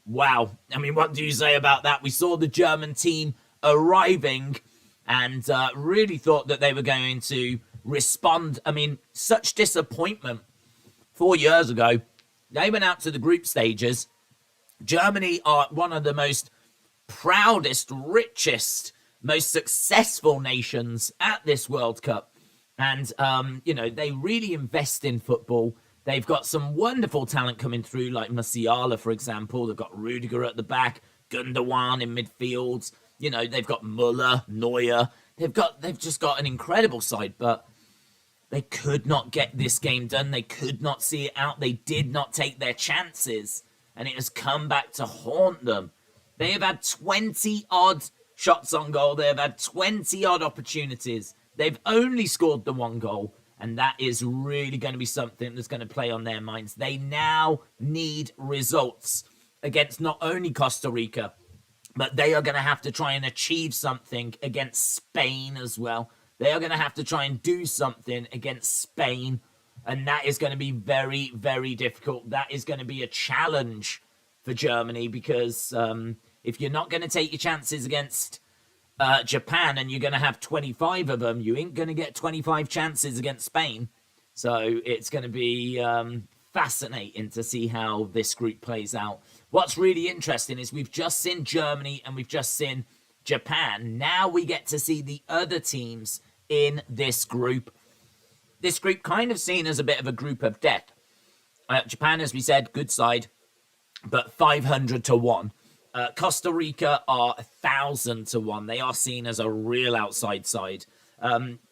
Wow. I mean, what do you say about that? We saw the German team arriving and really thought that they were going to respond. I mean, such disappointment 4 years ago. They went out to the group stages. Germany are one of the most proudest, richest, most successful nations at this World Cup. And, they really invest in football. They've got some wonderful talent coming through, like Musiala, for example. They've got Rudiger at the back, Gundogan in midfield. They've got Muller, Neuer. They've just got an incredible side, but they could not get this game done. They could not see it out. They did not take their chances, and it has come back to haunt them. They have had 20-odd shots on goal. They have had 20-odd opportunities. They've only scored the one goal, and that is really going to be something that's going to play on their minds. They now need results against not only Costa Rica, but they are going to have to try and achieve something against Spain as well. They are going to have to try and do something against Spain, and that is going to be very, very difficult. That is going to be a challenge for Germany because if you're not going to take your chances against Japan and you're going to have 25 of them, you ain't going to get 25 chances against Spain. So it's going to be fascinating to see how this group plays out. What's really interesting is we've just seen Germany and we've just seen Japan. Now we get to see the other teams in this group. This group kind of seen as a bit of a group of death. Japan, as we said, good side, but 500 to 1. Costa Rica are 1,000 to 1. They are seen as a real outside side.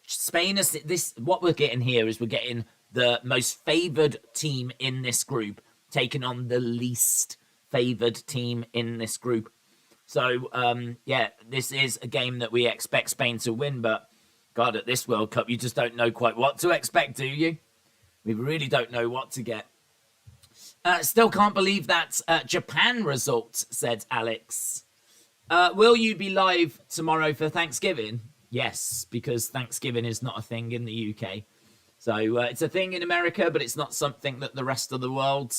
Spain is this. What we're getting here is we're getting the most favored team in this group taking on the least favored team in this group. So this is a game that we expect Spain to win. But God, at this World Cup, you just don't know quite what to expect, do you? We really don't know what to get. Still can't believe that Japan result, said Alex. Will you be live tomorrow for Thanksgiving? Yes, because Thanksgiving is not a thing in the UK. So it's a thing in America, but it's not something that the rest of the world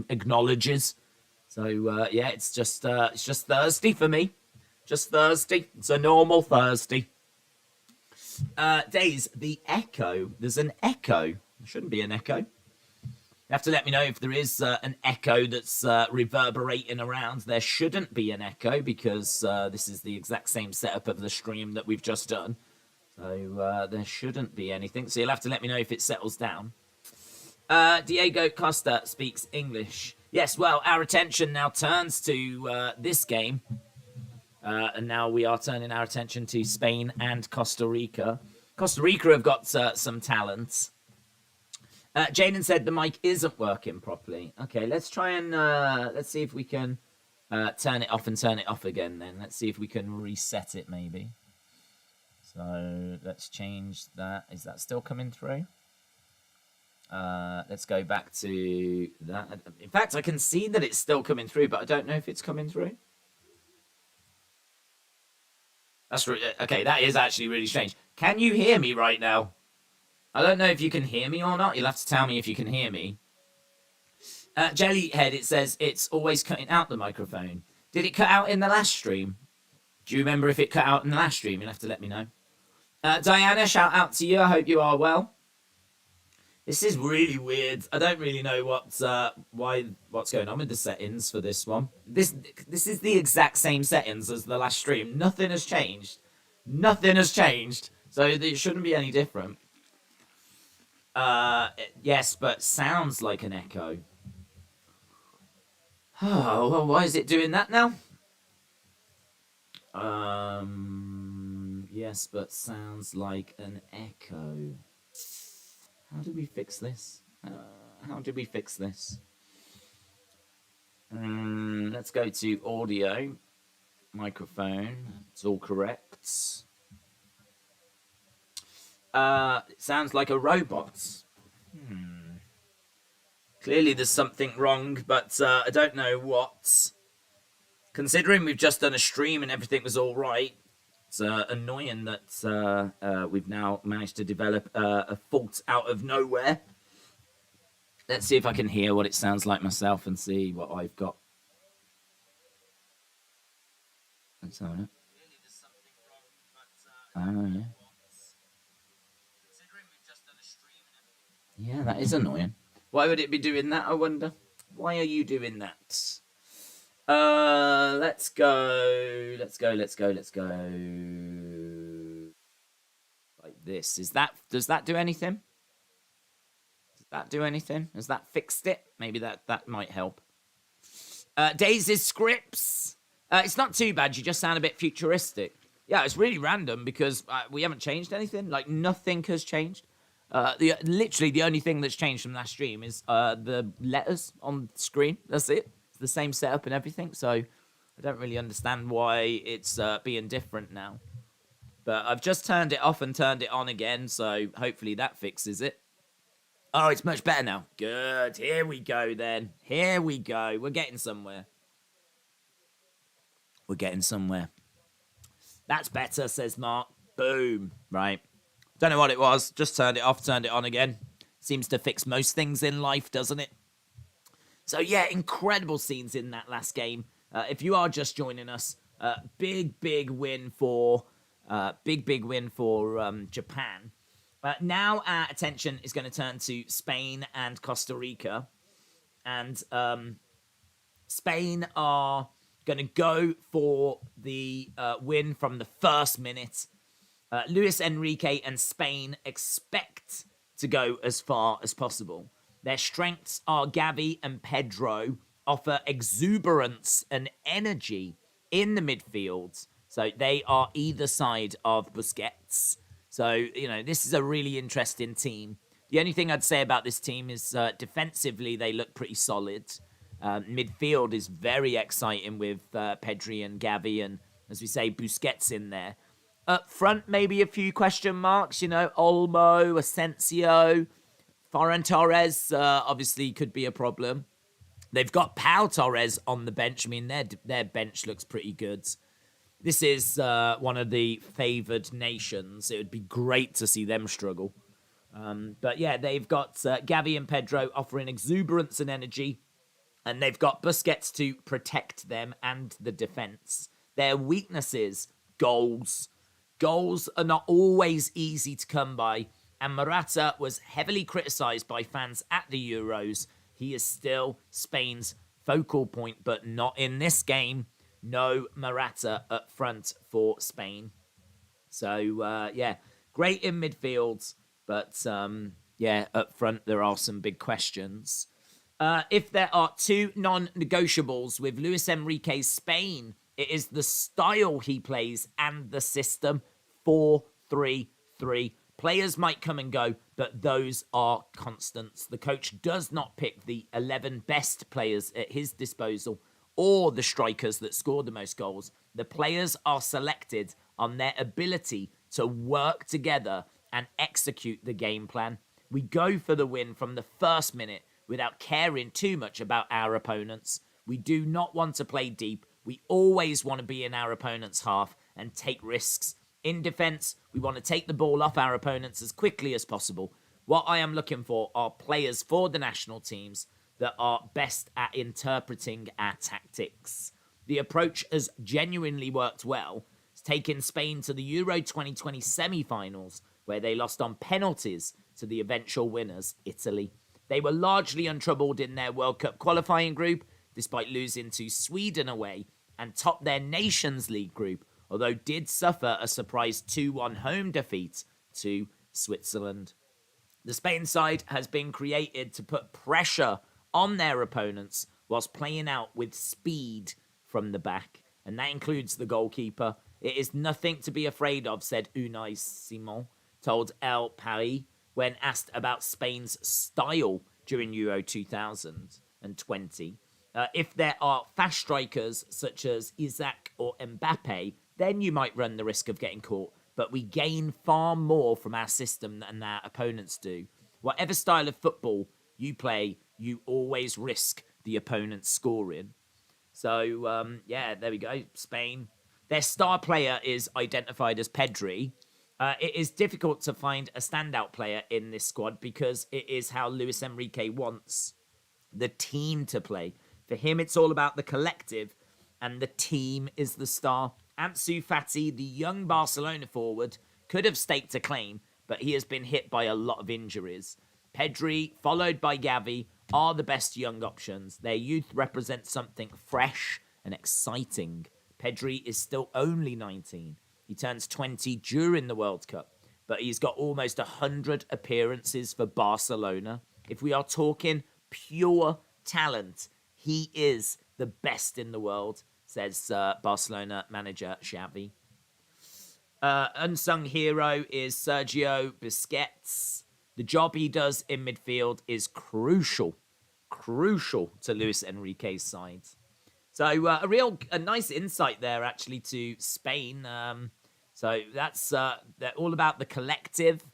acknowledges. So it's just Thursday for me. Just Thursday. It's a normal Thursday. Days, the echo. There's an echo. There shouldn't be an echo. You have to let me know if there is an echo that's reverberating around. There shouldn't be an echo because this is the exact same setup of the stream that we've just done. So there shouldn't be anything. So you'll have to let me know if it settles down. Diego Costa speaks English. Yes, well, our attention now turns to this game. And now we are turning our attention to Spain and Costa Rica. Costa Rica have got some talent. Jaden said the mic isn't working properly. Okay, let's try and let's see if we can turn it off and turn it off again then. Let's see if we can reset it maybe. So let's change that. Is that still coming through? Let's go back to that. In fact, I can see that it's still coming through, but I don't know if it's coming through. That's okay, that is actually really strange. Can you hear me right now? I don't know if you can hear me or not. You'll have to tell me if you can hear me. Jellyhead, it says it's always cutting out the microphone. Did it cut out in the last stream? Do you remember if it cut out in the last stream? You'll have to let me know. Diana, shout out to you. I hope you are well. This is really weird. I don't really know what's going on with the settings for this one. This is the exact same settings as the last stream. Nothing has changed. Nothing has changed. So it shouldn't be any different. Yes, but sounds like an echo. Oh, well, why is it doing that now? Yes, but sounds like an echo. How do we fix this? Let's go to audio, microphone. It's all correct. It sounds like a robot. Clearly there's something wrong, but I don't know what. Considering we've just done a stream and everything was all right, it's annoying that we've now managed to develop a fault out of nowhere. Let's see if I can hear what it sounds like myself and see what I've got. Let's have it. Oh, yeah. Yeah, that is annoying. Why would it be doing that, I wonder? Why are you doing that? Let's go. Like this. Does that do anything? Does that do anything? Has that fixed it? Maybe that might help. Daisy's scripts. It's not too bad. You just sound a bit futuristic. Yeah, it's really random because we haven't changed anything. Like, nothing has changed. Literally, the only thing that's changed from last stream is the letters on screen. That's it. It's the same setup and everything. So I don't really understand why it's being different now. But I've just turned it off and turned it on again. So hopefully that fixes it. Oh, it's much better now. Good. Here we go then. Here we go. We're getting somewhere. We're getting somewhere. That's better, says Mark. Boom. Right. Don't know what it was. Just turned it off, turned it on again. Seems to fix most things in life, doesn't it? So, yeah, incredible scenes in that last game. If you are just joining us, big win for Japan. Now our attention is going to turn to Spain and Costa Rica. And Spain are going to go for the win from the first minute. Luis Enrique and Spain expect to go as far as possible. Their strengths are Gavi and Pedro, offer exuberance and energy in the midfield. So they are either side of Busquets. So, you know, this is a really interesting team. The only thing I'd say about this team is defensively, they look pretty solid. Midfield is very exciting with Pedri and Gavi and, as we say, Busquets in there. Up front, maybe a few question marks, you know, Olmo, Asensio, Ferran Torres obviously could be a problem. They've got Pau Torres on the bench. I mean, their bench looks pretty good. This is one of the favoured nations. It would be great to see them struggle. But yeah, they've got Gavi and Pedro offering exuberance and energy. And they've got Busquets to protect them and the defence. Their weaknesses, goals. Goals are not always easy to come by. And Morata was heavily criticised by fans at the Euros. He is still Spain's focal point, but not in this game. No Morata up front for Spain. So, yeah, great in midfield. But, yeah, up front there are some big questions. If there are two non-negotiables with Luis Enrique's Spain, it is the style he plays and the system. 4-3-3. Players might come and go, but those are constants. The coach does not pick the 11 best players at his disposal or the strikers that score the most goals. The players are selected on their ability to work together and execute the game plan. We go for the win from the first minute without caring too much about our opponents. We do not want to play deep. We always want to be in our opponent's half and take risks. In defence, we want to take the ball off our opponents as quickly as possible. What I am looking for are players for the national teams that are best at interpreting our tactics. The approach has genuinely worked well. It's taken Spain to the Euro 2020 semi-finals, where they lost on penalties to the eventual winners, Italy. They were largely untroubled in their World Cup qualifying group, despite losing to Sweden away, and topped their Nations League group, although did suffer a surprise 2-1 home defeat to Switzerland. The Spain side has been created to put pressure on their opponents whilst playing out with speed from the back, and that includes the goalkeeper. It is nothing to be afraid of, said Unai Simon, told El Paris when asked about Spain's style during Euro 2020. If there are fast strikers such as Isaac or Mbappe, then you might run the risk of getting caught. But we gain far more from our system than our opponents do. Whatever style of football you play, you always risk the opponent scoring. So, yeah, there we go. Spain. Their star player is identified as Pedri. It is difficult to find a standout player in this squad because it is how Luis Enrique wants the team to play. For him, it's all about the collective, and the team is the star. Ansu Fati, the young Barcelona forward, could have staked a claim, but he has been hit by a lot of injuries. Pedri, followed by Gavi, are the best young options. Their youth represents something fresh and exciting. Pedri is still only 19. He turns 20 during the World Cup, but he's got almost 100 appearances for Barcelona. If we are talking pure talent, he is the best in the world, says Barcelona manager Xavi. Unsung hero is Sergio Busquets. The job he does in midfield is crucial to Luis Enrique's side. So a nice insight there actually to Spain. So that's they're all about the collective.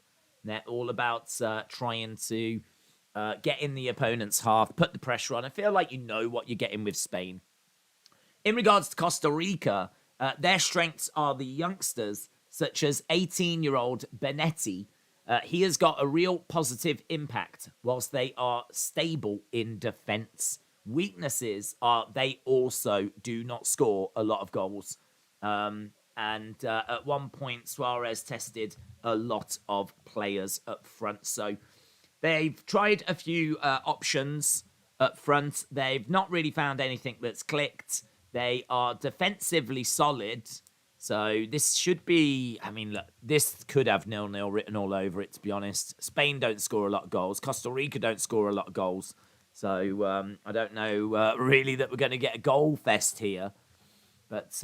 They're all about trying to get in the opponent's half, put the pressure on. I feel like you know what you're getting with Spain. In regards to Costa Rica, their strengths are the youngsters, such as 18-year-old Benetti. He has got a real positive impact whilst they are stable in defence. Weaknesses are they also do not score a lot of goals. And at one point, Suarez tested a lot of players up front. So they've tried a few options up front. They've not really found anything that's clicked. They are defensively solid. So this should be, I mean, look, this could have 0-0 written all over it, to be honest. Spain don't score a lot of goals. Costa Rica don't score a lot of goals. So I don't know really that we're going to get a goal fest here. But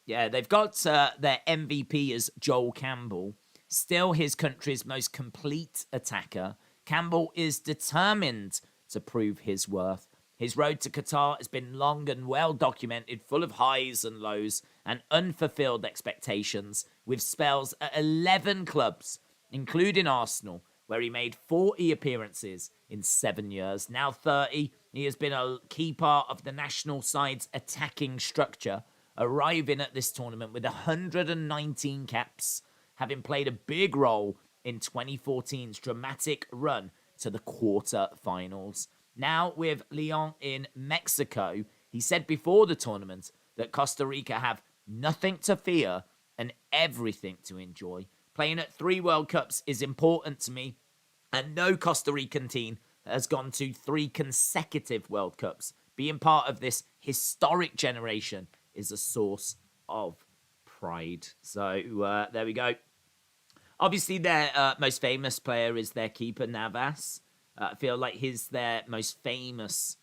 yeah, they've got their MVP as Joel Campbell. Still his country's most complete attacker. Campbell is determined to prove his worth. His road to Qatar has been long and well documented, full of highs and lows and unfulfilled expectations, with spells at 11 clubs, including Arsenal, where he made 40 appearances in 7 years. Now 30, he has been a key part of the national side's attacking structure, arriving at this tournament with 119 caps, having played a big role in 2014's dramatic run to the quarter-finals. Now with Leon in Mexico, he said before the tournament that Costa Rica have nothing to fear and everything to enjoy. Playing at 3 World Cups is important to me, and no Costa Rican team has gone to 3 consecutive World Cups. Being part of this historic generation is a source of pride. So there we go. Obviously, their most famous player is their keeper, Navas. I feel like he's their most famous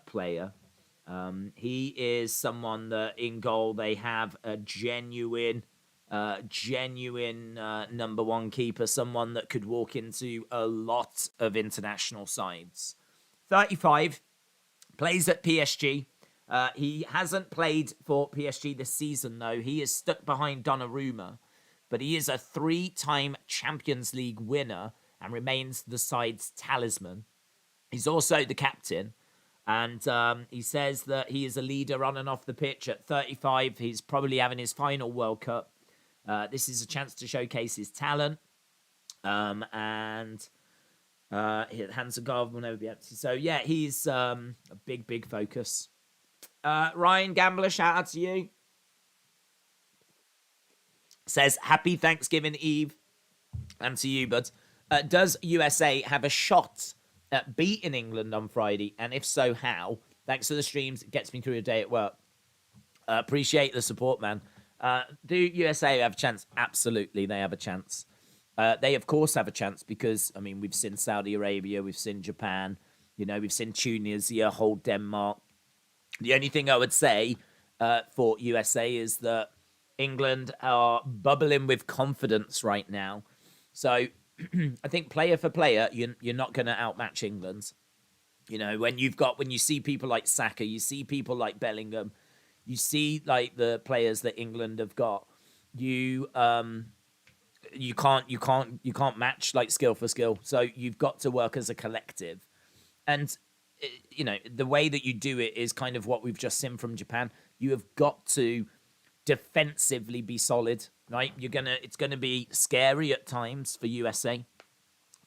player. He is someone that in goal they have a genuine number one keeper, someone that could walk into a lot of international sides. 35, plays at PSG. He hasn't played for PSG this season, though. He is stuck behind Donnarumma, but he is a 3-time Champions League winner and remains the side's talisman. He's also the captain, and he says that he is a leader on and off the pitch. At 35, he's probably having his final World Cup. This is a chance to showcase his talent, and hands of God will never be empty. So yeah, he's a big focus. Ryan Gambler, shout out to you. Says, happy Thanksgiving Eve. And to you, bud. Does USA have a shot at beating England on Friday? And if so, how? Thanks for the streams. It gets me through a day at work. Appreciate the support, man. Do USA have a chance? Absolutely, they have a chance. They, of course, have a chance because, I mean, we've seen Saudi Arabia, we've seen Japan, you know, we've seen Tunisia hold Denmark. The only thing I would say for USA is that England are bubbling with confidence right now. So I think player for player, you're not going to outmatch England. You know, when you see people like Saka, you see people like Bellingham, you see like the players that England have got, you can't match like skill for skill. So you've got to work as a collective. And you know, the way that you do it is kind of what we've just seen from Japan. You have got to defensively be solid. right? It's gonna be scary at times for USA,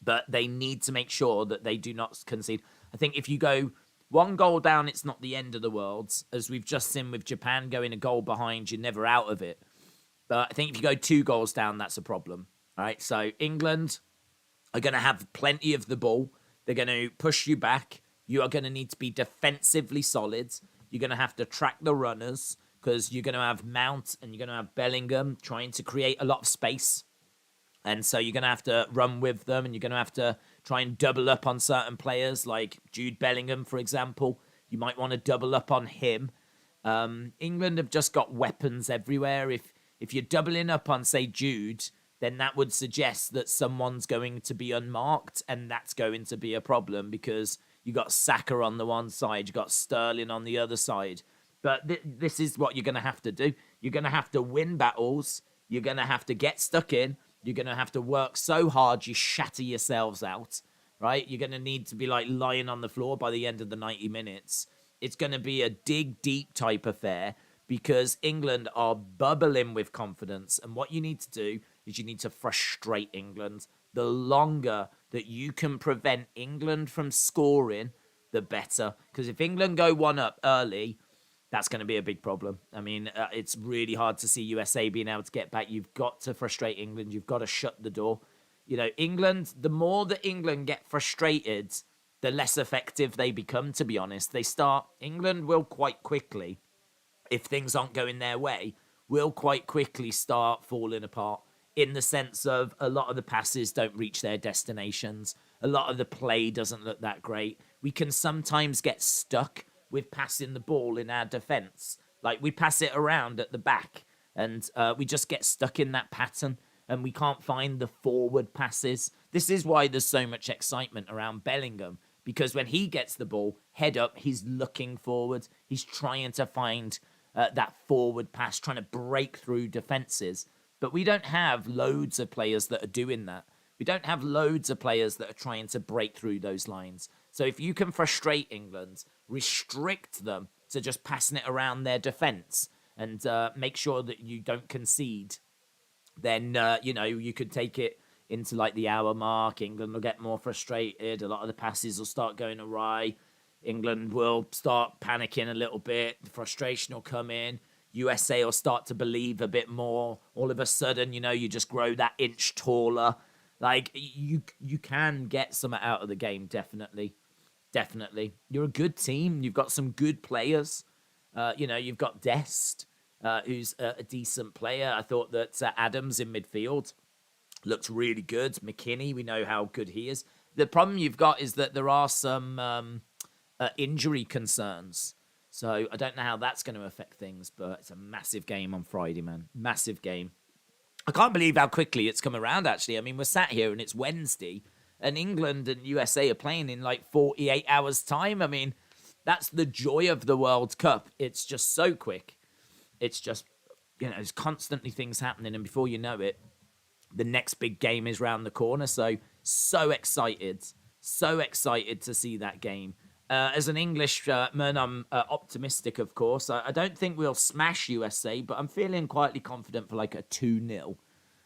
but they need to make sure that they do not concede. I think if you go one goal down, it's not the end of the world, as we've just seen with Japan going a goal behind, you're never out of it. But I think if you go 2 goals down, that's a problem. All right, so England are going to have plenty of the ball. They're going to push you back. You are going to need to be defensively solid. You're going to have to track the runners because you're going to have Mount and you're going to have Bellingham trying to create a lot of space. And so you're going to have to run with them, and you're going to have to try and double up on certain players like Jude Bellingham, for example. You might want to double up on him. England have just got weapons everywhere. If you're doubling up on, say, Jude, then that would suggest that someone's going to be unmarked, and that's going to be a problem because you got Saka on the one side, you got Sterling on the other side. But this is what you're going to have to do. You're going to have to win battles. You're going to have to get stuck in. You're going to have to work so hard you shatter yourselves out, right? You're going to need to be like lying on the floor by the end of the 90 minutes. It's going to be a dig deep type affair because England are bubbling with confidence. And what you need to do is you need to frustrate England. The longer that you can prevent England from scoring, the better. Because if England go 1-up early, that's going to be a big problem. I mean, it's really hard to see USA being able to get back. You've got to frustrate England. You've got to shut the door. You know, England, the more that England get frustrated, the less effective they become, to be honest. England will quite quickly, if things aren't going their way, will quite quickly start falling apart in the sense of a lot of the passes don't reach their destinations. A lot of the play doesn't look that great. We can sometimes get stuck with passing the ball in our defence. Like, we pass it around at the back and we just get stuck in that pattern and we can't find the forward passes. This is why there's so much excitement around Bellingham, because when he gets the ball, head up, he's looking forward. He's trying to find that forward pass, trying to break through defences. But we don't have loads of players that are doing that. We don't have loads of players that are trying to break through those lines. So if you can frustrate England, restrict them to just passing it around their defence and make sure that you don't concede, then, you could take it into like the hour mark. England will get more frustrated. A lot of the passes will start going awry. England will start panicking a little bit. The frustration will come in. USA will start to believe a bit more. All of a sudden, you just grow that inch taller. Like, you can get something out of the game, definitely. Definitely. You're a good team. You've got some good players. You've got Dest, who's a decent player. I thought that Adams in midfield looked really good. McKinney, we know how good he is. The problem you've got is that there are some injury concerns. So I don't know how that's going to affect things, but it's a massive game on Friday, man. Massive game. I can't believe how quickly it's come around, actually. I mean, we're sat here and it's Wednesday, and England and USA are playing in like 48 hours' time. I mean, that's the joy of the World Cup. It's just so quick. It's just, there's constantly things happening, and before you know it, the next big game is round the corner. So excited to see that game. As an Englishman, I'm optimistic, of course. I don't think we'll smash USA, but I'm feeling quietly confident for like a 2-0.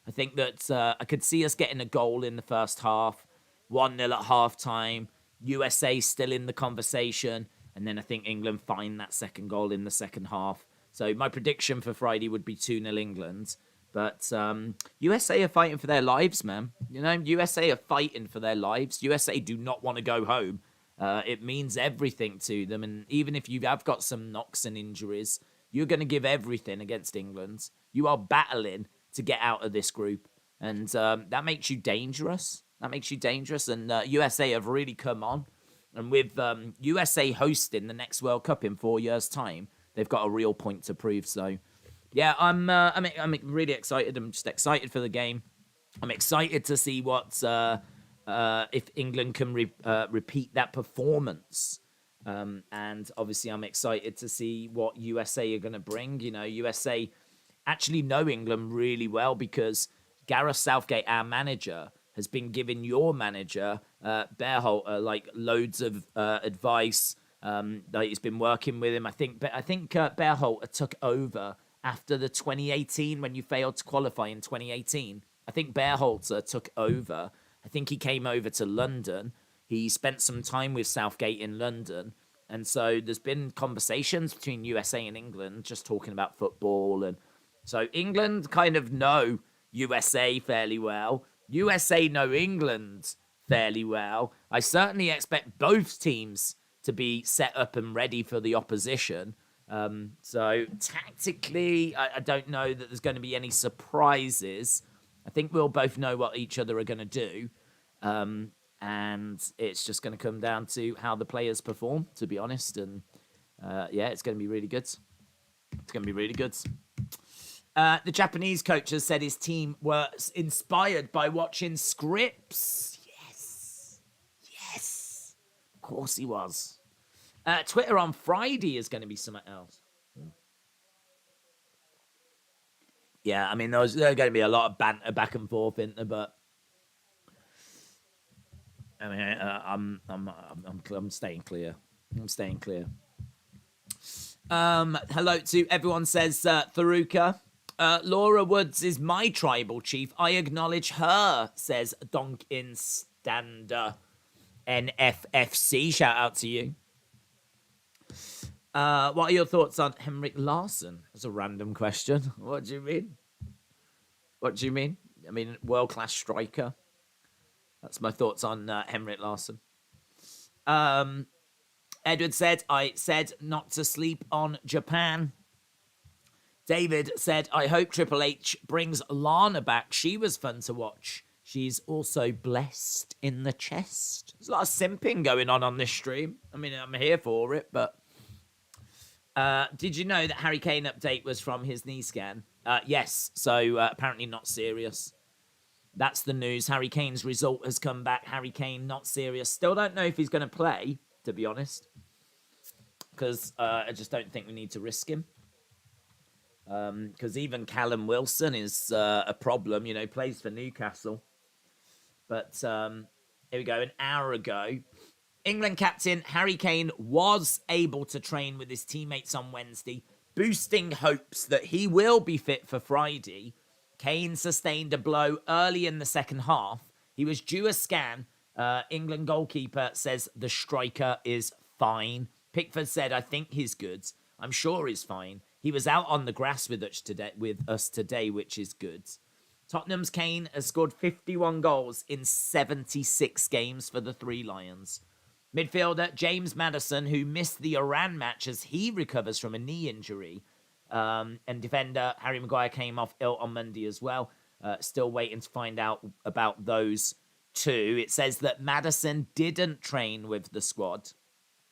I think that I could see us getting a goal in the first half, 1-0 at half-time, USA still in the conversation, and then I think England find that second goal in the second half. So my prediction for Friday would be 2-0 England. But USA are fighting for their lives, man. USA are fighting for their lives. USA do not want to go home. It means everything to them. And even if you have got some knocks and injuries, you're going to give everything against England. You are battling to get out of this group. And that makes you dangerous. And USA have really come on. And with USA hosting the next World Cup in 4 years' time, they've got a real point to prove. So, yeah, I'm really excited. I'm just excited for the game. I'm excited to see what... if England can repeat that performance. And obviously I'm excited to see what USA are going to bring. USA actually know England really well because Gareth Southgate, our manager, has been giving your manager, Berhalter, like loads of advice. He's been working with him. I think Berhalter took over after the 2018 when you failed to qualify in 2018. I think Berhalter took over. I think he came over to London. He spent some time with Southgate in London. And so there's been conversations between USA and England just talking about football. And so England kind of know USA fairly well. USA know England fairly well. I certainly expect both teams to be set up and ready for the opposition. So tactically, I don't know that there's going to be any surprises. I think we'll both know what each other are going to do. And it's just going to come down to how the players perform, to be honest. And yeah, it's going to be really good. It's going to be really good. The Japanese coach has said his team were inspired by watching scripts. Yes. Yes. Of course he was. Twitter on Friday is going to be something else. Yeah, I mean, there's going to be a lot of banter back and forth, isn't there? But I mean, I'm staying clear. I'm staying clear. Hello to everyone, says Tharuka. Laura Woods is my tribal chief. I acknowledge her, says Donkin Stander. NFFC, shout out to you. What are your thoughts on Henrik Larsson? That's a random question. What do you mean? What do you mean? I mean, world-class striker. That's my thoughts on Henrik Larsson. Edward said, I said not to sleep on Japan. David said, I hope Triple H brings Lana back. She was fun to watch. She's also blessed in the chest. There's a lot of simping going on this stream. I mean, I'm here for it, but... did you know that Harry Kane update was from his knee scan? Yes, so apparently not serious. That's the news. Harry Kane's result has come back. Harry Kane, not serious. Still don't know if he's going to play, to be honest. Because I just don't think we need to risk him. Because even Callum Wilson is a problem. You know, plays for Newcastle. But here we go. An hour ago, England captain Harry Kane was able to train with his teammates on Wednesday, boosting hopes that he will be fit for Friday. Kane sustained a blow early in the second half. He was due a scan. England goalkeeper says the striker is fine. Pickford said, I think he's good. I'm sure he's fine. He was out on the grass with us today, which is good. Tottenham's Kane has scored 51 goals in 76 games for the Three Lions. Midfielder James Maddison, who missed the Iran match as he recovers from a knee injury. And defender Harry Maguire came off ill on Monday as well. Still waiting to find out about those two. It says that Maddison didn't train with the squad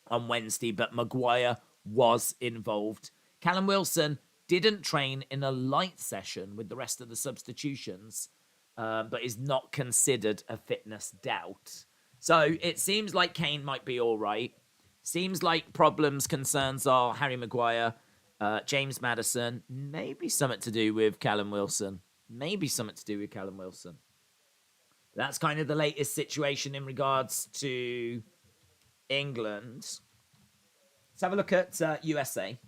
on Wednesday, but Maguire was involved. Callum Wilson didn't train in a light session with the rest of the substitutions, but is not considered a fitness doubt. So it seems like Kane might be all right. Seems like concerns are Harry Maguire, James Maddison, maybe something to do with Callum Wilson. That's kind of the latest situation in regards to England. Let's have a look at USA.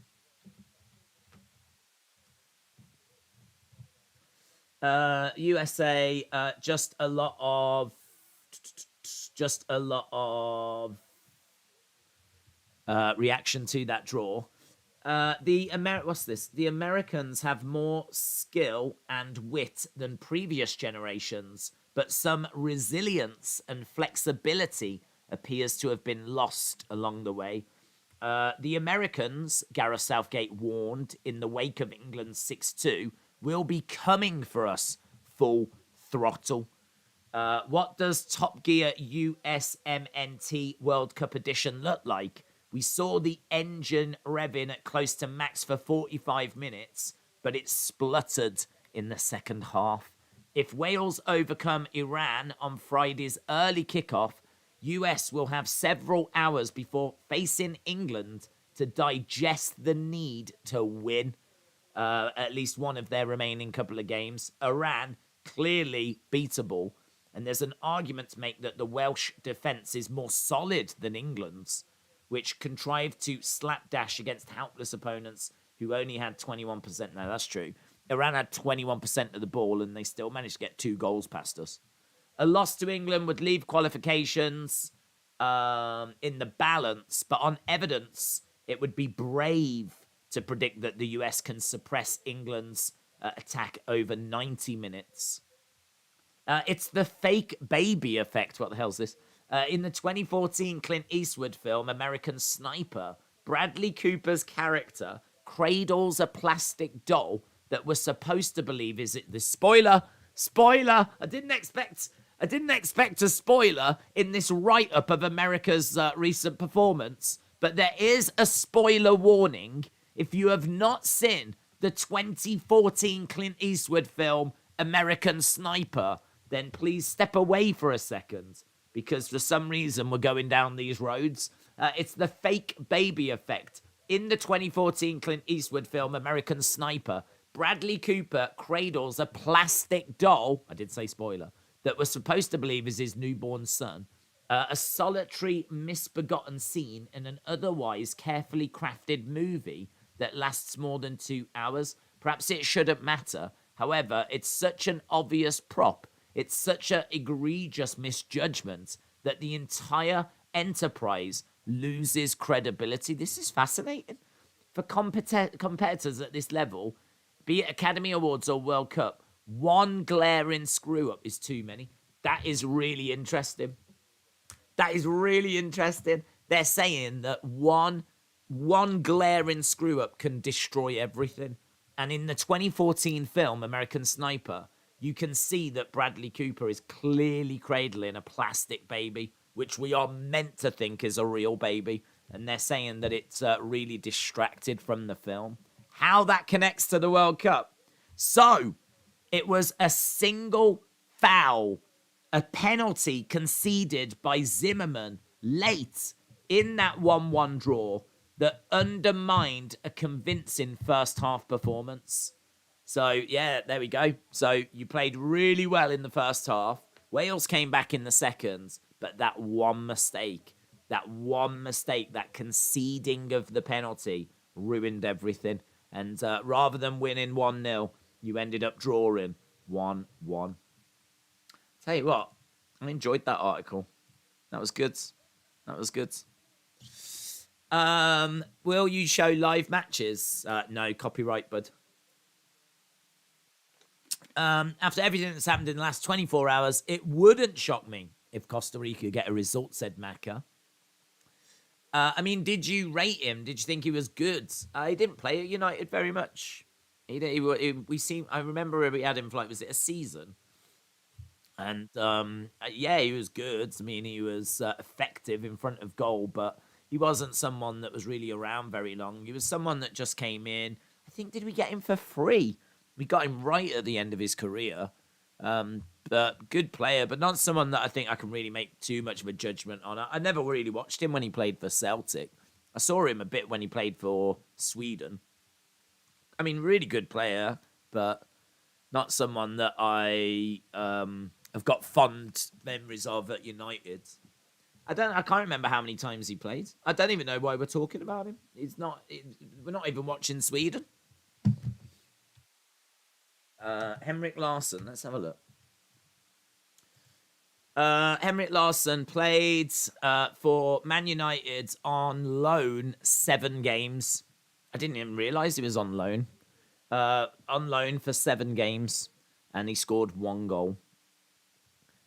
USA, just a lot of reaction to that draw. The Americans have more skill and wit than previous generations, but some resilience and flexibility appears to have been lost along the way. The Americans, Gareth Southgate warned in the wake of England's 6-2, will be coming for us full throttle. What does Top Gear USMNT World Cup edition look like? We saw the engine revving at close to max for 45 minutes, but it spluttered in the second half. If Wales overcome Iran on Friday's early kickoff, US will have several hours before facing England to digest the need to win at least one of their remaining couple of games. Iran, clearly beatable, and there's an argument to make that the Welsh defence is more solid than England's, which contrived to slapdash against helpless opponents who only had 21%. No, that's true. Iran had 21% of the ball, and they still managed to get 2 goals past us. A loss to England would leave qualifications in the balance, but on evidence, it would be brave to predict that the US can suppress England's attack over 90 minutes. It's the fake baby effect. What the hell's this? In the 2014 Clint Eastwood film, American Sniper, Bradley Cooper's character cradles a plastic doll that we're supposed to believe is it the spoiler. I didn't expect a spoiler in this write-up of America's recent performance, but there is a spoiler warning. If you have not seen the 2014 Clint Eastwood film American Sniper, then please step away for a second, because for some reason we're going down these roads. It's the fake baby effect. In the 2014 Clint Eastwood film American Sniper, Bradley Cooper cradles a plastic doll, I did say spoiler, that we're supposed to believe is his newborn son. A solitary, misbegotten scene in an otherwise carefully crafted movie that lasts more than 2 hours. Perhaps it shouldn't matter. However, it's such an obvious prop. It's such an egregious misjudgment that the entire enterprise loses credibility. This is fascinating. For competitors at this level, be it Academy Awards or World Cup, one glaring screw-up is too many. That is really interesting. They're saying that one glaring screw-up can destroy everything. And in the 2014 film, American Sniper, you can see that Bradley Cooper is clearly cradling a plastic baby, which we are meant to think is a real baby. And they're saying that it's really distracted from the film. How that connects to the World Cup. So, it was a single foul, a penalty conceded by Zimmerman late in that 1-1 draw that undermined a convincing first half performance. So, yeah, there we go. So, you played really well in the first half. Wales came back in the second, but that one mistake, that conceding of the penalty ruined everything. And rather than winning 1-0, you ended up drawing 1-1. Tell you what, I enjoyed that article. That was good. Will you show live matches? No, copyright, bud. After everything that's happened in the last 24 hours, it wouldn't shock me if Costa Rica get a result, said Macca. I mean, did you rate him? Did you think he was good? He didn't play at United very much. I remember we had him for, was it a season? And, yeah, he was good. I mean, he was effective in front of goal, but he wasn't someone that was really around very long. He was someone that just came in. I think, did we get him for free? We got him right at the end of his career. But good player, but not someone that I think I can really make too much of a judgment on. I never really watched him when he played for Celtic. I saw him a bit when he played for Sweden. I mean, really good player, but not someone that I have got fond memories of at United. I can't remember how many times he played. I don't even know why we're talking about him. We're not even watching Sweden. Henrik Larsson, let's have a look. Henrik Larsson played for Man United on loan 7 games. I didn't even realise he was on loan. On loan for 7 games, and he scored 1 goal.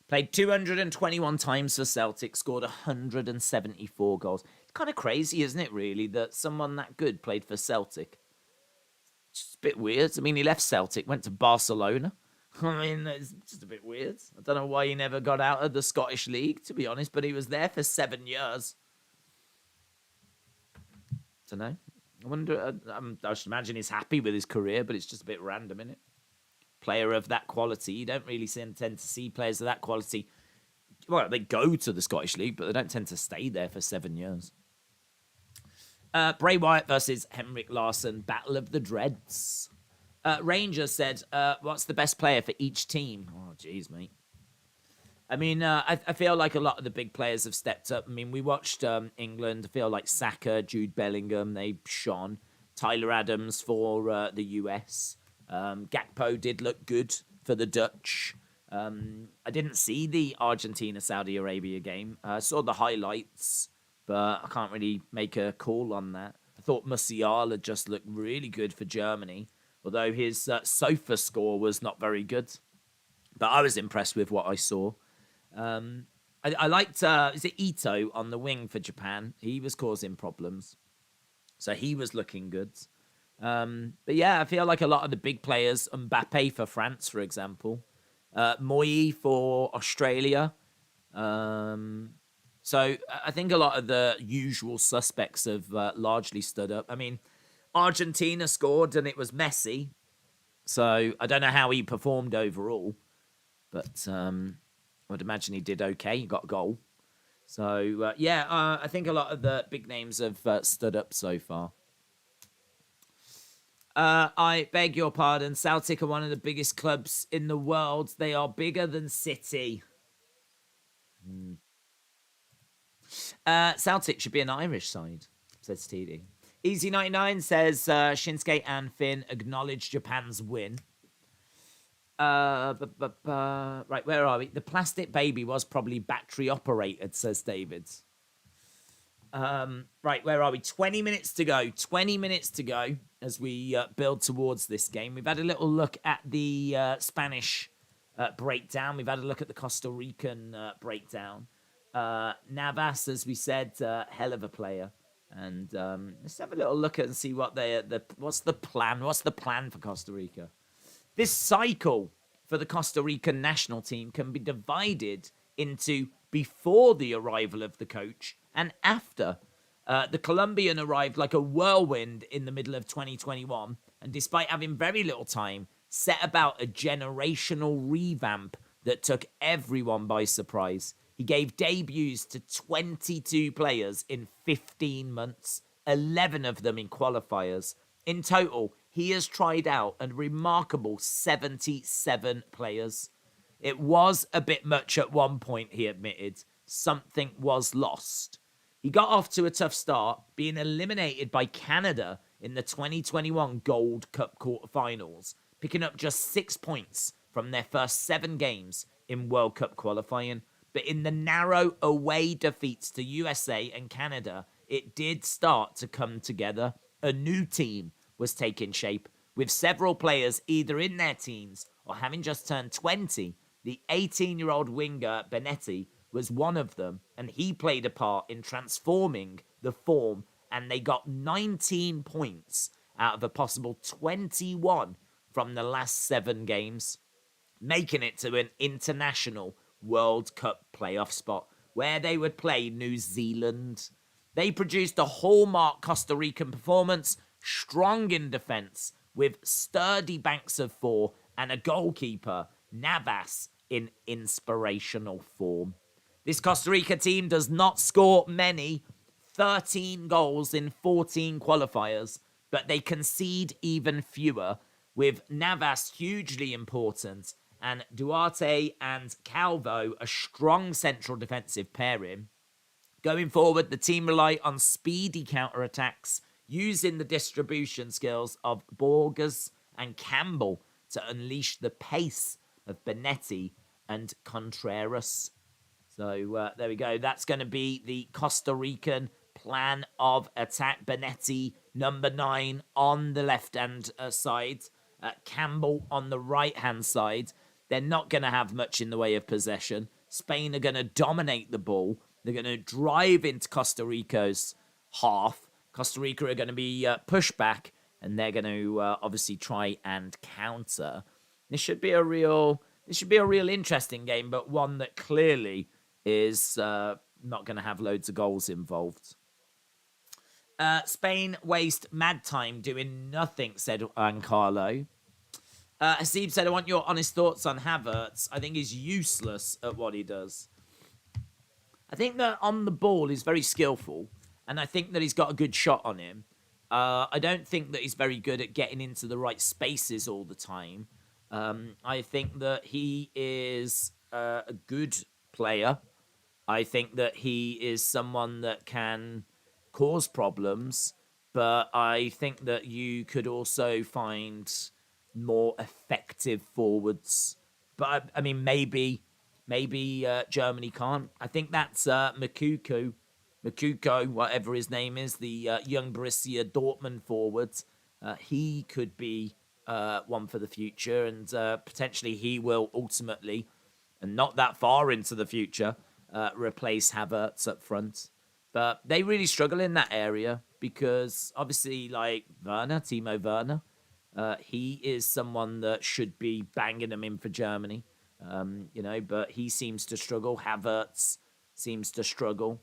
Played 221 times for Celtic, scored 174 goals. It's kind of crazy, isn't it, really, that someone that good played for Celtic? It's just a bit weird. I mean, he left Celtic, went to Barcelona. I mean, it's just a bit weird. I don't know why he never got out of the Scottish League, to be honest, but he was there for 7 years. Don't know. I wonder, I should imagine he's happy with his career, but it's just a bit random, isn't it? Player of that quality. You don't really tend to see players of that quality. Well, they go to the Scottish League, but they don't tend to stay there for 7 years. Bray Wyatt versus Henrik Larsson, Battle of the Dreads. Ranger said, what's the best player for each team? Oh, jeez, mate. I mean, I feel like a lot of the big players have stepped up. I mean, we watched England. I feel like Saka, Jude Bellingham, they shone. Tyler Adams for the US. Gakpo did look good for the Dutch. I didn't see the Argentina-Saudi Arabia game. I saw the highlights, but I can't really make a call on that. I thought Musiala just looked really good for Germany, although his sofa score was not very good. But I was impressed with what I saw. I liked, is it Ito on the wing for Japan? He was causing problems. So he was looking good. But yeah, I feel like a lot of the big players, Mbappe for France, for example, Moyi for Australia. So I think a lot of the usual suspects have largely stood up. I mean, Argentina scored and it was Messi. So I don't know how he performed overall. But I would imagine he did okay. He got a goal. So, I think a lot of the big names have stood up so far. I beg your pardon. Celtic are one of the biggest clubs in the world. They are bigger than City. Celtic should be an Irish side, says TD. Easy99 says Shinsuke and Finn acknowledge Japan's win. Right, where are we? The plastic baby was probably battery operated, says David. Right, where are we? 20 minutes to go. 20 minutes to go as we build towards this game. We've had a little look at the Spanish breakdown. We've had a look at the Costa Rican breakdown. Navas, as we said, hell of a player. And let's have a little look at and see what what's the plan. What's the plan for Costa Rica? This cycle for the Costa Rican national team can be divided into before the arrival of the coach and after. The Colombian arrived like a whirlwind in the middle of 2021, and despite having very little time, set about a generational revamp that took everyone by surprise. He gave debuts to 22 players in 15 months, 11 of them in qualifiers. In total, he has tried out a remarkable 77 players. It was a bit much at one point, he admitted. Something was lost. He got off to a tough start, being eliminated by Canada in the 2021 Gold Cup quarterfinals, picking up just 6 points from their first 7 games in World Cup qualifying. But in the narrow away defeats to USA and Canada, it did start to come together. A new team was taking shape, with several players either in their teens or having just turned 20. The 18-year-old winger Benetti was one of them, and he played a part in transforming the form, and they got 19 points out of a possible 21 from the last 7 games, making it to an international World Cup playoff spot where they would play New Zealand. They produced a hallmark Costa Rican performance, strong in defence, with sturdy banks of 4 and a goalkeeper, Navas, in inspirational form. This Costa Rica team does not score many, 13 goals in 14 qualifiers, but they concede even fewer, with Navas hugely important and Duarte and Calvo a strong central defensive pairing. Going forward, the team rely on speedy counterattacks, using the distribution skills of Borges and Campbell to unleash the pace of Benetti and Contreras. So there we go. That's going to be the Costa Rican plan of attack. Benetti, number 9, on the left-hand side. Campbell on the right-hand side. They're not going to have much in the way of possession. Spain are going to dominate the ball. They're going to drive into Costa Rica's half. Costa Rica are going to be pushed back, and they're going to obviously try and counter. This should be a real interesting game, but one that clearly is not going to have loads of goals involved. Spain waste mad time doing nothing, said Ancarlo. Hasib said, I want your honest thoughts on Havertz. I think he's useless at what he does. I think that on the ball he's very skillful, and I think that he's got a good shot on him. I don't think that he's very good at getting into the right spaces all the time. I think that he is a good player. I think that he is someone that can cause problems. but I think that you could also find more effective forwards. But I mean, maybe Germany can't. I think that's Makuko, whatever his name is, the young Borussia Dortmund forward. He could be one for the future, and potentially he will ultimately, and not that far into the future, replace Havertz up front. But they really struggle in that area because obviously, like Timo Werner, he is someone that should be banging them in for Germany, but he seems to struggle. Havertz seems to struggle.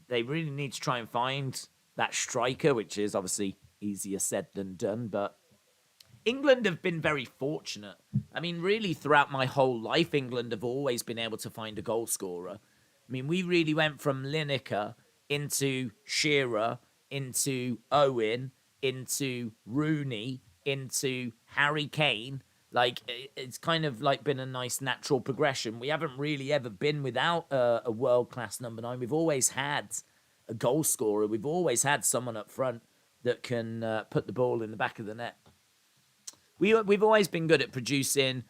They really need to try and find that striker, which is obviously easier said than done. But England have been very fortunate. I mean, really, throughout my whole life, England have always been able to find a goal scorer. I mean, we really went from Lineker into Shearer, into Owen, into Rooney, into Harry Kane. Like, it's kind of like been a nice natural progression. We haven't really ever been without a world-class number 9. We've always had a goal scorer. We've always had someone up front that can put the ball in the back of the net. We've always been good at producing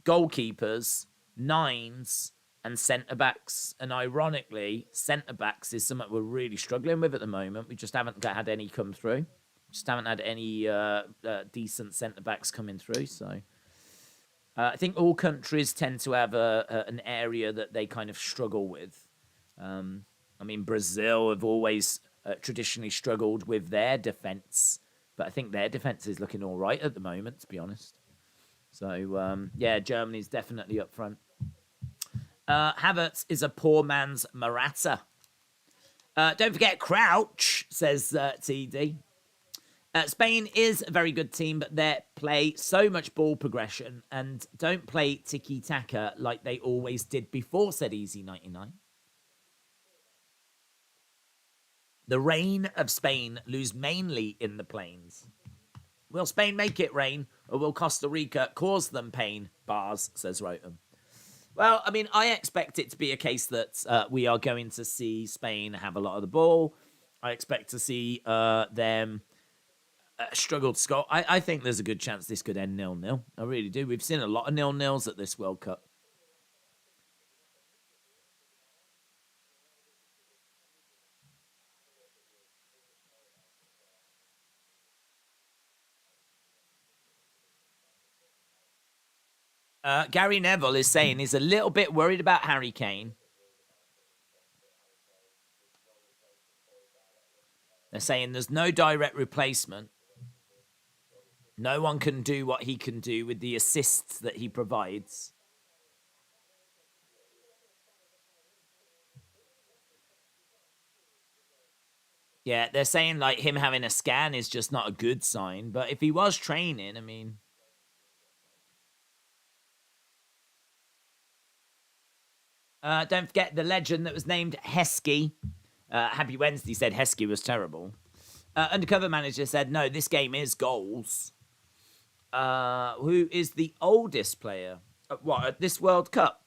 goalkeepers, 9s, and centre-backs. And ironically, centre-backs is something we're really struggling with at the moment. We just haven't had any come through. Just haven't had any decent centre-backs coming through. So I think all countries tend to have an area that they kind of struggle with. I mean, Brazil have always traditionally struggled with their defence. But I think their defence is looking all right at the moment, to be honest. So, Germany's definitely up front. Havertz is a poor man's Morata. Don't forget Crouch, says TD. Spain is a very good team, but they play so much ball progression and don't play tiki-taka like they always did before, said Easy99. The rain of Spain lose mainly in the plains. Will Spain make it rain, or will Costa Rica cause them pain? Bars, says Rotem. Well, I mean, I expect it to be a case that we are going to see Spain have a lot of the ball. I expect to see them struggle to score. I think there's a good chance this could end 0-0. I really do. We've seen a lot of 0-0s at this World Cup. Gary Neville is saying he's a little bit worried about Harry Kane. They're saying there's no direct replacement. No one can do what he can do with the assists that he provides. Yeah, they're saying like him having a scan is just not a good sign. But if he was training, I mean... don't forget the legend that was named Heskey. Happy Wednesday said Heskey was terrible. Undercover Manager said, no, this game is goals. Who is the oldest player? At this World Cup?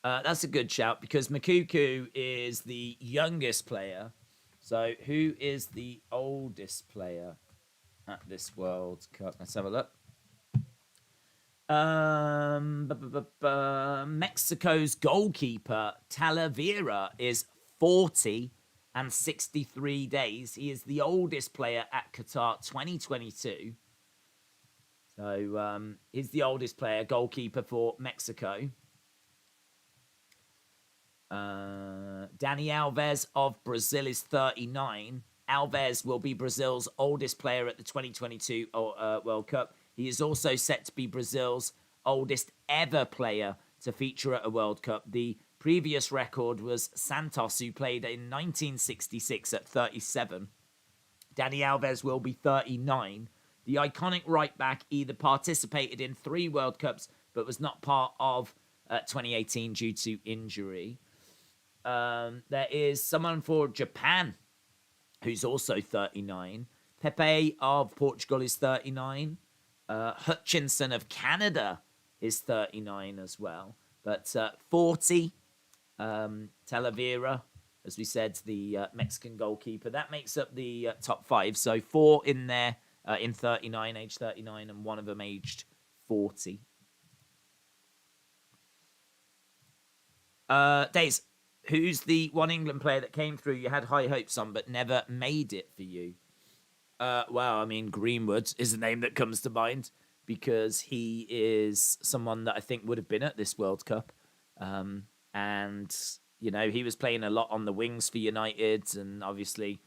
That's a good shout because Makuku is the youngest player. So who is the oldest player at this World Cup? Let's have a look. Mexico's goalkeeper Talavera is 40 and 63 days. He is the oldest player at Qatar 2022. So he's the oldest player, goalkeeper for Mexico. Dani Alves of Brazil is 39. Alves will be Brazil's oldest player at the 2022 World Cup. He is also set to be Brazil's oldest ever player to feature at a World Cup. The previous record was Santos, who played in 1966 at 37. Dani Alves will be 39. The iconic right-back either participated in 3 World Cups but was not part of 2018 due to injury. There is someone for Japan who's also 39. Pepe of Portugal is 39. Hutchinson of Canada is 39 as well. But 40, Talavera as we said, the Mexican goalkeeper. That makes up the top five. So 4 in there in 39, age 39, and one of them aged 40. Days, who's the one England player that came through you had high hopes on but never made it for you? Well, I mean, Greenwood is the name that comes to mind because he is someone that I think would have been at this World Cup. And, you know, he was playing a lot on the wings for United, and obviously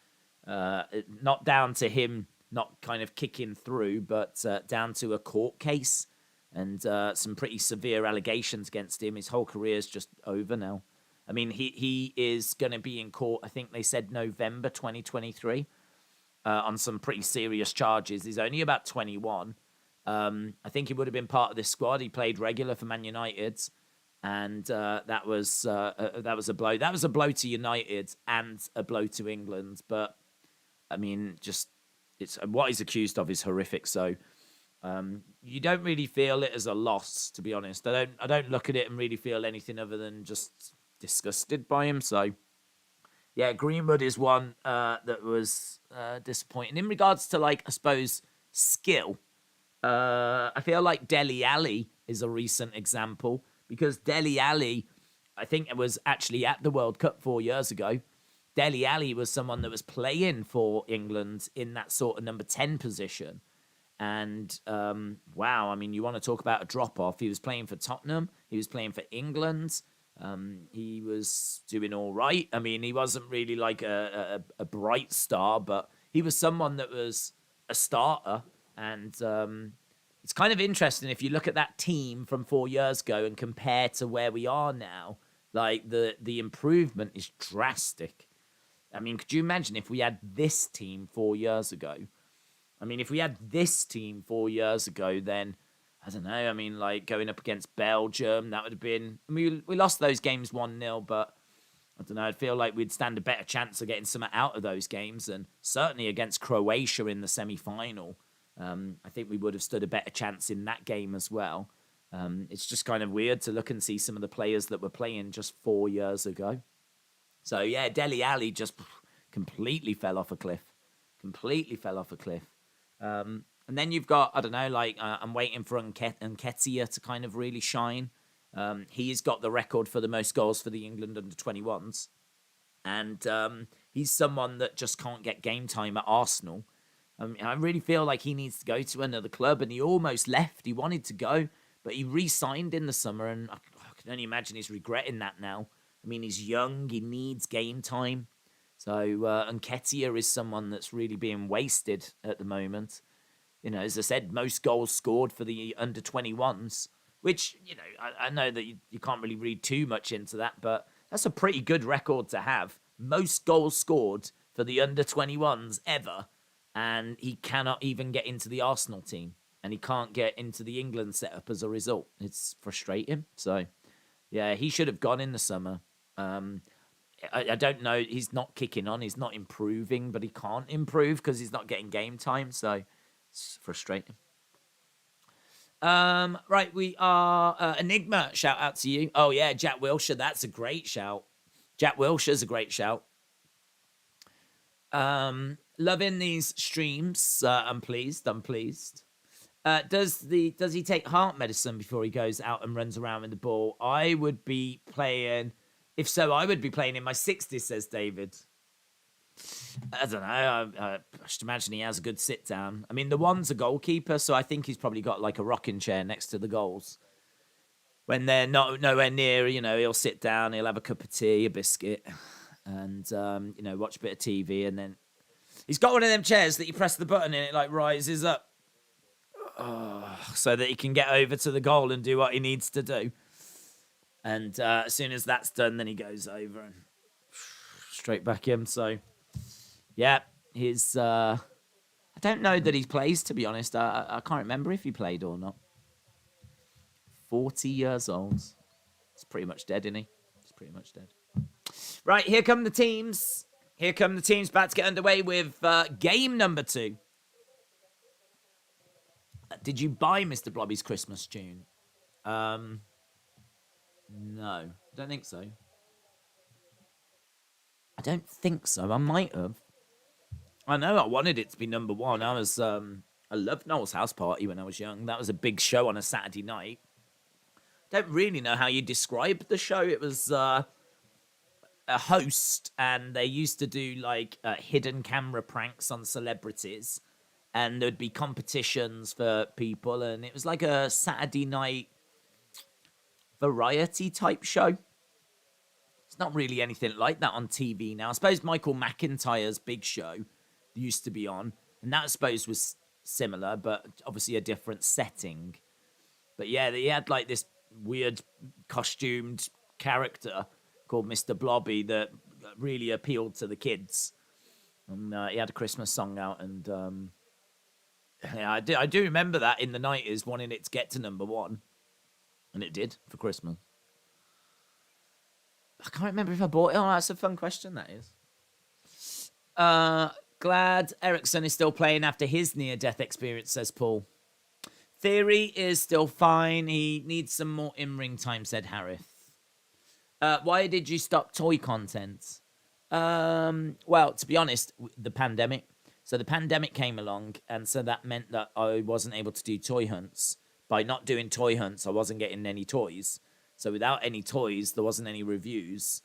not down to him not kind of kicking through, but down to a court case and some pretty severe allegations against him. His whole career is just over now. I mean, he is going to be in court, I think they said November 2023, on some pretty serious charges. He's only about 21. I think he would have been part of this squad. He played regular for Man United, and that was a blow. That was a blow to United and a blow to England. But I mean, just it's what he's accused of is horrific. So you don't really feel it as a loss, to be honest. I don't look at it and really feel anything other than just disgusted by him. So yeah, Greenwood is one that was disappointing in regards to, like, I suppose, skill. I feel like Dele Alli is a recent example because Dele Alli, I think it was actually at the World Cup 4 years ago. Dele Alli was someone that was playing for England in that sort of number 10 position. And wow, I mean, you want to talk about a drop-off. He was playing for Tottenham. He was playing for England. He was doing all right. I mean, he wasn't really like a bright star, but he was someone that was a starter. And it's kind of interesting if you look at that team from 4 years ago and compare to where we are now. Like, the improvement is drastic. I mean, could you imagine if we had this team 4 years ago? I mean, if we had this team 4 years ago, then I don't know. I mean, like, going up against Belgium, that would have been... I mean, we lost those games 1-0, but I don't know. I'd feel like we'd stand a better chance of getting something out of those games. And certainly against Croatia in the semi-final, I think we would have stood a better chance in that game as well. It's just kind of weird to look and see some of the players that were playing just 4 years ago. So, yeah, Dele Alli just completely fell off a cliff. Completely fell off a cliff. And then you've got, I don't know, like, I'm waiting for Nketiah to kind of really shine. He's got the record for the most goals for the England under-21s. And he's someone that just can't get game time at Arsenal. I really feel like he needs to go to another club, and he almost left. He wanted to go, but he re-signed in the summer, and I can only imagine he's regretting that now. I mean, he's young. He needs game time. So Nketiah is someone that's really being wasted at the moment. You know, as I said, most goals scored for the under-21s, which, you know, I know that you can't really read too much into that, but that's a pretty good record to have. Most goals scored for the under-21s ever, and he cannot even get into the Arsenal team, and he can't get into the England setup as a result. It's frustrating. So, yeah, he should have gone in the summer. I don't know. He's not kicking on. He's not improving, but he can't improve because he's not getting game time. So it's frustrating. Right, we are Enigma. Shout out to you. Oh yeah, Jack Wilshere. That's a great shout. Jack Wilshere's a great shout. Loving these streams. I'm pleased. Does he take heart medicine before he goes out and runs around with the ball? I would be playing. If so, I would be playing in my 60s, says David. I don't know. I should imagine he has a good sit down. I mean, the one's a goalkeeper, so I think he's probably got like a rocking chair next to the goals. When they're nowhere near, you know, he'll sit down, he'll have a cup of tea, a biscuit, and, you know, watch a bit of TV. And then he's got one of them chairs that you press the button and it like rises up so that he can get over to the goal and do what he needs to do. And as soon as that's done, then he goes over and straight back in. So, yeah, I don't know that he plays, to be honest. I can't remember if he played or not. 40 years old. It's pretty much dead, isn't he? It's pretty much dead. Right, here come the teams. About to get underway with game number 2. Did you buy Mr. Blobby's Christmas tune? No, I don't think so. I don't think so. I might have. I know I wanted it to be number one. I loved Noel's House Party when I was young. That was a big show on a Saturday night. Don't really know how you describe the show. It was a host, and they used to do like hidden camera pranks on celebrities, and there'd be competitions for people, and it was like a Saturday night variety type show. It's not really anything like that on TV now. I suppose Michael McIntyre's Big Show used to be on, and that I suppose was similar, but obviously a different setting. But yeah, he had like this weird costumed character called Mr. Blobby that really appealed to the kids. And he had a Christmas song out, and yeah, I do remember that in the 90s, wanting it to get to number one. And it did for Christmas. I can't remember if I bought it. Oh, that's a fun question, that is. Glad Ericsson is still playing after his near-death experience, says Paul. Theory is still fine. He needs some more in-ring time, said Harith. Why did you stop toy content? Well, to be honest, the pandemic. So the pandemic came along, and so that meant that I wasn't able to do toy hunts. By not doing toy hunts, I wasn't getting any toys. So without any toys, there wasn't any reviews.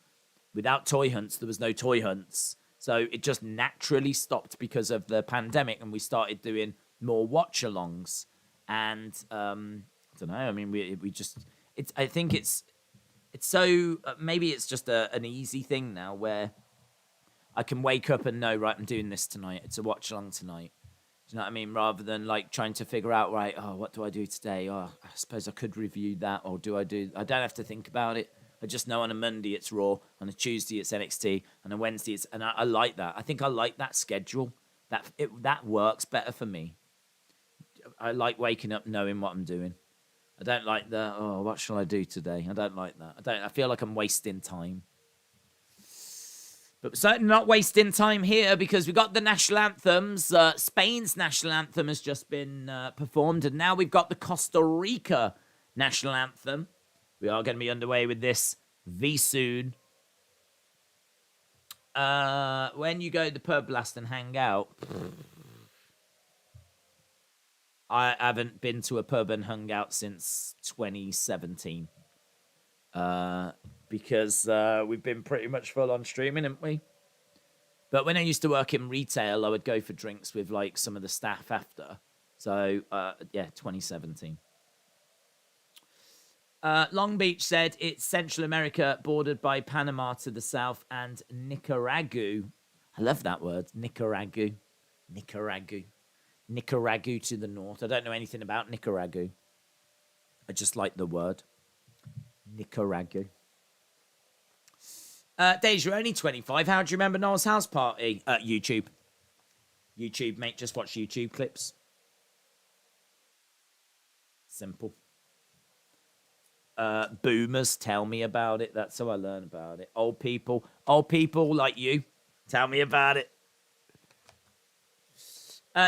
Without toy hunts, there was no toy hunts. So it just naturally stopped because of the pandemic, and we started doing more watch-alongs. And I don't know. I mean, we just I think it's so maybe it's just an easy thing now where I can wake up and know, right, I'm doing this tonight. It's a watch-along tonight. Do you know what I mean? Rather than like trying to figure out, right, oh, what do I do today? Oh, I suppose I could review that, or I don't have to think about it. I just know on a Monday it's Raw, on a Tuesday it's NXT, and a Wednesday it's, and I like that. I think I like that schedule. That works better for me. I like waking up knowing what I'm doing. I don't like what shall I do today? I don't like that. I feel like I'm wasting time. But we're certainly not wasting time here because we got the national anthems. Spain's national anthem has just been performed, and now we've got the Costa Rica national anthem. We are going to be underway with this soon. When you go to the pub last and hang out, I haven't been to a pub and hung out since 2017. Because we've been pretty much full on streaming, haven't we? But when I used to work in retail, I would go for drinks with like some of the staff after. So, 2017. Long Beach said it's Central America bordered by Panama to the south and Nicaragua. I love that word, Nicaragua. Nicaragua to the north. I don't know anything about Nicaragua. I just like the word. Nicaragua. Dej, you're only 25. How do you remember Noel's house party? YouTube. YouTube, mate. Just watch YouTube clips. Simple. Boomers tell me about it. That's how I learn about it. Old people like you, tell me about it.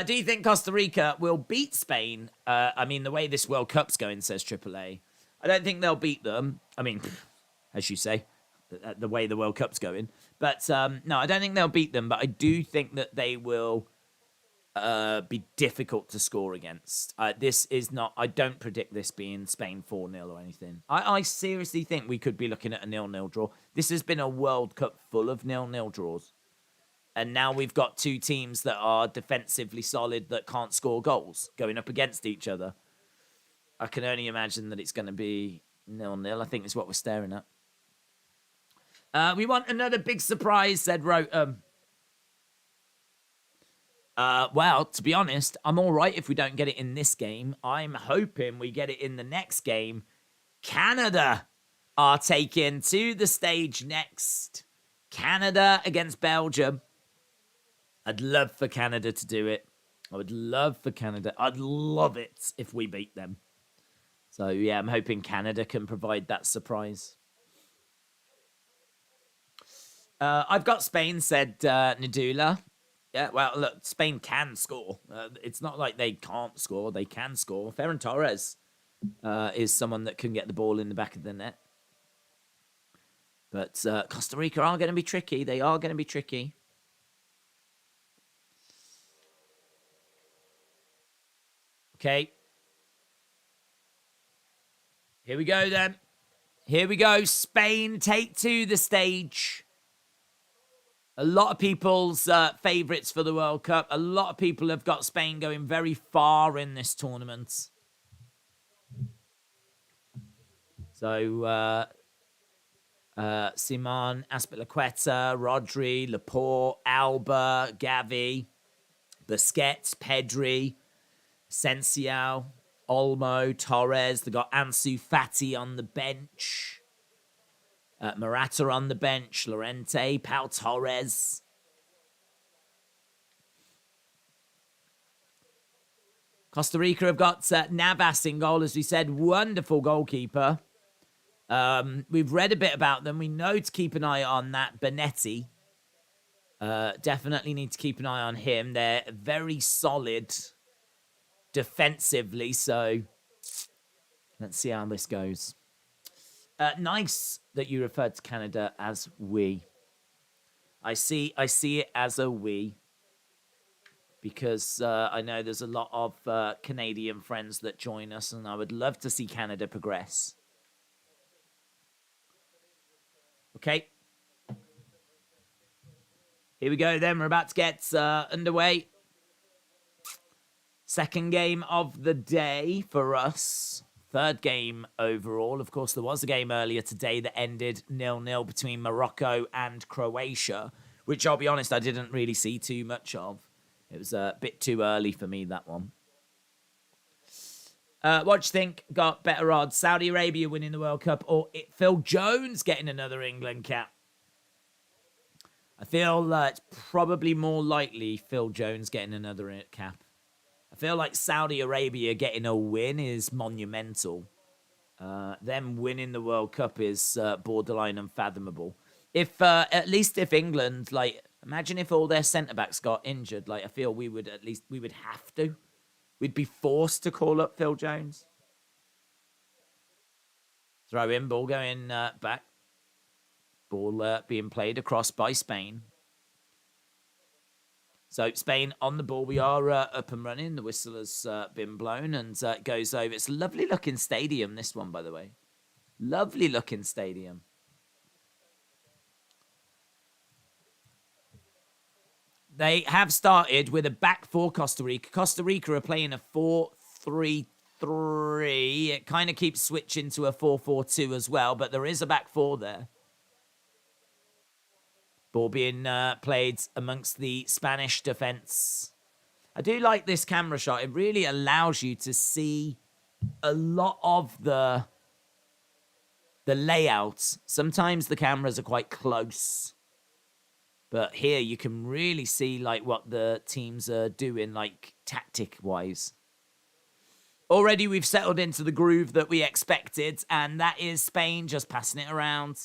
Do you think Costa Rica will beat Spain? I mean, the way this World Cup's going, says AAA. I don't think they'll beat them. I mean, as you say, the way the World Cup's going. But no, I don't think they'll beat them. But I do think that they will be difficult to score against. This is not... I don't predict this being Spain 4-0 or anything. I seriously think we could be looking at a 0-0 draw. This has been a World Cup full of 0-0 draws. And now we've got two teams that are defensively solid that can't score goals going up against each other. I can only imagine that it's going to be 0-0. I think it's what we're staring at. We want another big surprise, said Rotem. Well, to be honest, I'm all right if we don't get it in this game. I'm hoping we get it in the next game. Canada are taken to the stage next. Canada against Belgium. I'd love for Canada to do it. I would love for Canada. I'd love it if we beat them. So, yeah, I'm hoping Canada can provide that surprise. I've got Spain, said Nadula. Yeah, well, look, Spain can score. It's not like they can't score. They can score. Ferran Torres is someone that can get the ball in the back of the net. But Costa Rica are going to be tricky. They are going to be tricky. Okay. Here we go then. Here we go. Spain take to the stage. A lot of people's favourites for the World Cup. A lot of people have got Spain going very far in this tournament. So, Simon, Azpilicueta, Rodri, Laporte, Alba, Gavi, Busquets, Pedri, Asensio, Olmo, Torres. They've got Ansu Fati on the bench. Morata on the bench. Llorente, Pau Torres. Costa Rica have got Navas in goal, as we said. Wonderful goalkeeper. We've read a bit about them. We know to keep an eye on that Benetti. Definitely need to keep an eye on him. They're very solid defensively, so let's see how this goes. Nice that you referred to Canada as we. I see it as a we, because I know there's a lot of Canadian friends that join us, and I would love to see Canada progress. Okay. Here we go then. We're about to get underway. Second game of the day for us. Third game overall. Of course, there was a game earlier today that ended 0-0 between Morocco and Croatia, which I'll be honest, I didn't really see too much of. It was a bit too early for me, that one. What do you think got better odds? Saudi Arabia winning the World Cup or Phil Jones getting another England cap? I feel it's probably more likely Phil Jones getting another cap. I feel like Saudi Arabia getting a win is monumental. Them winning the World Cup is borderline unfathomable. If at least if England, like, imagine if all their centre-backs got injured. Like, I feel we would have to. We'd be forced to call up Phil Jones. Throw in, ball going back. Ball being played across by Spain. So Spain on the ball. We are up and running. The whistle has been blown and it goes over. It's a lovely looking stadium, this one, by the way. Lovely looking stadium. They have started with a back four Costa Rica. Costa Rica are playing a 4-3-3. It kind of keeps switching to a 4-4-2 as well, but there is a back four there. Ball being played amongst the Spanish defense. I do like this camera shot. It really allows you to see a lot of the layouts. Sometimes the cameras are quite close. But here you can really see like what the teams are doing, like tactic-wise. Already we've settled into the groove that we expected, and that is Spain just passing it around.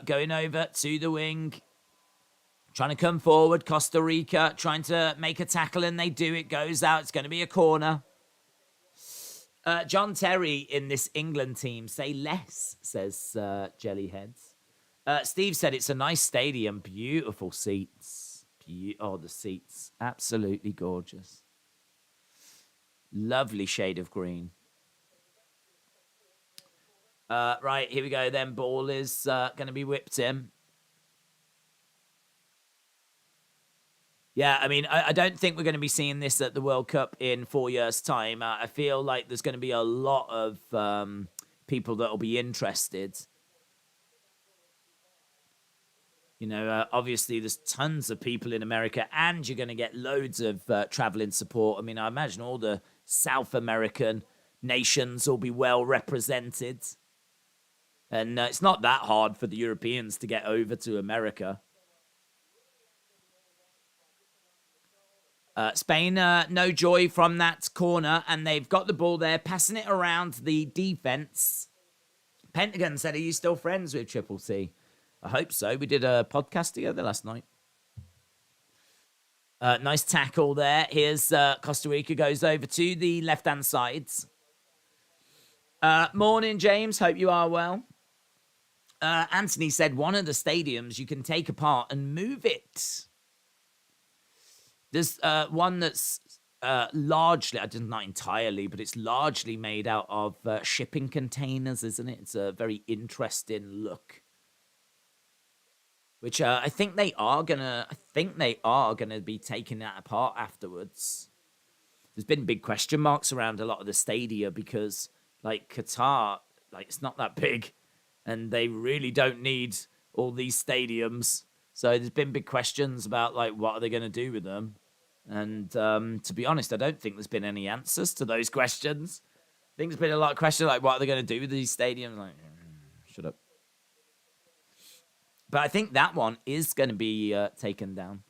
Going over to the wing. Trying to come forward. Costa Rica trying to make a tackle, and they do. It goes out. It's going to be a corner. John Terry in this England team. Say less, says Jellyheads. Steve said it's a nice stadium. Beautiful seats. The seats. Absolutely gorgeous. Lovely shade of green. Right, here we go then. Ball is going to be whipped in. Yeah, I mean, I don't think we're going to be seeing this at the World Cup in 4 years' time. I feel like there's going to be a lot of people that will be interested. You know, obviously there's tons of people in America, and you're going to get loads of traveling support. I mean, I imagine all the South American nations will be well represented. And it's not that hard for the Europeans to get over to America. Spain, no joy from that corner, and they've got the ball there, passing it around the defense. Pentagon said, are you still friends with Triple C? I hope so. We did a podcast together last night. Nice tackle there. Here's Costa Rica goes over to the left-hand sides. Morning, James. Hope you are well. Anthony said one of the stadiums you can take apart and move it. There's one that's largely, not entirely, but it's largely made out of shipping containers, isn't it? It's a very interesting look. Which I think they are gonna be taking that apart afterwards. There's been big question marks around a lot of the stadia because, like, Qatar, like, it's not that big, and they really don't need all these stadiums. So there's been big questions about, like, what are they going to do with them? And to be honest, I don't think there's been any answers to those questions. I think there's been a lot of questions like, what are they going to do with these stadiums? Like, shut up. But I think that one is going to be taken down.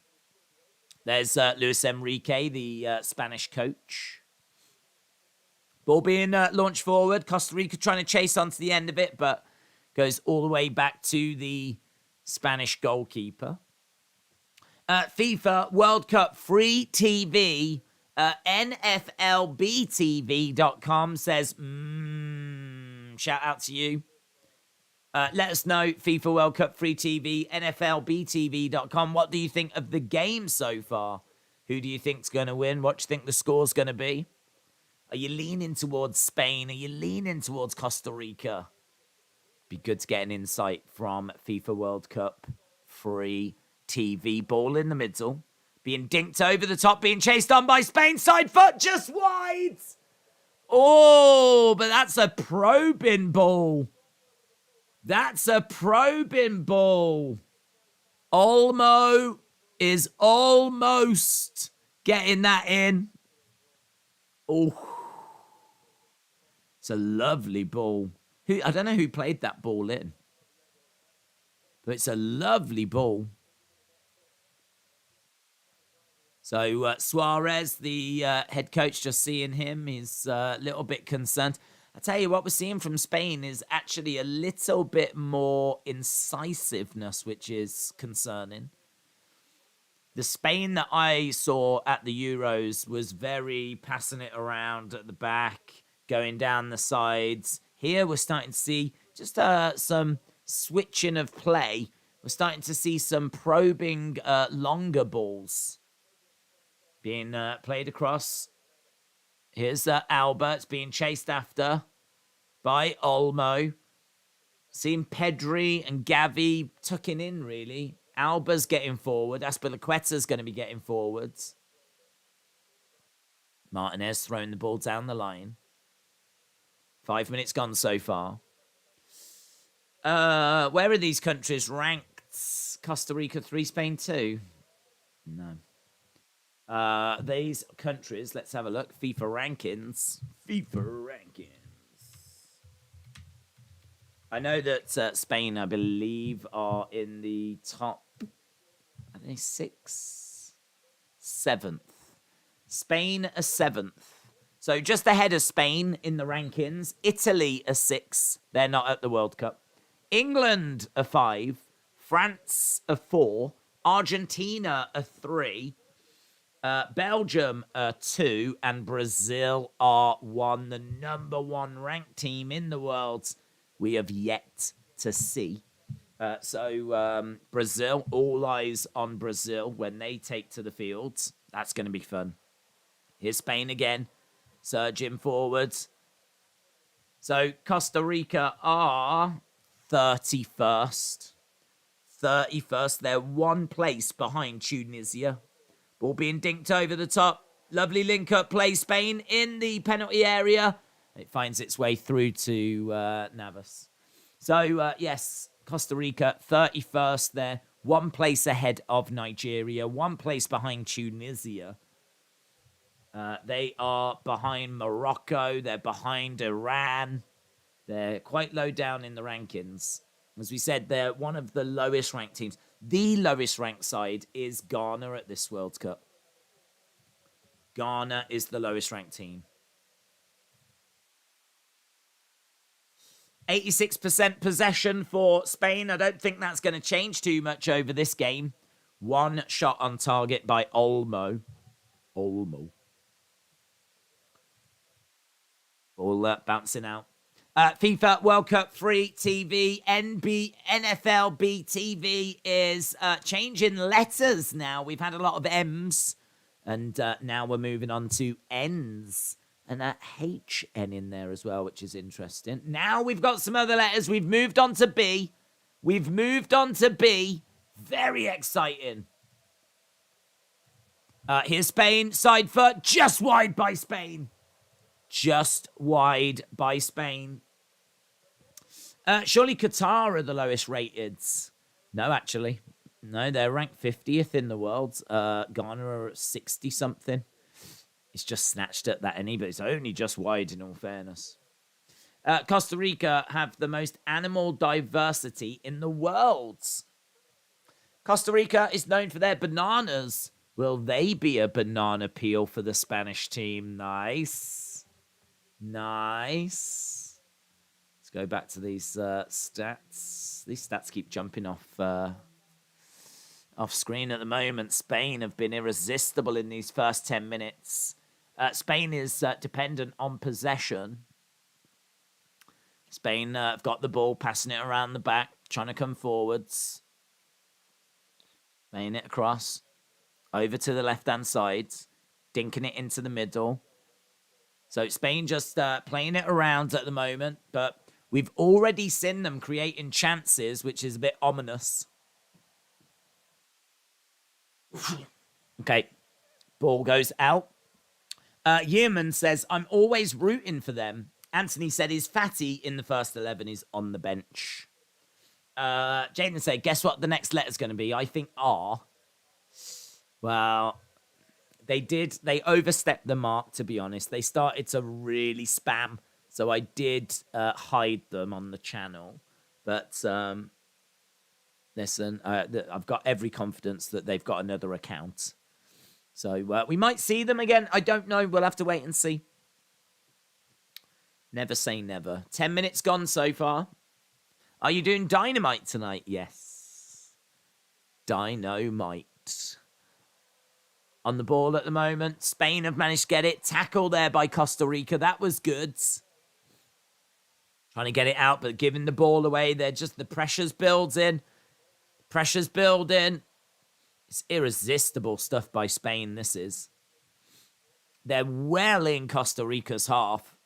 There's Luis Enrique, the Spanish coach. Ball being launched forward. Costa Rica trying to chase onto the end of it, but goes all the way back to the Spanish goalkeeper. FIFA World Cup free TV. NFLBTV.com says, shout out to you. Let us know, FIFA World Cup free TV, NFLBTV.com. What do you think of the game so far? Who do you think's going to win? What do you think the score's going to be? Are you leaning towards Spain? Are you leaning towards Costa Rica? Be good to get an insight from FIFA World Cup free TV. Ball in the middle. Being dinked over the top, being chased on by Spain. Side foot just wide. Oh, but that's a probing ball. That's a probing ball. Olmo is almost getting that in. Oh, it's a lovely ball. I don't know who played that ball in, but it's a lovely ball. So Suarez, the head coach, just seeing him, is a little bit concerned. I tell you what we're seeing from Spain is actually a little bit more incisiveness, which is concerning. The Spain that I saw at the Euros was very passing it around at the back, going down the sides. Here we're starting to see just some switching of play. We're starting to see some probing longer balls being played across. Here's Alba. It's being chased after by Olmo. Seeing Pedri and Gavi tucking in, really. Alba's getting forward. Azpilicueta's going to be getting forwards. Martinez throwing the ball down the line. 5 minutes gone so far. Where are these countries ranked? Costa Rica 3, Spain 2? No. These countries, let's have a look. FIFA rankings. I know that Spain, I believe, are in the top, are they 6th? 7th. Spain are 7th. So just ahead of Spain in the rankings. Italy are 6th. They're not at the World Cup. England are 5. France are 4. Argentina are 3. Belgium are 2, and Brazil are 1, the number 1 ranked team in the world. We have yet to see. So Brazil, all eyes on Brazil when they take to the fields. That's going to be fun. Here's Spain again, surging forwards. So Costa Rica are 31st. 31st, they're 1 place behind Tunisia. Ball being dinked over the top. Lovely link-up play. Spain in the penalty area. It finds its way through to Navas. So, yes, Costa Rica, 31st there. 1 place ahead of Nigeria. 1 place behind Tunisia. They are behind Morocco. They're behind Iran. They're quite low down in the rankings. As we said, they're one of the lowest ranked teams. The lowest ranked side is Ghana at this World Cup. Ghana is the lowest ranked team. 86% possession for Spain. I don't think that's going to change too much over this game. 1 shot on target by Olmo. Ball bouncing out. FIFA World Cup free TV, NFL BTV is changing letters now. We've had a lot of M's, and now we're moving on to N's. And a HN in there as well, which is interesting. Now we've got some other letters. We've moved on to B. Very exciting. Here's Spain. Side foot. Just wide by Spain. Surely Qatar are the lowest rated. No, actually. No, they're ranked 50th in the world. Ghana are at 60-something. It's just snatched at that any, but it's only just wide in all fairness. Costa Rica have the most animal diversity in the world. Costa Rica is known for their bananas. Will they be a banana peel for the Spanish team? Nice. Let's go back to these stats. These stats keep jumping off screen at the moment. Spain have been irresistible in these first 10 minutes. Spain is dependent on possession. Spain have got the ball, passing it around the back, trying to come forwards. Playing it across. Over to the left-hand side. Dinking it into the middle. So Spain just playing it around at the moment. But we've already seen them creating chances, which is a bit ominous. Okay. Ball goes out. Yearman says, I'm always rooting for them. Anthony said his fatty in the first 11 is on the bench. Jaden said, guess what the next letter's going to be? I think R. Well, they overstepped the mark, to be honest. They started to really spam. So I did hide them on the channel. But listen, I've got every confidence that they've got another account. So we might see them again. I don't know. We'll have to wait and see. Never say never. 10 minutes gone so far. Are you doing Dynamite tonight? Yes. Dynamite. On the ball at the moment. Spain have managed to get it. Tackle there by Costa Rica. That was good. Trying to get it out, but giving the ball away. They're just, the pressure's building. Pressure's building. It's irresistible stuff by Spain, this is. They're well in Costa Rica's half.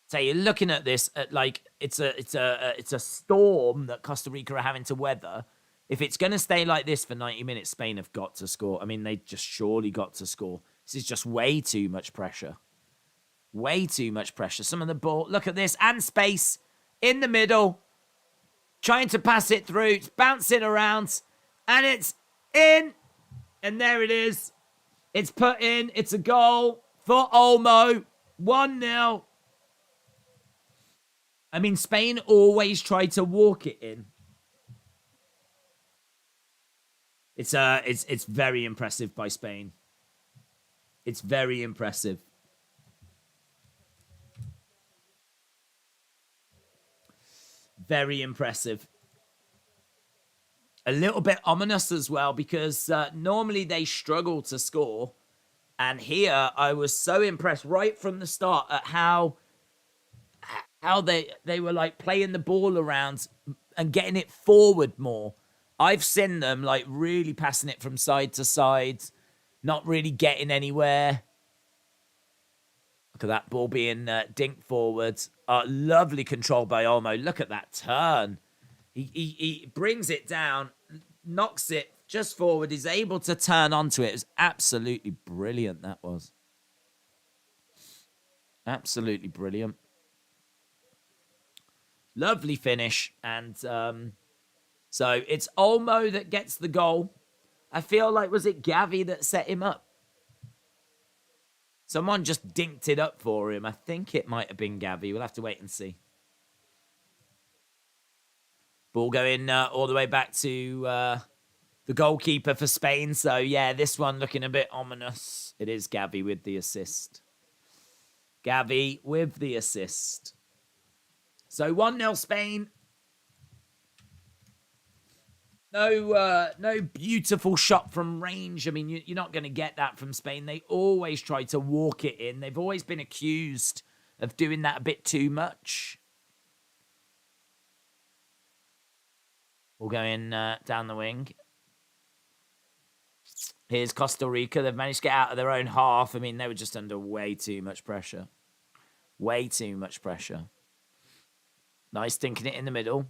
So you're looking at this at like it's a storm that Costa Rica are having to weather. If it's going to stay like this for 90 minutes, Spain have got to score. I mean, they just surely got to score. This is just way too much pressure. Way too much pressure. Some of the ball, look at this, and space in the middle. Trying to pass it through. It's bouncing around. And it's in. And there it is. It's put in. It's a goal for Olmo. 1-0. I mean, Spain always try to walk it in. It's very impressive by Spain. It's very impressive. Very impressive. A little bit ominous as well, because normally they struggle to score. And here, I was so impressed right from the start at how they were like playing the ball around and getting it forward more. I've seen them like really passing it from side to side, not really getting anywhere. Look at that ball being dinked forward. Lovely control by Olmo. Look at that turn. He brings it down, knocks it just forward. He's able to turn onto it. It was absolutely brilliant, that was. Absolutely brilliant. Lovely finish. And so it's Olmo that gets the goal. I feel like, was it Gavi that set him up? Someone just dinked it up for him. I think it might have been Gavi. We'll have to wait and see. Ball going all the way back to the goalkeeper for Spain. So, yeah, this one looking a bit ominous. It is Gavi with the assist. Gavi with the assist. So 1-0 Spain. No beautiful shot from range. I mean, you're not going to get that from Spain. They always try to walk it in. They've always been accused of doing that a bit too much. We'll go in down the wing. Here's Costa Rica. They've managed to get out of their own half. I mean, they were just under way too much pressure. Way too much pressure. Nice dinking it in the middle.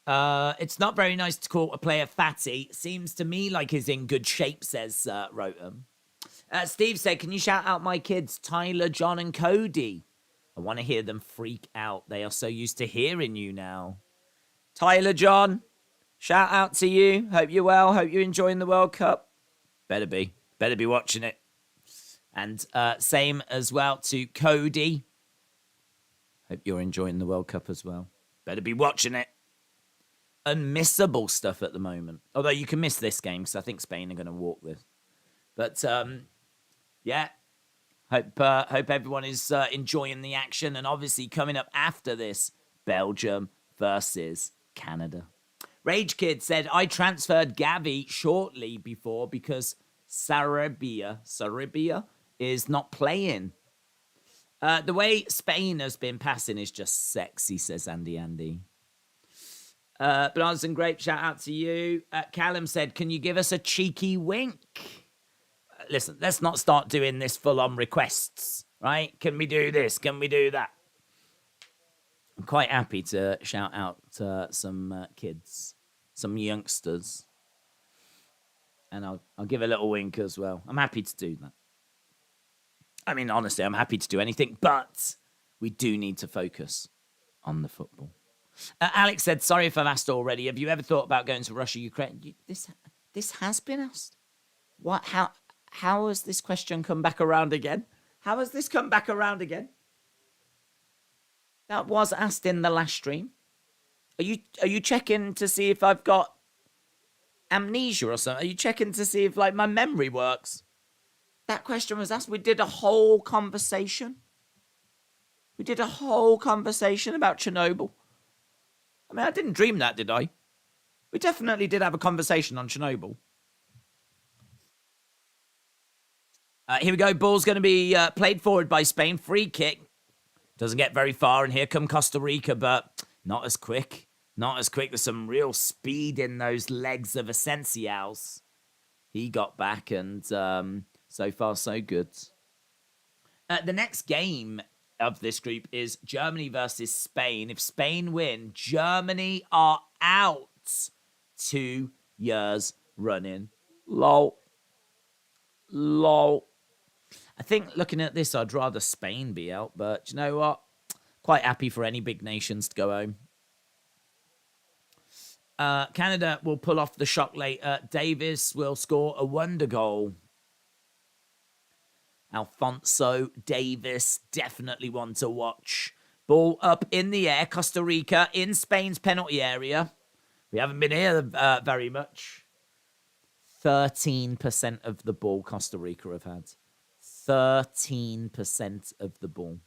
It's not very nice to call a player fatty. Seems to me like he's in good shape, says Rotem. Steve said, can you shout out my kids, Tyler, John, and Cody? I want to hear them freak out. They are so used to hearing you now. Tyler, John, shout out to you. Hope you're well. Hope you're enjoying the World Cup. Better be. Better be watching it. And same as well to Cody. Hope you're enjoying the World Cup as well. Better be watching it. Unmissable stuff at the moment. Although you can miss this game because I think Spain are going to walk this. But, yeah. Hope everyone is enjoying the action. And obviously coming up after this, Belgium versus Canada. Rage Kid said, I transferred Gavi shortly before because Sarabia is not playing. The way Spain has been passing is just sexy, says Andy. Bananas and Grape, shout out to you. Callum said, can you give us a cheeky wink? Listen, let's not start doing this full-on requests, right? Can we do this? Can we do that? I'm quite happy to shout out some kids, some youngsters. And I'll give a little wink as well. I'm happy to do that. I mean, honestly, I'm happy to do anything, but we do need to focus on the football. Alex said, sorry if I've asked already. Have you ever thought about going to Russia, Ukraine? This has been asked. What? How has this question come back around again? How has this come back around again? That was asked in the last stream. Are you checking to see if I've got amnesia or something? Are you checking to see if like my memory works? That question was asked. We did a whole conversation. We did a whole conversation about Chernobyl. I mean, I didn't dream that, did I? We definitely did have a conversation on Chernobyl. Here we go. Ball's going to be played forward by Spain. Free kick. Doesn't get very far. And here come Costa Rica, but not as quick. Not as quick. There's some real speed in those legs of Asensio's. He got back and so far so good. The next game of this group is Germany versus Spain. If Spain win, Germany are out 2 years running. Lol. I think looking at this, I'd rather Spain be out, but you know what? Quite happy for any big nations to go home. Canada will pull off the shock later. Davis will score a wonder goal. Alphonso Davis, definitely one to watch. Ball up in the air. Costa Rica in Spain's penalty area. We haven't been here very much. 13% of the ball Costa Rica have had. 13% of the ball.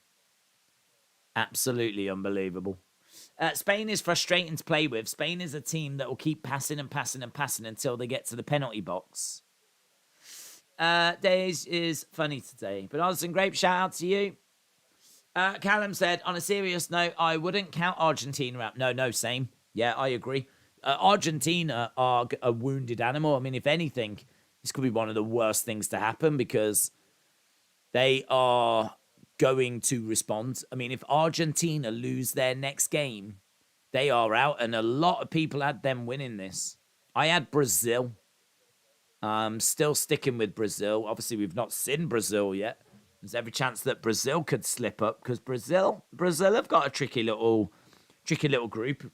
Absolutely unbelievable. Spain is frustrating to play with. Spain is a team that will keep passing and passing and passing until they get to the penalty box. Days is funny today. But Oz and Grape, shout out to you. Callum said, on a serious note, I wouldn't count Argentina out. No, same. Yeah, I agree. Argentina are a wounded animal. I mean, if anything, this could be one of the worst things to happen because they are going to respond. I mean, if Argentina lose their next game, they are out. And a lot of people had them winning this. I had Brazil. Still sticking with Brazil. Obviously, we've not seen Brazil yet. There's every chance that Brazil could slip up because Brazil have got a tricky little group.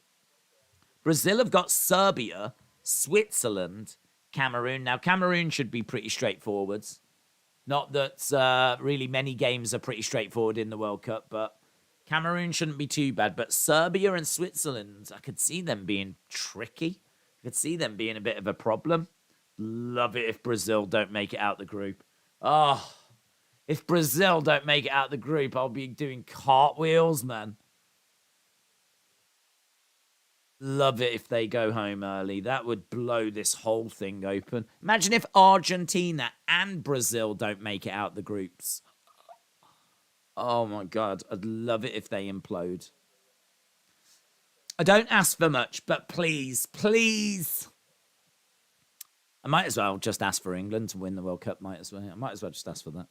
Brazil have got Serbia, Switzerland, Cameroon. Now, Cameroon should be pretty straightforward. Not that really many games are pretty straightforward in the World Cup, but Cameroon shouldn't be too bad. But Serbia and Switzerland, I could see them being tricky. I could see them being a bit of a problem. Love it if Brazil don't make it out the group. Oh, if Brazil don't make it out the group, I'll be doing cartwheels, man. Love it if they go home early. That would blow this whole thing open. Imagine if Argentina and Brazil don't make it out the groups. Oh my God. I'd love it if they implode. I don't ask for much, but please, please. I might as well just ask for England to win the World Cup. I might as well just ask for that.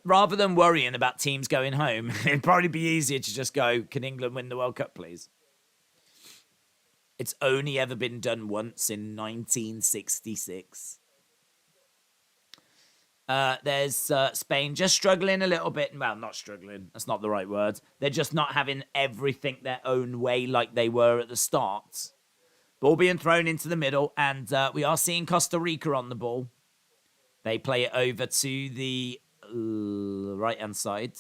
Rather than worrying about teams going home, it'd probably be easier to just go, can England win the World Cup, please? It's only ever been done once in 1966. There's Spain just struggling a little bit. Well, not struggling. That's not the right word. They're just not having everything their own way like they were at the start. Ball being thrown into the middle, and we are seeing Costa Rica on the ball. They play it over to the right-hand side.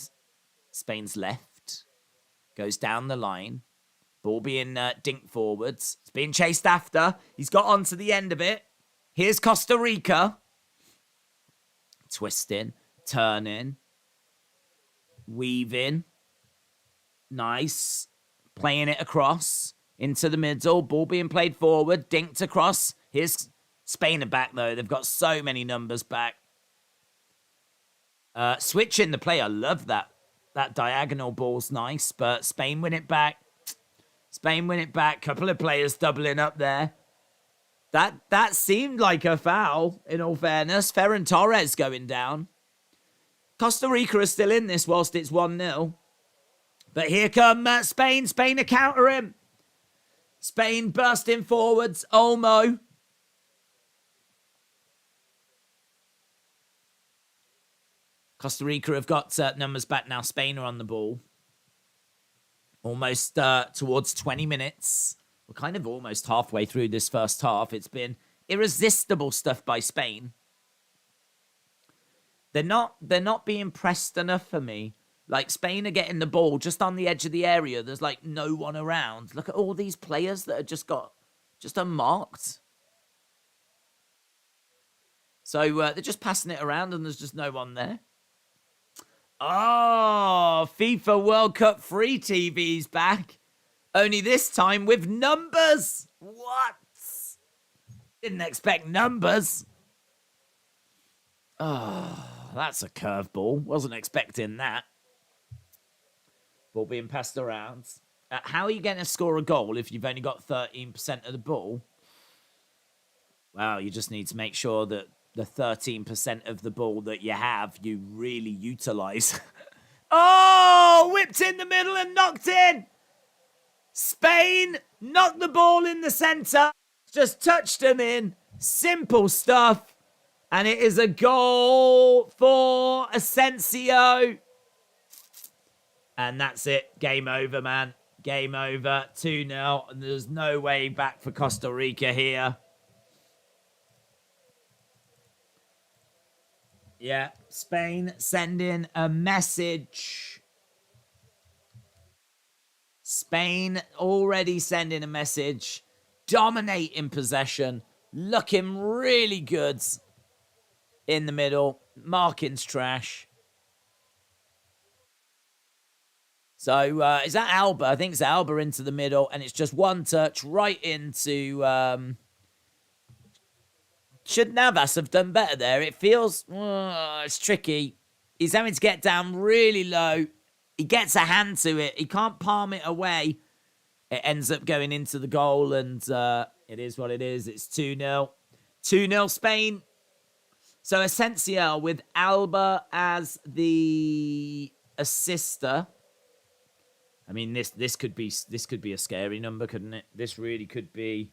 Spain's left. Goes down the line. Ball being dinked forwards. It's being chased after. He's got onto the end of it. Here's Costa Rica. Twisting, turning, weaving. Nice. Playing it across into the middle. Ball being played forward. Dinked across. Here's Spain are back, though. They've got so many numbers back. Switching the play. I love that. That diagonal ball's nice, but Spain win it back. Spain win it back. Couple of players doubling up there. That seemed like a foul, in all fairness. Ferran Torres going down. Costa Rica is still in this whilst it's 1-0. But here come Spain. Spain to counter him. Spain bursting forwards. Olmo. Costa Rica have got numbers back now. Spain are on the ball. Almost towards 20 minutes. We're kind of almost halfway through this first half. It's been irresistible stuff by Spain. They're not being pressed enough for me. Like, Spain are getting the ball just on the edge of the area. There's like no one around. Look at all these players that are just unmarked. So they're just passing it around and there's just no one there. Oh, FIFA World Cup free TV's back. Only this time with numbers. What? Didn't expect numbers. Oh, that's a curveball. Wasn't expecting that. Ball being passed around. How are you going to score a goal if you've only got 13% of the ball? Well, you just need to make sure that the 13% of the ball that you have, you really utilize. Oh, whipped in the middle and knocked in. Spain knocked the ball in the centre. Just touched them in. Simple stuff. And it is a goal for Asensio. And that's it. Game over, man. Game over. 2-0. And there's no way back for Costa Rica here. Yeah. Spain sending a message. Spain already sending a message. Dominating possession. Looking really good in the middle. Marking's trash. So, is that Alba? I think it's Alba into the middle. And it's just one touch right into... Should Navas have done better there? It feels... it's tricky. He's having to get down really low. He gets a hand to it. He can't palm it away. It ends up going into the goal, and it is what it is. It's 2-0. 2-0 Spain. So Asensio with Alba as the assister. I mean, this could be a scary number, couldn't it? This really could be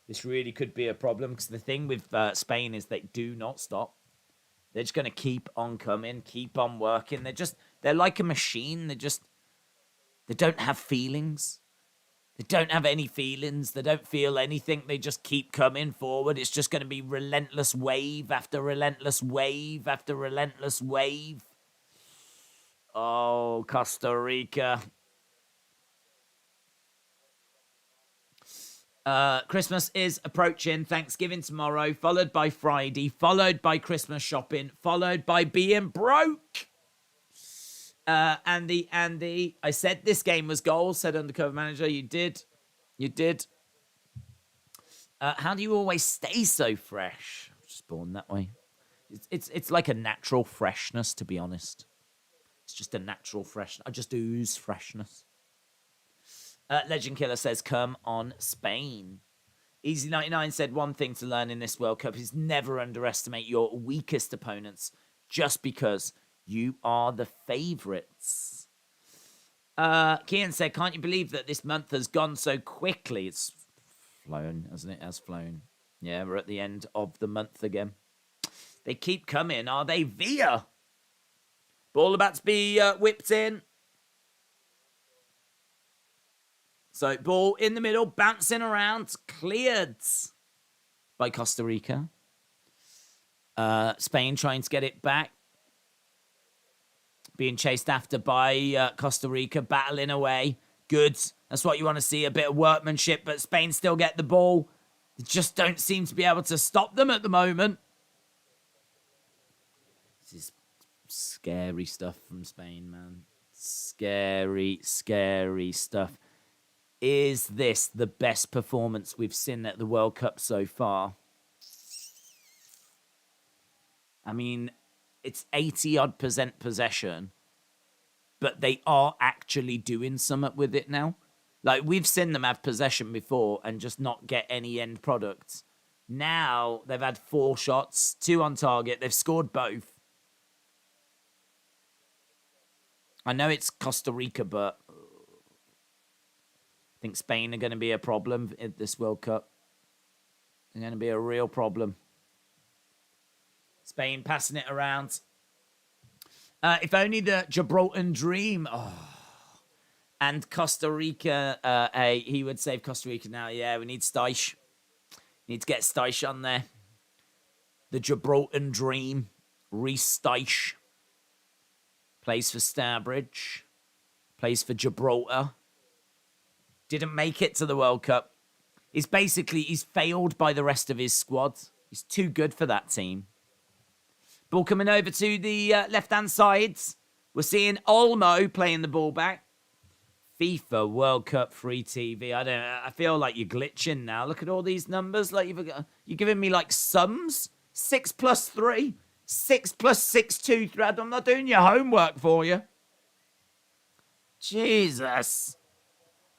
a problem, because the thing with Spain is they do not stop. They're just going to keep on coming, keep on working. They're like a machine. They don't have feelings. They don't have any feelings. They don't feel anything. They just keep coming forward. It's just going to be relentless wave after relentless wave after relentless wave. Oh, Costa Rica. Christmas is approaching. Thanksgiving tomorrow, followed by Friday, followed by Christmas shopping, followed by being broke. Andy, I said this game was goals, said Undercover Manager. You did. How do you always stay so fresh? I was just born that way. It's like a natural freshness, to be honest. It's just a natural freshness. I just ooze freshness. Legend Killer says, come on, Spain. Easy99 said, one thing to learn in this World Cup is never underestimate your weakest opponents just because you are the favourites. Kian said, can't you believe that this month has gone so quickly? It's flown, hasn't it? It has flown. Yeah, we're at the end of the month again. They keep coming. Are they Via? Ball about to be whipped in. So, ball in the middle, bouncing around, cleared by Costa Rica. Spain trying to get it back. Being chased after by Costa Rica, battling away. Good. That's what you want to see, a bit of workmanship, but Spain still get the ball. They just don't seem to be able to stop them at the moment. This is scary stuff from Spain, man. Scary, scary stuff. Is this the best performance we've seen at the World Cup so far? I mean, it's 80-odd% possession, but they are actually doing something with it now. Like, we've seen them have possession before and just not get any end products. Now, they've had 4 shots, 2 on target. They've scored both. I know it's Costa Rica, but I think Spain are going to be a problem in this World Cup. They're going to be a real problem. Spain passing it around. If only the Gibraltar dream. Oh. And Costa Rica, he would save Costa Rica now. Yeah, we need Steisch. Need to get Steisch on there. The Gibraltar dream. Reece Steisch. Plays for Starbridge. Plays for Gibraltar. Didn't make it to the World Cup. He's failed by the rest of his squad. He's too good for that team. Ball coming over to the left-hand sides. We're seeing Olmo playing the ball back. FIFA World Cup free TV. I feel like you're glitching now. Look at all these numbers. Like you're giving me like sums. 6 plus 3. 6 plus 6, 2, 3. I'm not doing your homework for you. Jesus.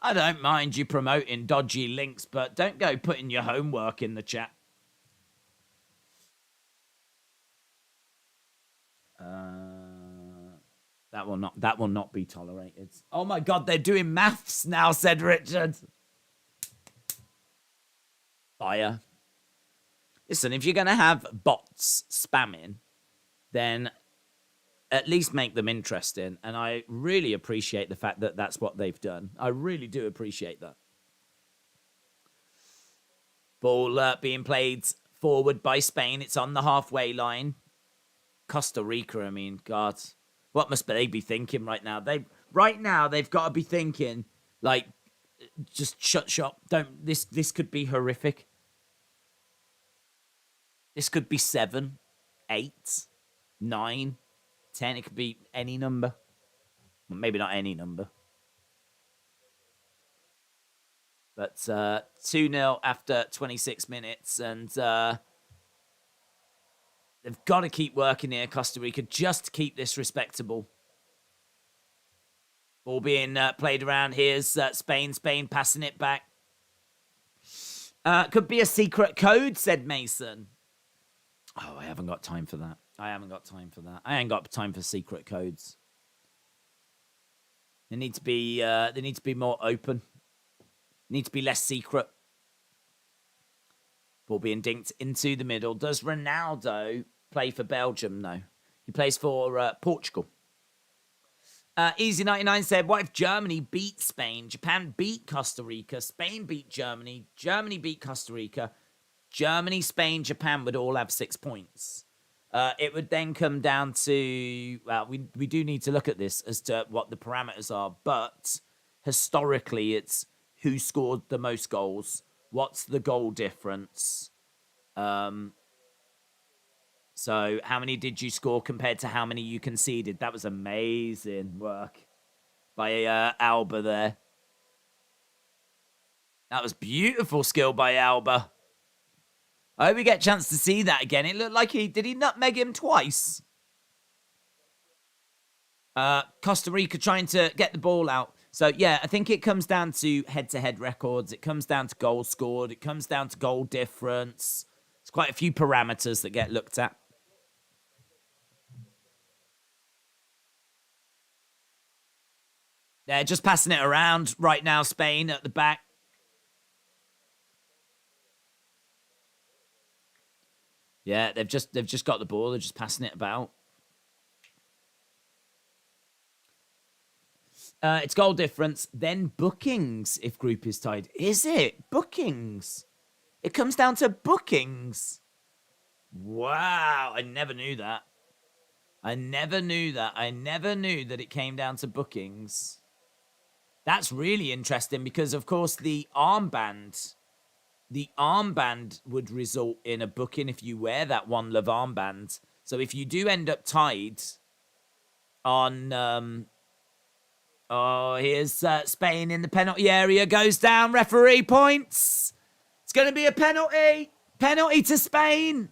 I don't mind you promoting dodgy links, but don't go putting your homework in the chat. That will not be tolerated. Oh my God, they're doing maths now, said Richard. Fire. Listen, if you're going to have bots spamming, then at least make them interesting. And I really appreciate the fact that that's what they've done. I really do appreciate that. Ball being played forward by Spain. It's on the halfway line. Costa Rica, I mean, God. What must they be thinking right now? Right now, they've got to be thinking, like, just shut shop. This could be horrific. This could be 7, 8, 9, 10. It could be any number. Well, maybe not any number. But 2-0 after 26 minutes. And they've got to keep working here, Costa Rica, just to keep this respectable. Ball being played around. Here's Spain. Spain passing it back. Could be a secret code, said Mason. Oh, I haven't got time for that. I ain't got time for secret codes. They need to be more open. They need to be less secret. Ball being dinked into the middle. Does Ronaldo play for Belgium? No. He plays for Portugal. Easy99 said, what if Germany beat Spain? Japan beat Costa Rica. Spain beat Germany. Germany beat Costa Rica. Germany, Spain, Japan would all have 6 points. It would then come down to, well, we do need to look at this as to what the parameters are, but historically it's who scored the most goals, what's the goal difference, so how many did you score compared to how many you conceded. That was amazing work by Alba there. That was beautiful skill by Alba. I hope we get a chance to see that again. It looked like did he nutmeg him twice? Costa Rica trying to get the ball out. So, yeah, I think it comes down to head-to-head records. It comes down to goals scored. It comes down to goal difference. There's quite a few parameters that get looked at. They're just passing it around right now, Spain at the back. Yeah, they've just got the ball. They're just passing it about. It's goal difference, then bookings if group is tied. Is it? Bookings? It comes down to bookings? Wow, I never knew that. I never knew that it came down to bookings. That's really interesting because, of course, the armband would result in a booking if you wear that One Love armband. So if you do end up tied on... Oh, here's Spain in the penalty area. Goes down. Referee points. It's going to be a penalty. Penalty to Spain.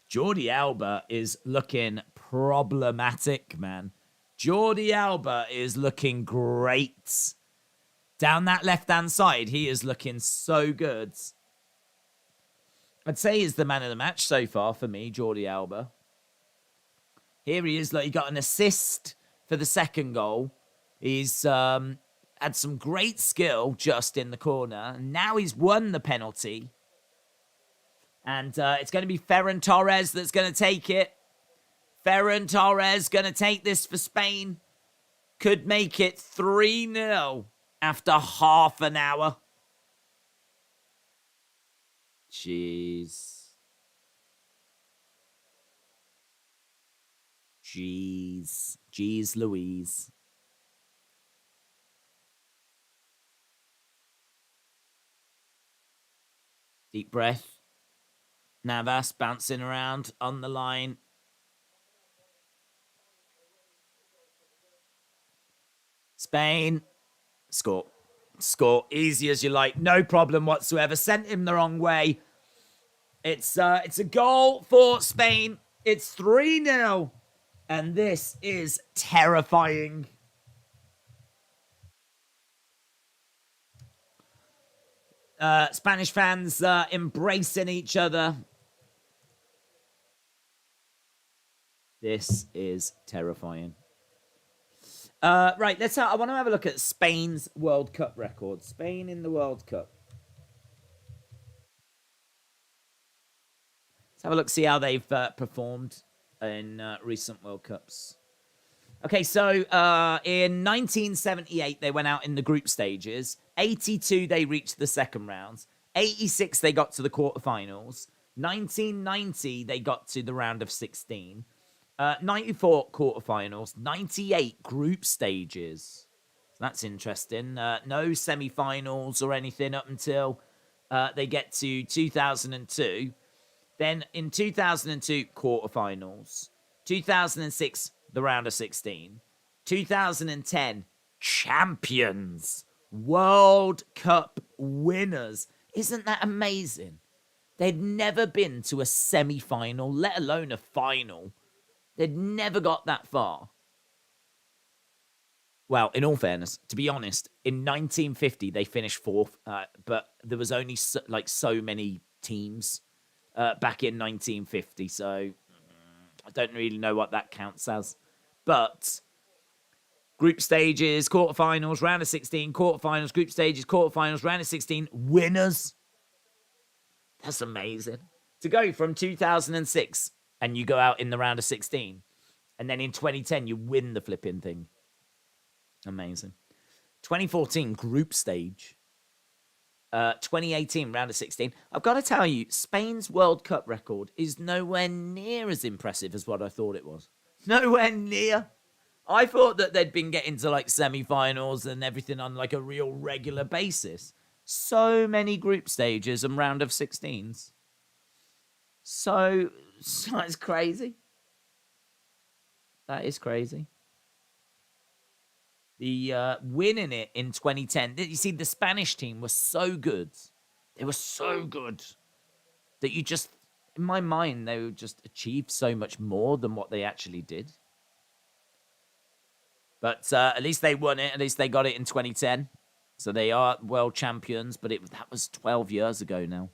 Jordi Alba is looking problematic, man. Jordi Alba is looking great. Down that left-hand side, he is looking so good. I'd say he's the man of the match so far for me, Jordi Alba. Here he is. Look, he got an assist for the second goal. He's had some great skill just in the corner. And now he's won the penalty. And it's going to be Ferran Torres that's going to take it. Ferran Torres going to take this for Spain. Could make it 3-0 after half an hour. Jeez. Jeez Louise. Deep breath. Navas bouncing around on the line. Spain. Score. Easy as you like. No problem whatsoever. Sent him the wrong way. It's a goal for Spain. It's 3-0. And this is terrifying. Spanish fans embracing each other. This is terrifying. Right, I want to have a look at Spain's World Cup record. Spain in the World Cup. Let's have a look, see how they've performed in recent World Cups. Okay, so in 1978, they went out in the group stages. 82, they reached the second rounds. 86, they got to the quarterfinals. 1990, they got to the round of 16. 94, quarterfinals. 98, group stages. That's interesting. No semi-finals or anything up until they get to 2002. Then in 2002, quarterfinals. 2006, the round of 16. 2010, champions. World Cup winners. Isn't that amazing? They'd never been to a semi-final, let alone a final. They'd never got that far. Well, in all fairness, to be honest, in 1950, they finished fourth, but there was only so many teams back in 1950, so I don't really know what that counts as. But group stages, quarterfinals, round of 16, quarterfinals, group stages, quarterfinals, round of 16, winners. That's amazing. To go from 2006 and you go out in the round of 16, and then in 2010 you win the flipping thing. Amazing. 2014 group stage. 2018 round of 16. I've got to tell you, Spain's World Cup record is nowhere near as impressive as what I thought it was. Nowhere near. I thought that they'd been getting to semi-finals and everything on a real regular basis. So many group stages and round of 16s. So it's crazy. That is crazy. The winning it in 2010. You see, the Spanish team was so good. They were so good that you just, in my mind, they would just achieve so much more than what they actually did. But at least they won it. At least they got it in 2010. So they are world champions. But that was 12 years ago now.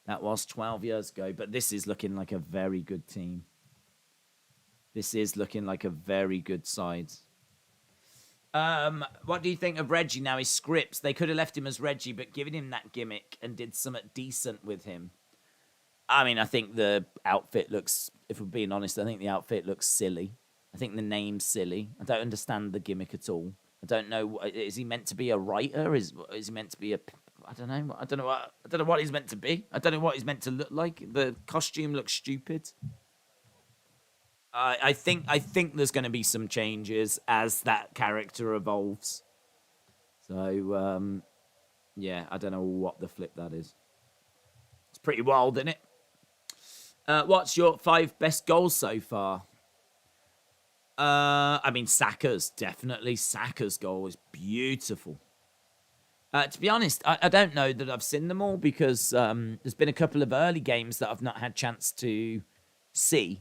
That was 12 years ago. But this is looking like a very good team. This is looking like a very good side. What do you think of Reggie now? His scripts, they could have left him as Reggie, but given him that gimmick and did something decent with him. I mean, I think the outfit looks, if we're being honest, I think the outfit looks silly. I think the name's silly. I don't understand the gimmick at all. I don't know. Is he meant to be a writer? Is he meant to be a? I don't know. I don't know what he's meant to be. I don't know what he's meant to look like. The costume looks stupid. I think there's going to be some changes as that character evolves. So yeah, I don't know what the flip that is. It's pretty wild, isn't it? What's your 5 best goals so far? I mean, Saka's definitely. Saka's goal is beautiful. To be honest, I don't know that I've seen them all because there's been a couple of early games that I've not had chance to see.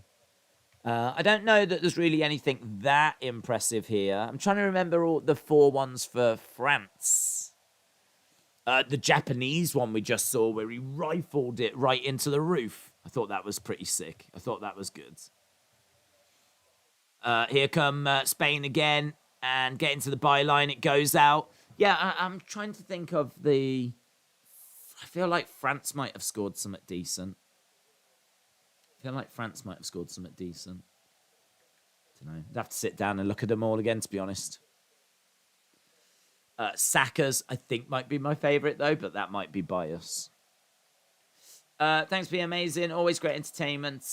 I don't know that there's really anything that impressive here. I'm trying to remember all the 4 ones for France. The Japanese one we just saw where he rifled it right into the roof. I thought that was pretty sick. I thought that was good. Here come Spain again and getting to the byline. It goes out. Yeah, I'm trying to think of the... I feel like France might have scored something decent. I feel like France might have scored something decent. I don't know. I'd have to sit down and look at them all again, to be honest. Saka's, I think, might be my favourite, though, but that might be bias. Thanks for being amazing. Always great entertainment.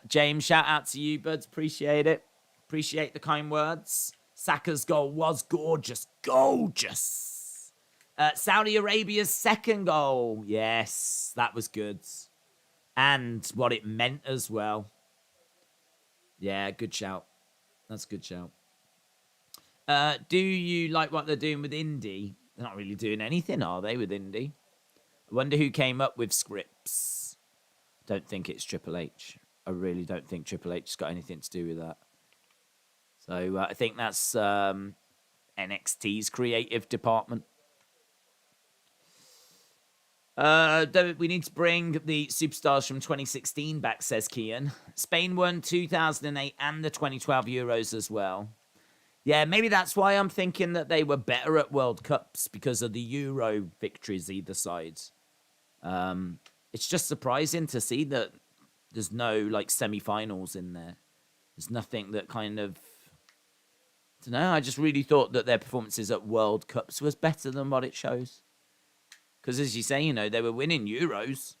James, shout out to you, buds. Appreciate it. Appreciate the kind words. Saka's goal was gorgeous. Gorgeous. Saudi Arabia's second goal. Yes, that was good. And what it meant as well. Yeah, good shout. That's a good shout. Do you like what they're doing with Indy? They're not really doing anything, are they, with Indy? I wonder who came up with scripts. Don't think it's Triple H. I really don't think Triple H has got anything to do with that. So I think that's NXT's creative department. We need to bring the superstars from 2016 back, says Kian. Spain won 2008 and the 2012 Euros as well. Yeah, maybe that's why I'm thinking that they were better at World Cups because of the Euro victories either side. It's just surprising to see that there's no like semi-finals in there. There's nothing that kind of... I don't know, I just really thought that their performances at World Cups was better than what it shows. Because as you say, you know, they were winning Euros,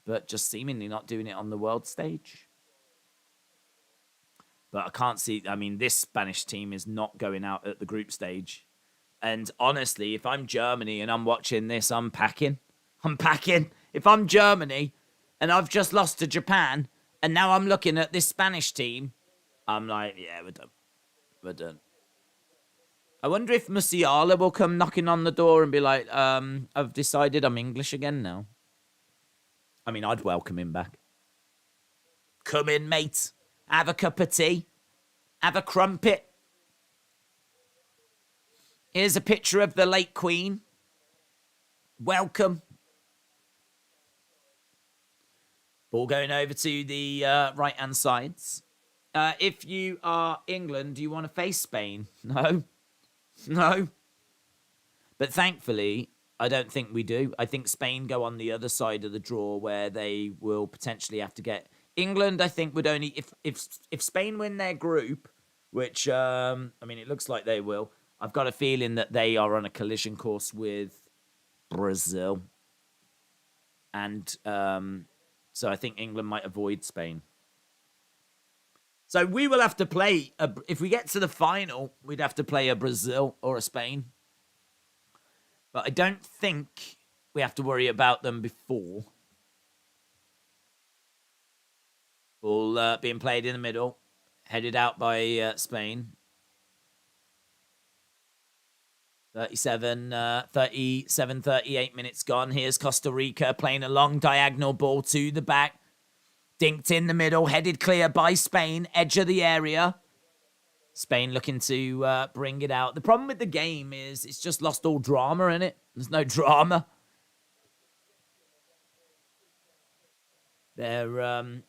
but just seemingly not doing it on the world stage. But I can't see, I mean, this Spanish team is not going out at the group stage. And honestly, if I'm Germany and I'm watching this, I'm packing. I'm packing. If I'm Germany and I've just lost to Japan and now I'm looking at this Spanish team, I'm like, yeah, we're done. We're done. I wonder if Musiala will come knocking on the door and be like, I've decided I'm English again now. I mean, I'd welcome him back. Come in, mate. Have a cup of tea. Have a crumpet. Here's a picture of the late Queen. Welcome. Ball going over to the right-hand sides. If you are England, do you want to face Spain? No. No. But thankfully, I don't think we do. I think Spain go on the other side of the draw where they will potentially have to get... England, I think, would only... If Spain win their group, which, I mean, it looks like they will, I've got a feeling that they are on a collision course with Brazil. And so I think England might avoid Spain. So we will have to play, if we get to the final, we'd have to play a Brazil or a Spain. But I don't think we have to worry about them before. Ball being played in the middle, headed out by Spain. 37, 38 minutes gone. Here's Costa Rica playing a long diagonal ball to the back. Dinked in the middle, headed clear by Spain, edge of the area. Spain looking to bring it out. The problem with the game is it's just lost all drama in it. There's no drama. They're,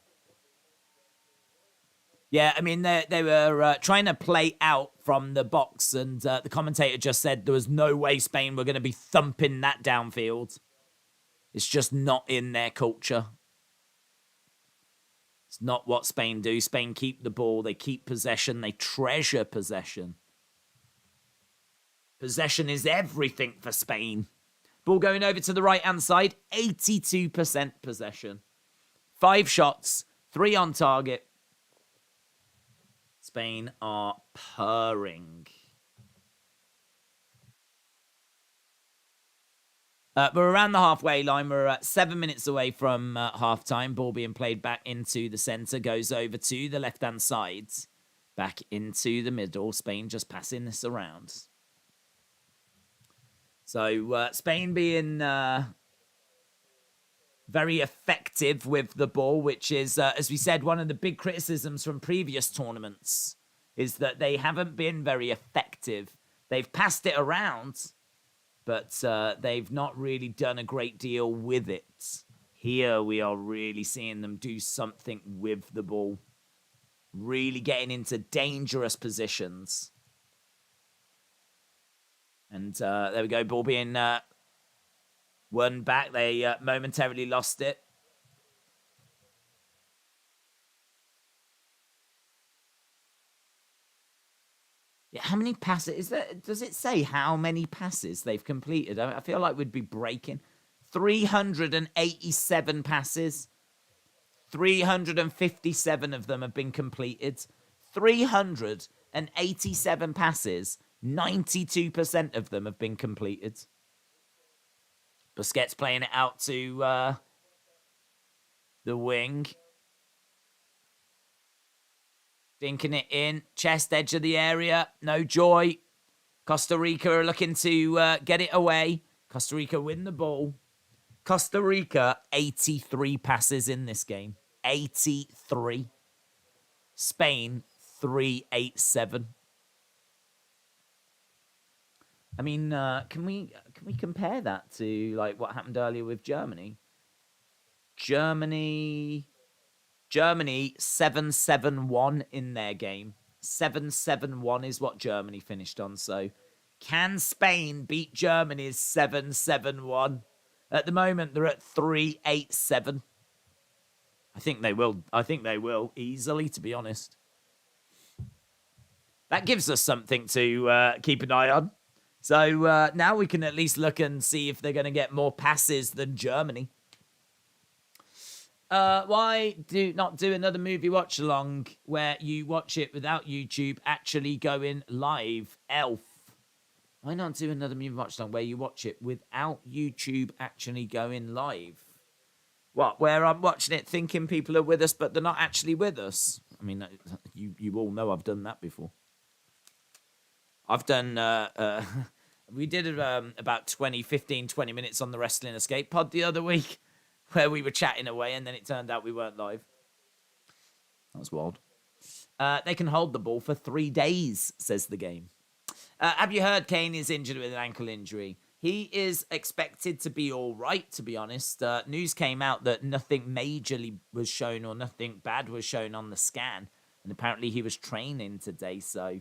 yeah, I mean, they were trying to play out from the box, and the commentator just said there was no way Spain were going to be thumping that downfield. It's just not in their culture. It's not what Spain do. Spain keep the ball. They keep possession. They treasure possession. Possession is everything for Spain. Ball going over to the right-hand side. 82% possession. 5 shots. 3 on target. Spain are purring. We're around the halfway line. We're 7 minutes away from half-time. Ball being played back into the centre. Goes over to the left-hand side. Back into the middle. Spain just passing this around. So Spain being very effective with the ball, which is, as we said, one of the big criticisms from previous tournaments is that they haven't been very effective. They've passed it around, but they've not really done a great deal with it. Here we are really seeing them do something with the ball. Really getting into dangerous positions. And there we go, ball being won back. They momentarily lost it. Yeah, how many passes is there? Does it say how many passes they've completed? I feel like we'd be breaking 387 passes. 357 of them have been completed. 387 passes. 92% of them have been completed. Busquets playing it out to the wing. Dinking it in. Chest edge of the area. No joy. Costa Rica are looking to get it away. Costa Rica win the ball. Costa Rica, 83 passes in this game. 83. Spain, 387. I mean, can we compare that to like what happened earlier with Germany? Germany 7-7-1 in their game. 7-7-1 is what Germany finished on. So, can Spain beat Germany's 7-7-1? At the moment, they're at 3-8-7. I think they will. I think they will easily, to be honest. That gives us something to keep an eye on. So now we can at least look and see if they're going to get more passes than Germany. Why not do another movie watch along where you watch it without YouTube actually going live? Elf. Why not do another movie watch along where you watch it without YouTube actually going live? What? Where I'm watching it thinking people are with us, but they're not actually with us? I mean, you all know I've done that before. I've done... we did about 20 minutes on the Wrestling Escape pod the other week where we were chatting away and then it turned out we weren't live. That was wild. They can hold the ball for 3 days, says the game. Have you heard Kane is injured with an ankle injury? He is expected to be all right, to be honest. News came out that nothing majorly was shown or nothing bad was shown on the scan. And apparently he was training today, so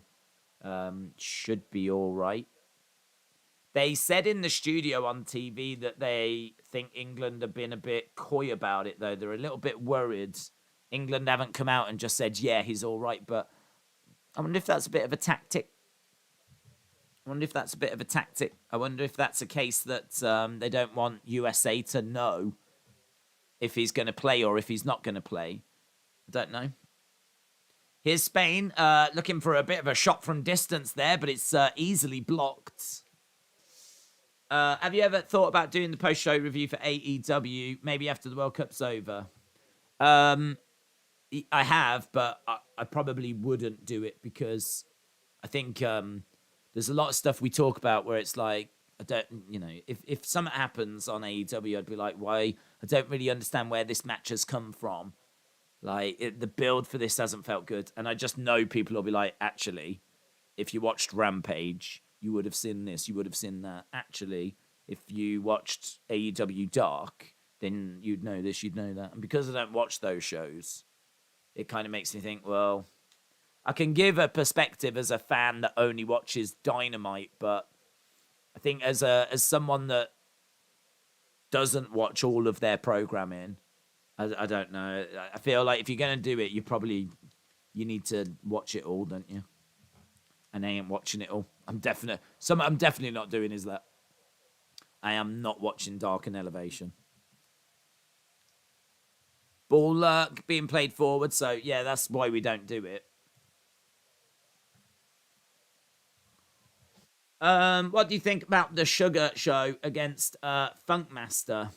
should be all right. They said in the studio on TV that they think England have been a bit coy about it, though. They're a little bit worried. England haven't come out and just said, yeah, he's all right. But I wonder if that's a bit of a tactic. I wonder if that's a case that they don't want USA to know if he's going to play or if he's not going to play. I don't know. Here's Spain looking for a bit of a shot from distance there, but it's easily blocked. Have you ever thought about doing the post-show review for AEW, maybe after the World Cup's over? I have, but I probably wouldn't do it because I think there's a lot of stuff we talk about where it's like, I don't, if something happens on AEW, I'd be like, why? I don't really understand where this match has come from. Like, the build for this hasn't felt good. And I just know people will be like, actually, if you watched Rampage, you would have seen this, you would have seen that. Actually, if you watched AEW Dark, then you'd know this, you'd know that. And because I don't watch those shows, it kind of makes me think, well, I can give a perspective as a fan that only watches Dynamite, but I think as someone that doesn't watch all of their programming, I don't know. I feel like if you're going to do it, you need to watch it all, don't you? And I ain't watching it all. I'm definitely not doing is that. I am not watching Dark and Elevation. Ball being played forward, so yeah, that's why we don't do it. What do you think about the Sugar Show against Funkmaster?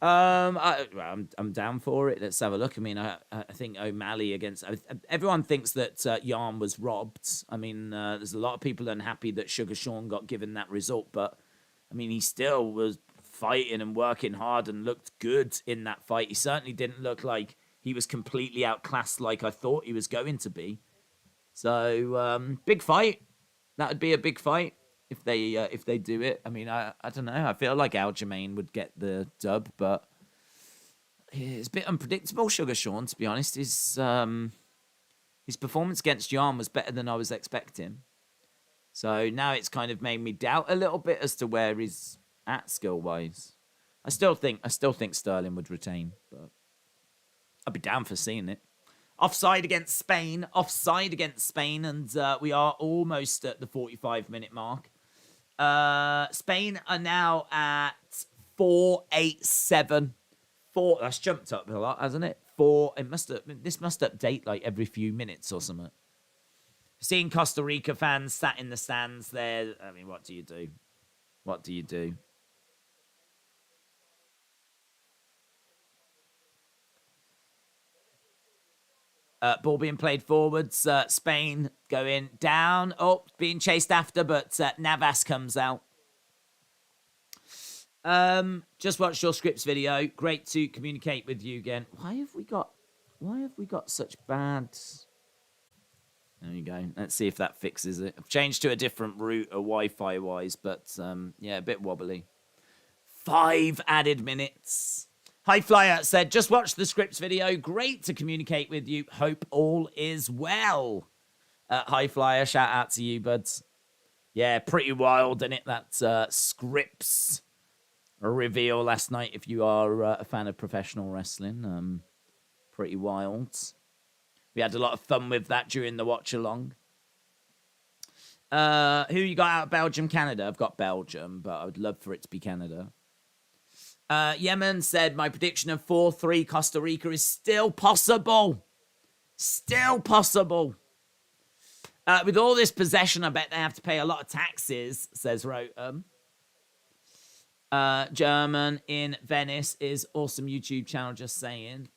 I'm down for it. Let's have a look. I mean, I think O'Malley against... everyone thinks that Yarn was robbed. I mean, there's a lot of people unhappy that Sugar Sean got given that result, but, I mean, he still was fighting and working hard and looked good in that fight. He certainly didn't look like he was completely outclassed like I thought he was going to be. So, big fight. That would be a big fight if they do it. I mean, I don't know. I feel like Aljamain would get the dub, but it's a bit unpredictable, Sugar Sean, to be honest. His performance against Yarn was better than I was expecting. So now it's kind of made me doubt a little bit as to where he's at skill-wise. I still think Sterling would retain, but I'd be down for seeing it. Offside against Spain, and we are almost at the 45-minute mark. Spain are now at 487. That's jumped up a lot, hasn't it? This must update like every few minutes or something. Seeing Costa Rica fans sat in the stands there, I mean, what do you do? What do you do? Ball being played forwards. Spain going down. Oh, being chased after, but Navas comes out. Just watched your scripts video. Great to communicate with you again. Why have we got such bad... There you go. Let's see if that fixes it. I've changed to a different route, Wi-Fi wise, but yeah, a bit wobbly. 5 added minutes. High Flyer said, just watch the scripts video. Great to communicate with you. Hope all is well. High Flyer, shout out to you, buds. Yeah, pretty wild, isn't it? That scripts reveal last night, if you are a fan of professional wrestling. Pretty wild. We had a lot of fun with that during the watch-along. Who you got out of Belgium, Canada? I've got Belgium, but I would love for it to be Canada. Yemen said, my prediction of 4-3 Costa Rica is still possible. Still possible. With all this possession, I bet they have to pay a lot of taxes, says Rotem. German in Venice is awesome YouTube channel, just saying.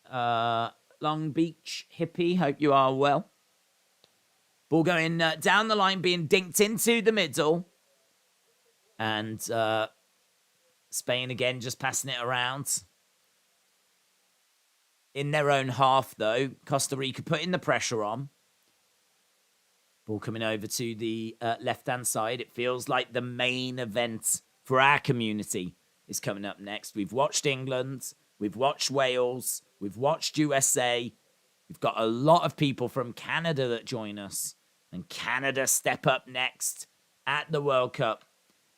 Long Beach hippie, hope you are well. Ball going down the line, being dinked into the middle. And Spain again just passing it around. In their own half, though. Costa Rica putting the pressure on. Ball coming over to the left-hand side. It feels like the main event for our community is coming up next. We've watched England. We've watched Wales. We've watched USA. We've got a lot of people from Canada that join us. And Canada step up next at the World Cup.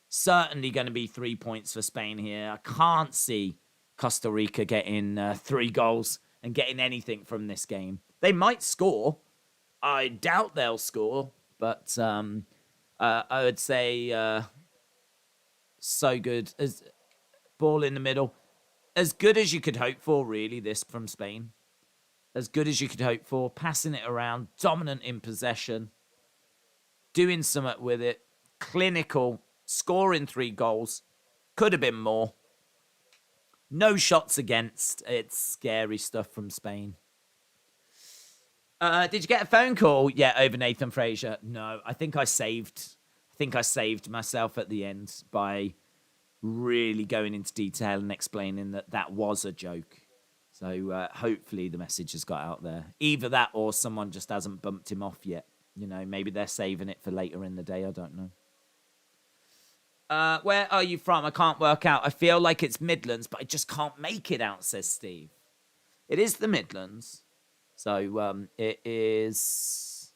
Certainly going to be 3 points for Spain here. I can't see Costa Rica getting 3 goals and getting anything from this game. They might score. I doubt they'll score. But I would say so good. As ball in the middle. As good as you could hope for, really, this from Spain. As good as you could hope for. Passing it around. Dominant in possession. Doing something with it. Clinical. Scoring 3 goals. Could have been more. No shots against. It's scary stuff from Spain. Did you get a phone call? Yeah, over Nathan Fraser. No, I think I saved I think I saved myself at the end by really going into detail and explaining that that was a joke. So hopefully the message has got out there. Either that or someone just hasn't bumped him off yet. You know, maybe they're saving it for later in the day. I don't know. Where are you from? I can't work out. I feel like it's Midlands, but I just can't make it out, says Steve. It is the Midlands. So it is...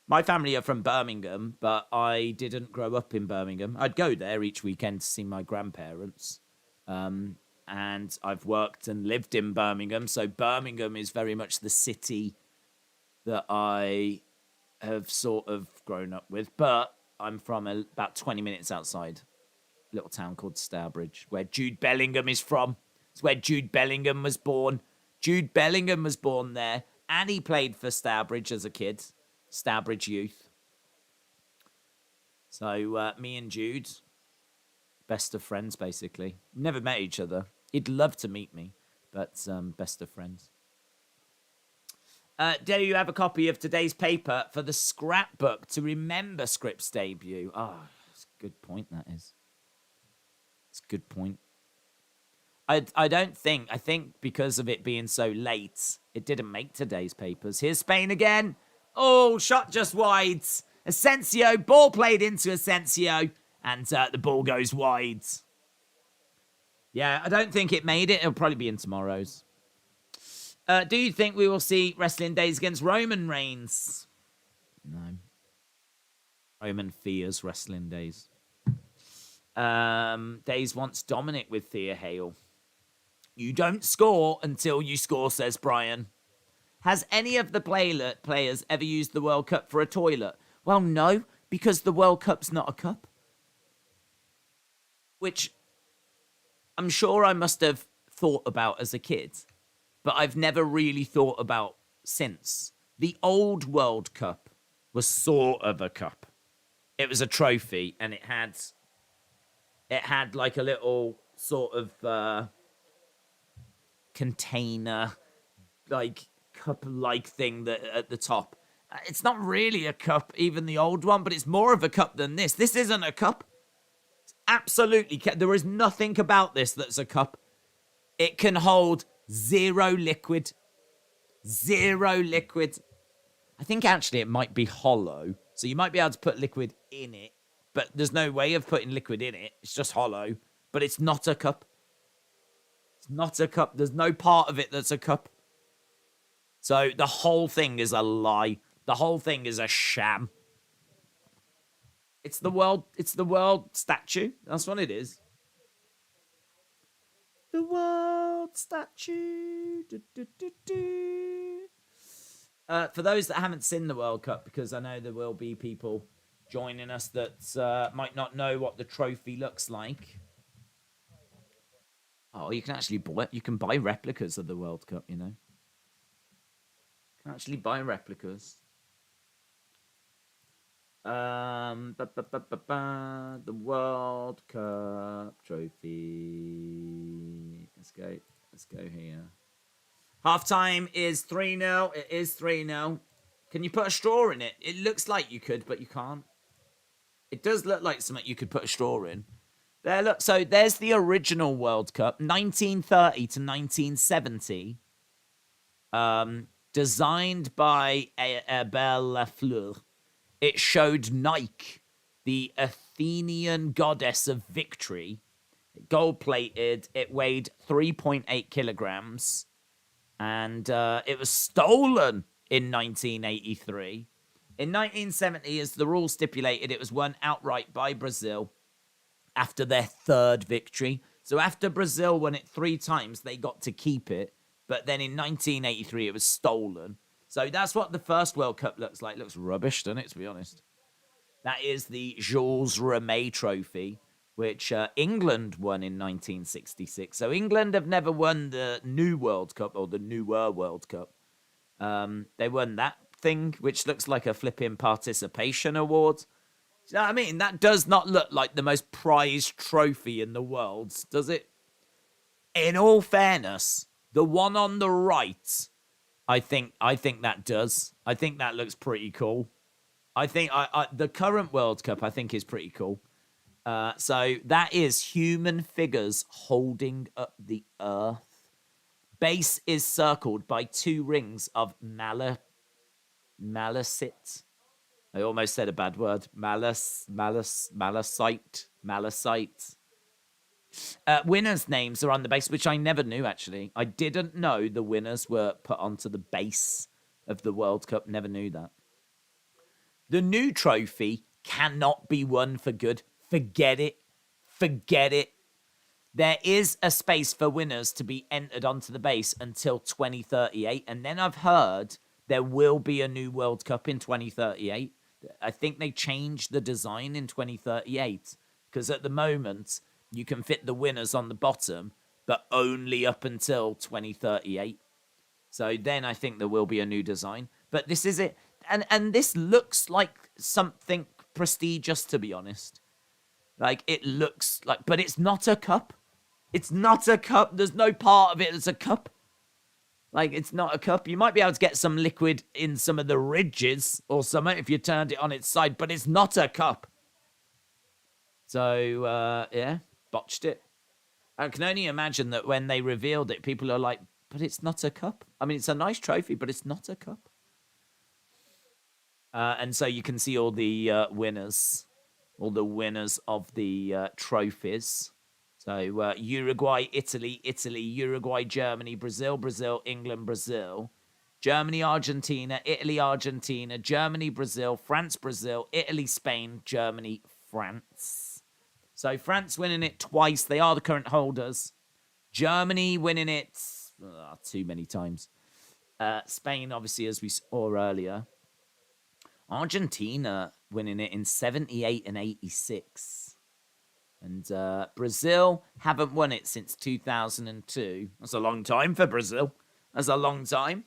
My family are from Birmingham, but I didn't grow up in Birmingham. I'd go there each weekend to see my grandparents. And I've worked and lived in Birmingham. So Birmingham is very much the city that I have sort of grown up with. But I'm from about 20 minutes outside a little town called Stourbridge, where Jude Bellingham is from. It's where Jude Bellingham was born. Jude Bellingham was born there, and he played for Stourbridge as a kid. Stourbridge Youth. So me and Jude, best of friends, basically. Never met each other. He'd love to meet me, but best of friends. Do you have a copy of today's paper for the scrapbook to remember Script's debut? Oh, that's a good point, that is. It's a good point. I don't think, I think because of it being so late, it didn't make today's papers. Here's Spain again. Oh, shot just wide. Asensio, ball played into Asensio, and the ball goes wide. Yeah, I don't think it made it. It'll probably be in tomorrow's. Do you think we will see Wrestling Days against Roman Reigns? No. Roman fears Wrestling Days. Days wants Dominic with Thea Hale. You don't score until you score, says Brian. Has any of the players ever used the World Cup for a toilet? Well, no, because the World Cup's not a cup. Which I'm sure I must have thought about as a kid, but I've never really thought about since. The old World Cup was sort of a cup. It was a trophy, and it had like a little sort of container, like cup-like thing that at the top. It's not really a cup, even the old one, but it's more of a cup than this. This isn't a cup. It's absolutely, there is nothing about this that's a cup. It can hold zero liquid. Zero liquid. I think actually it might be hollow, so you might be able to put liquid in it, but there's no way of putting liquid in it. It's just hollow, but it's not a cup. It's not a cup. There's no part of it that's a cup. So the whole thing is a lie. The whole thing is a sham. It's the world statue. That's what it is. The world statue. Do, do, do, do. For those that haven't seen the World Cup, because I know there will be people joining us that might not know what the trophy looks like. Oh, you can actually buy replicas of the World Cup, you know. You can actually buy replicas. The World Cup trophy. Let's go here. Half-time is 3-0. It is 3-0. Can you put a straw in it? It looks like you could, but you can't. It does look like something you could put a straw in. There, look. So there's the original World Cup, 1930 to 1970. Designed by Abel Lafleur. It showed Nike, the Athenian goddess of victory. Gold-plated. It weighed 3.8 kilograms. And it was stolen in 1983. In 1970, as the rules stipulated, it was won outright by Brazil after their third victory. So after Brazil won it 3 times, they got to keep it. But then in 1983, it was stolen. So that's what the first World Cup looks like. It looks rubbish, doesn't it, to be honest? That is the Jules Rimet Trophy, which England won in 1966. So England have never won the new World Cup or the newer World Cup. They won that thing, which looks like a flipping participation award. Do you know what I mean? That does not look like the most prized trophy in the world, does it? In all fairness, the one on the right, I think that does. I think that looks pretty cool. I think the current World Cup I think is pretty cool. So that is human figures holding up the earth. Base is circled by two rings of malachite. I almost said a bad word. Malachite. Winners' names are on the base, which I never knew, actually. I didn't know the winners were put onto the base of the World Cup. Never knew that. The new trophy cannot be won for good. Forget it. Forget it. There is a space for winners to be entered onto the base until 2038. And then I've heard there will be a new World Cup in 2038. I think they changed the design in 2038 because at the moment you can fit the winners on the bottom, but only up until 2038. So then I think there will be a new design. But this is it. And this looks like something prestigious, to be honest. Like, it looks like... But it's not a cup. It's not a cup. There's no part of it that's a cup. Like, it's not a cup. You might be able to get some liquid in some of the ridges or something if you turned it on its side, but it's not a cup. So, yeah, botched it. I can only imagine that when they revealed it, people are like, but it's not a cup. I mean, it's a nice trophy, but it's not a cup. And so you can see all the winners of the trophies. So Uruguay, Italy, Uruguay, Germany, Brazil, England, Brazil, Germany, Argentina, Italy, Argentina, Germany, Brazil, France, Brazil, Italy, Spain, Germany, France. So France winning it twice. They are the current holders. Germany winning it too many times. Spain, obviously, as we saw earlier. Argentina winning it in 78 and 86. And Brazil haven't won it since 2002. That's a long time for Brazil. That's a long time.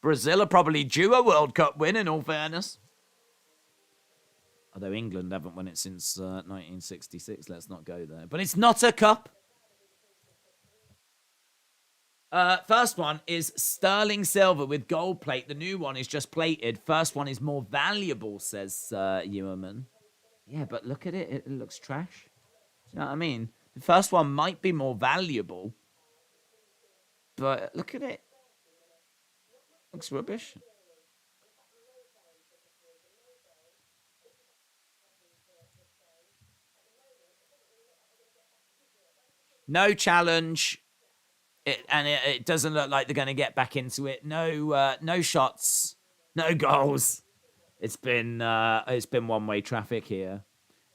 Brazil are probably due a World Cup win, in all fairness. Although England haven't won it since 1966. Let's not go there. But it's not a cup. First one is sterling silver with gold plate. The new one is just plated. First one is more valuable, says Ewerman. Yeah, but look at it. It looks trash. Do you know what I mean? The first one might be more valuable. But look at it. Looks rubbish. No challenge. It doesn't look like they're going to get back into it. No shots, no goals. It's been one-way traffic here.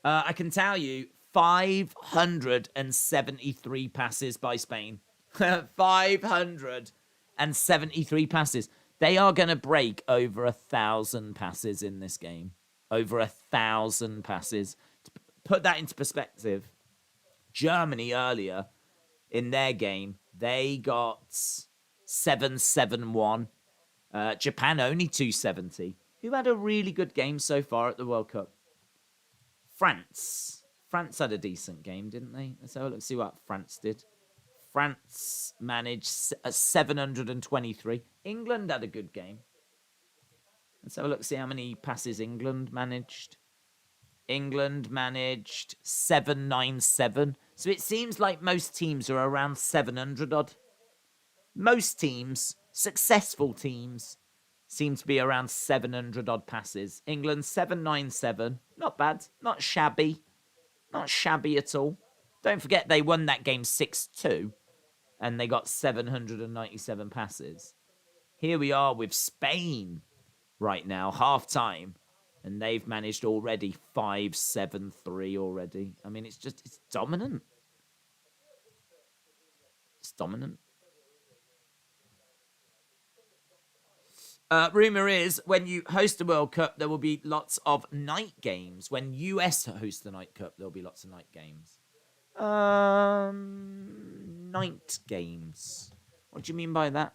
I can tell you, 573 passes by Spain. 573 passes. They are going to break over 1,000 passes in this game. Over 1,000 passes. To put that into perspective, Germany earlier in their game, they got 771. Japan only 270. Who had a really good game so far at the World Cup? France. France had a decent game, didn't they? Let's have a look, see what France did. France managed 723. England had a good game. Let's have a look, see how many passes England managed. England managed 797. So it seems like most teams are around 700 odd. Most teams, successful teams, seem to be around 700 odd passes. England 797. Not bad. Not shabby. Not shabby at all. Don't forget they won that game 6-2 and they got 797 passes. Here we are with Spain right now, half time. And they've managed already 573 already. I mean, it's dominant. It's dominant. Rumour is, when you host the World Cup, there will be lots of night games. When US hosts the night cup, there'll be lots of night games. Night games. What do you mean by that?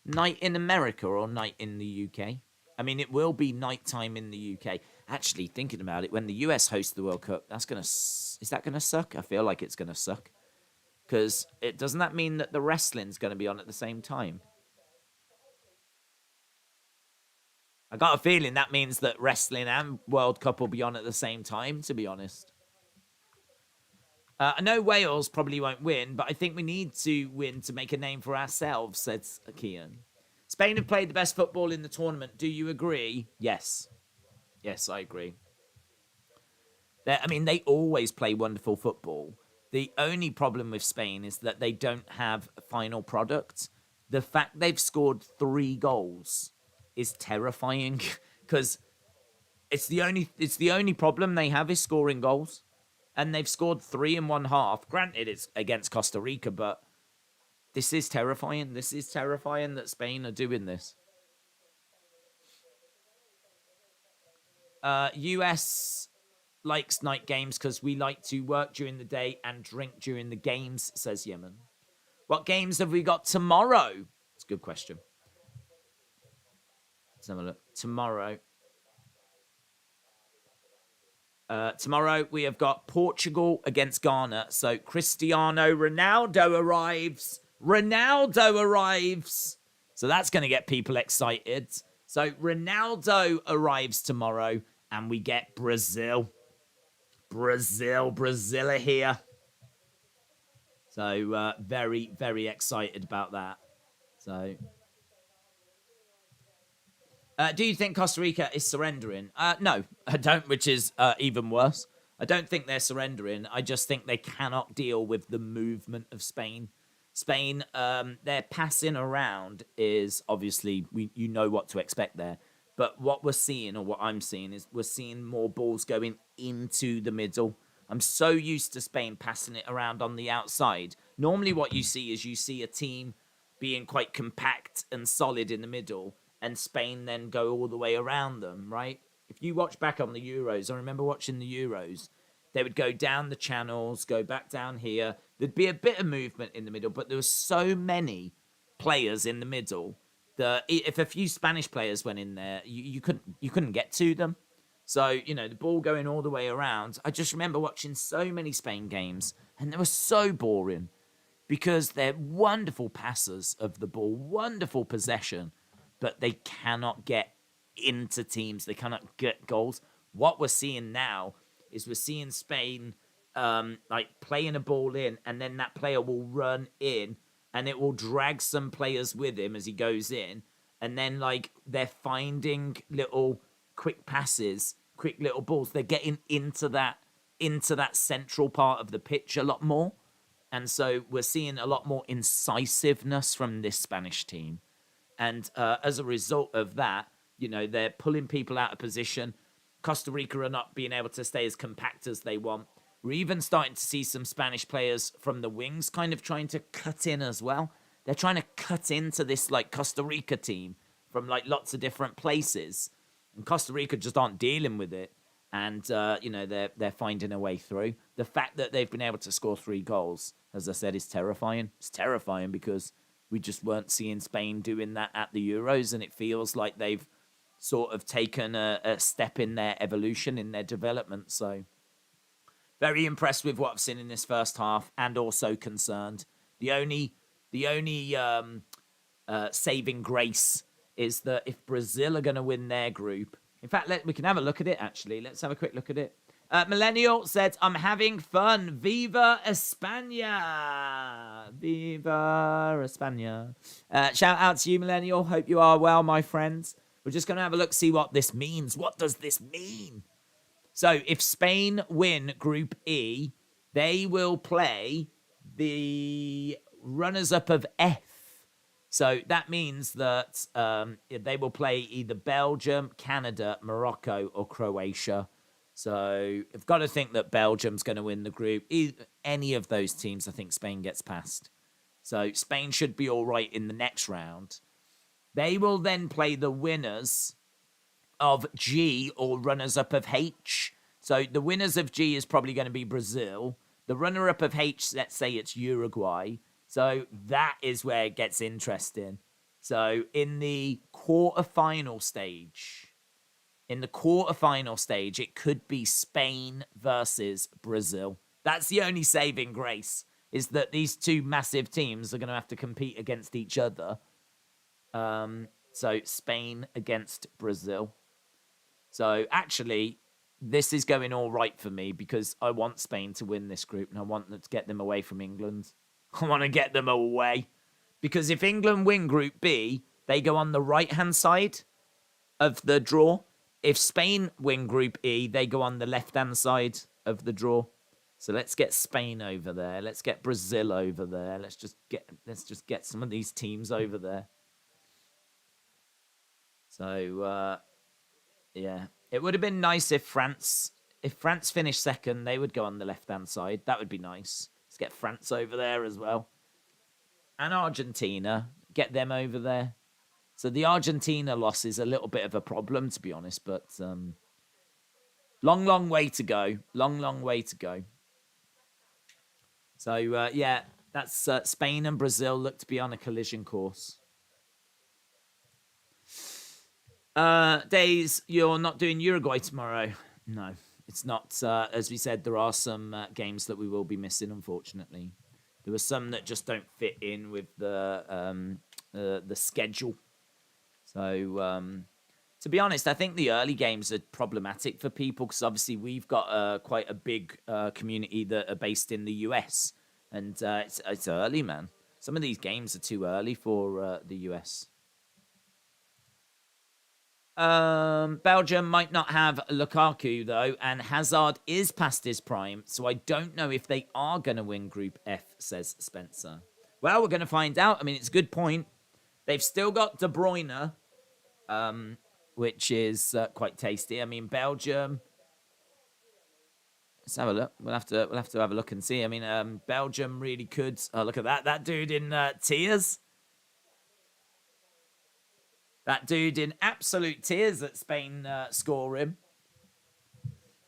Night in America or night in the UK? I mean, it will be nighttime in the UK. Actually, thinking about it, when the US hosts the World Cup, is that gonna suck? I feel like it's gonna suck, because doesn't that mean that the wrestling's gonna be on at the same time? I got a feeling that means that wrestling and World Cup will be on at the same time, to be honest. I know Wales probably won't win, but I think we need to win to make a name for ourselves, says Kian. Spain have played the best football in the tournament. Do you agree? Yes. Yes, I agree. They always play wonderful football. The only problem with Spain is that they don't have a final product. The fact they've scored 3 goals is terrifying because it's the only problem they have is scoring goals. And they've scored 3 in one half. Granted, it's against Costa Rica, but this is terrifying. This is terrifying that Spain are doing this. US likes night games because we like to work during the day and drink during the games, says Yemen. What games have we got tomorrow? It's a good question. Let's have a look. Tomorrow we have got Portugal against Ghana. So Cristiano Ronaldo arrives. So that's going to get people excited. So Ronaldo arrives tomorrow and we get Brazil. Brazil are here. So very, very excited about that. So... do you think Costa Rica is surrendering? No, I don't, which is even worse. I don't think they're surrendering. I just think they cannot deal with the movement of Spain. Spain, their passing around is obviously, you know what to expect there. But what we're seeing, or what I'm seeing, is we're seeing more balls going into the middle. I'm so used to Spain passing it around on the outside. Normally what you see is you see a team being quite compact and solid in the middle, and Spain then go all the way around them, right? If you watch back on the Euros, I remember watching the Euros, they would go down the channels, go back down here. There'd be a bit of movement in the middle, but there were so many players in the middle that if a few Spanish players went in there, you couldn't get to them. So, the ball going all the way around. I just remember watching so many Spain games, and they were so boring because they're wonderful passers of the ball, wonderful possession, but they cannot get into teams. They cannot get goals. What we're seeing now is we're seeing Spain playing a ball in, and then that player will run in, and it will drag some players with him as he goes in, and then they're finding little quick passes, quick little balls. They're getting into that central part of the pitch a lot more, and so we're seeing a lot more incisiveness from this Spanish team. And as a result of that, they're pulling people out of position. Costa Rica are not being able to stay as compact as they want. We're even starting to see some Spanish players from the wings kind of trying to cut in as well. They're trying to cut into this Costa Rica team from lots of different places. And Costa Rica just aren't dealing with it. And, they're finding a way through. The fact that they've been able to score 3 goals, as I said, is terrifying. It's terrifying because we just weren't seeing Spain doing that at the Euros, and it feels like they've sort of taken a step in their evolution, in their development. So very impressed with what I've seen in this first half, and also concerned. The only saving grace is that if Brazil are going to win their group, in fact, we can have a look at it, actually. Let's have a quick look at it. Millennial said, I'm having fun. Viva España. Viva España. Shout out to you, Millennial. Hope you are well, my friends. We're just going to have a look, see what this means. What does this mean? So if Spain win Group E, they will play the runners-up of F. So that means that they will play either Belgium, Canada, Morocco, or Croatia. So I've got to think that Belgium's going to win the group. Any of those teams, I think Spain gets past. So Spain should be all right in the next round. They will then play the winners of G or runners-up of H. So the winners of G is probably going to be Brazil. The runner-up of H, let's say it's Uruguay. So that is where it gets interesting. So in the quarterfinal stage, it could be Spain versus Brazil. That's the only saving grace, is that these two massive teams are going to have to compete against each other. So Spain against Brazil. So actually, this is going all right for me because I want Spain to win this group and I want to get them away from England. I want to get them away. Because if England win Group B, they go on the right-hand side of the draw. If Spain win Group E, they go on the left-hand side of the draw. So let's get Spain over there. Let's get Brazil over there. Let's just get some of these teams over there. So yeah, it would have been nice if France finished second, they would go on the left-hand side. That would be nice. Let's get France over there as well. And Argentina, get them over there. So the Argentina loss is a little bit of a problem, to be honest, but long way to go. Long way to go. So, yeah, that's Spain and Brazil look to be on a collision course. Days, you're not doing Uruguay tomorrow? No, it's not. As we said, there are some games that we will be missing, unfortunately. There were some that just don't fit in with the schedule. So, to be honest, I think the early games are problematic for people because obviously we've got quite a big community that are based in the US. And it's early, man. Some of these games are too early for the US. Belgium might not have Lukaku, though, and Hazard is past his prime, so I don't know if they are going to win Group F, says Spencer. Well, we're going to find out. I mean, it's a good point. They've still got De Bruyne, which is quite tasty. I mean, Belgium. Let's have a look. We'll have to have a look and see. I mean, Belgium really could. Oh, look at that! That dude in tears. That dude in absolute tears that Spain score him.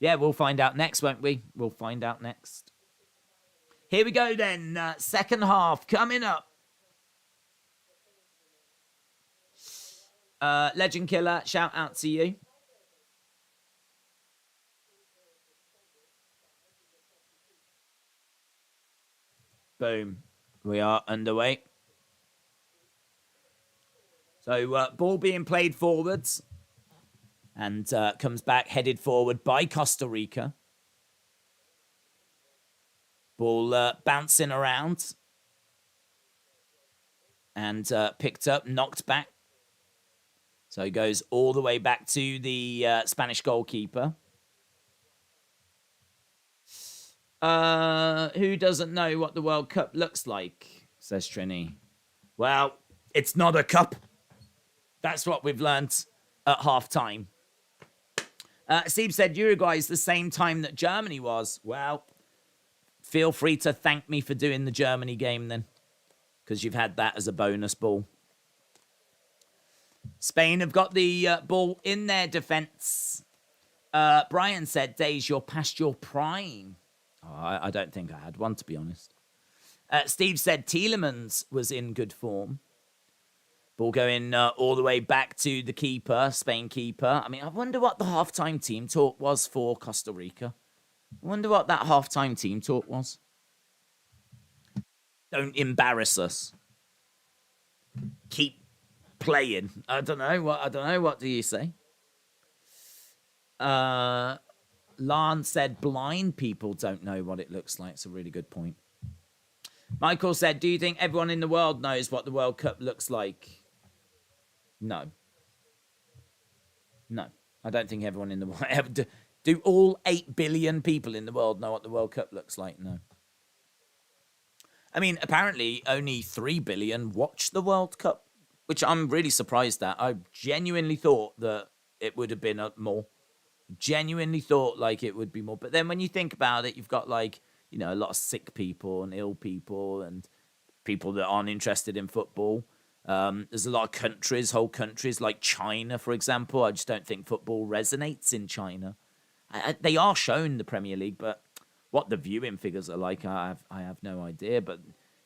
Yeah, we'll find out next, won't we? We'll find out next. Here we go then. Second half coming up. Legend Killer, shout out to you. Boom. We are underway. So, ball being played forwards. And comes back, headed forward by Costa Rica. Ball bouncing around. And picked up, knocked back. So, it goes all the way back to the Spanish goalkeeper. Who doesn't know what the World Cup looks like, says Trini. Well, it's not a cup. That's what we've learnt at half-time. Steve said Uruguay's the same time that Germany was. Well, feel free to thank me for doing the Germany game then, because you've had that as a bonus ball. Spain have got the ball in their defence. Brian said, Days, you're past your prime. Oh, I don't think I had one, to be honest. Steve said Tielemans was in good form. Ball going all the way back to the keeper, Spain keeper. I mean, I wonder what the halftime team talk was for Costa Rica. I wonder what that halftime team talk was. Don't embarrass us. Keep playing. I don't know. What do you say? Lan said blind people don't know what it looks like. It's a really good point. Michael said, do you think everyone in the world knows what the World Cup looks like? No. No. I don't think everyone in the world... Do all 8 billion people in the world know what the World Cup looks like? No. I mean, apparently only 3 billion watch the World Cup, which I'm really surprised at. I genuinely thought that it would have been more. Genuinely thought like it would be more. But then when you think about it, you've got like, you know, a lot of sick people and ill people and people that aren't interested in football. There's a lot of countries, whole countries like China, for example. I just don't think football resonates in China. They are shown the Premier League, but what the viewing figures are like, I have no idea. But,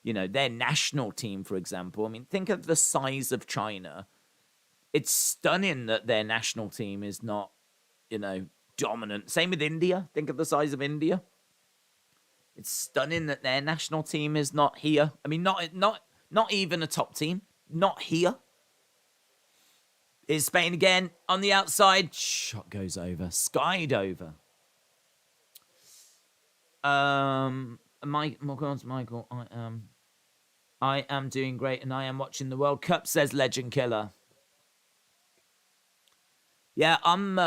you know, their national team, for example, I mean, think of the size of China. It's stunning that their national team is not, you know, dominant. Same with India. Think of the size of India. It's stunning that their national team is not here. I mean, not even a top team. Not here. Is Spain again on the outside? Shot goes over. Skied over. Michael, I am doing great and I am watching the World Cup, says Legend Killer. Yeah, I'm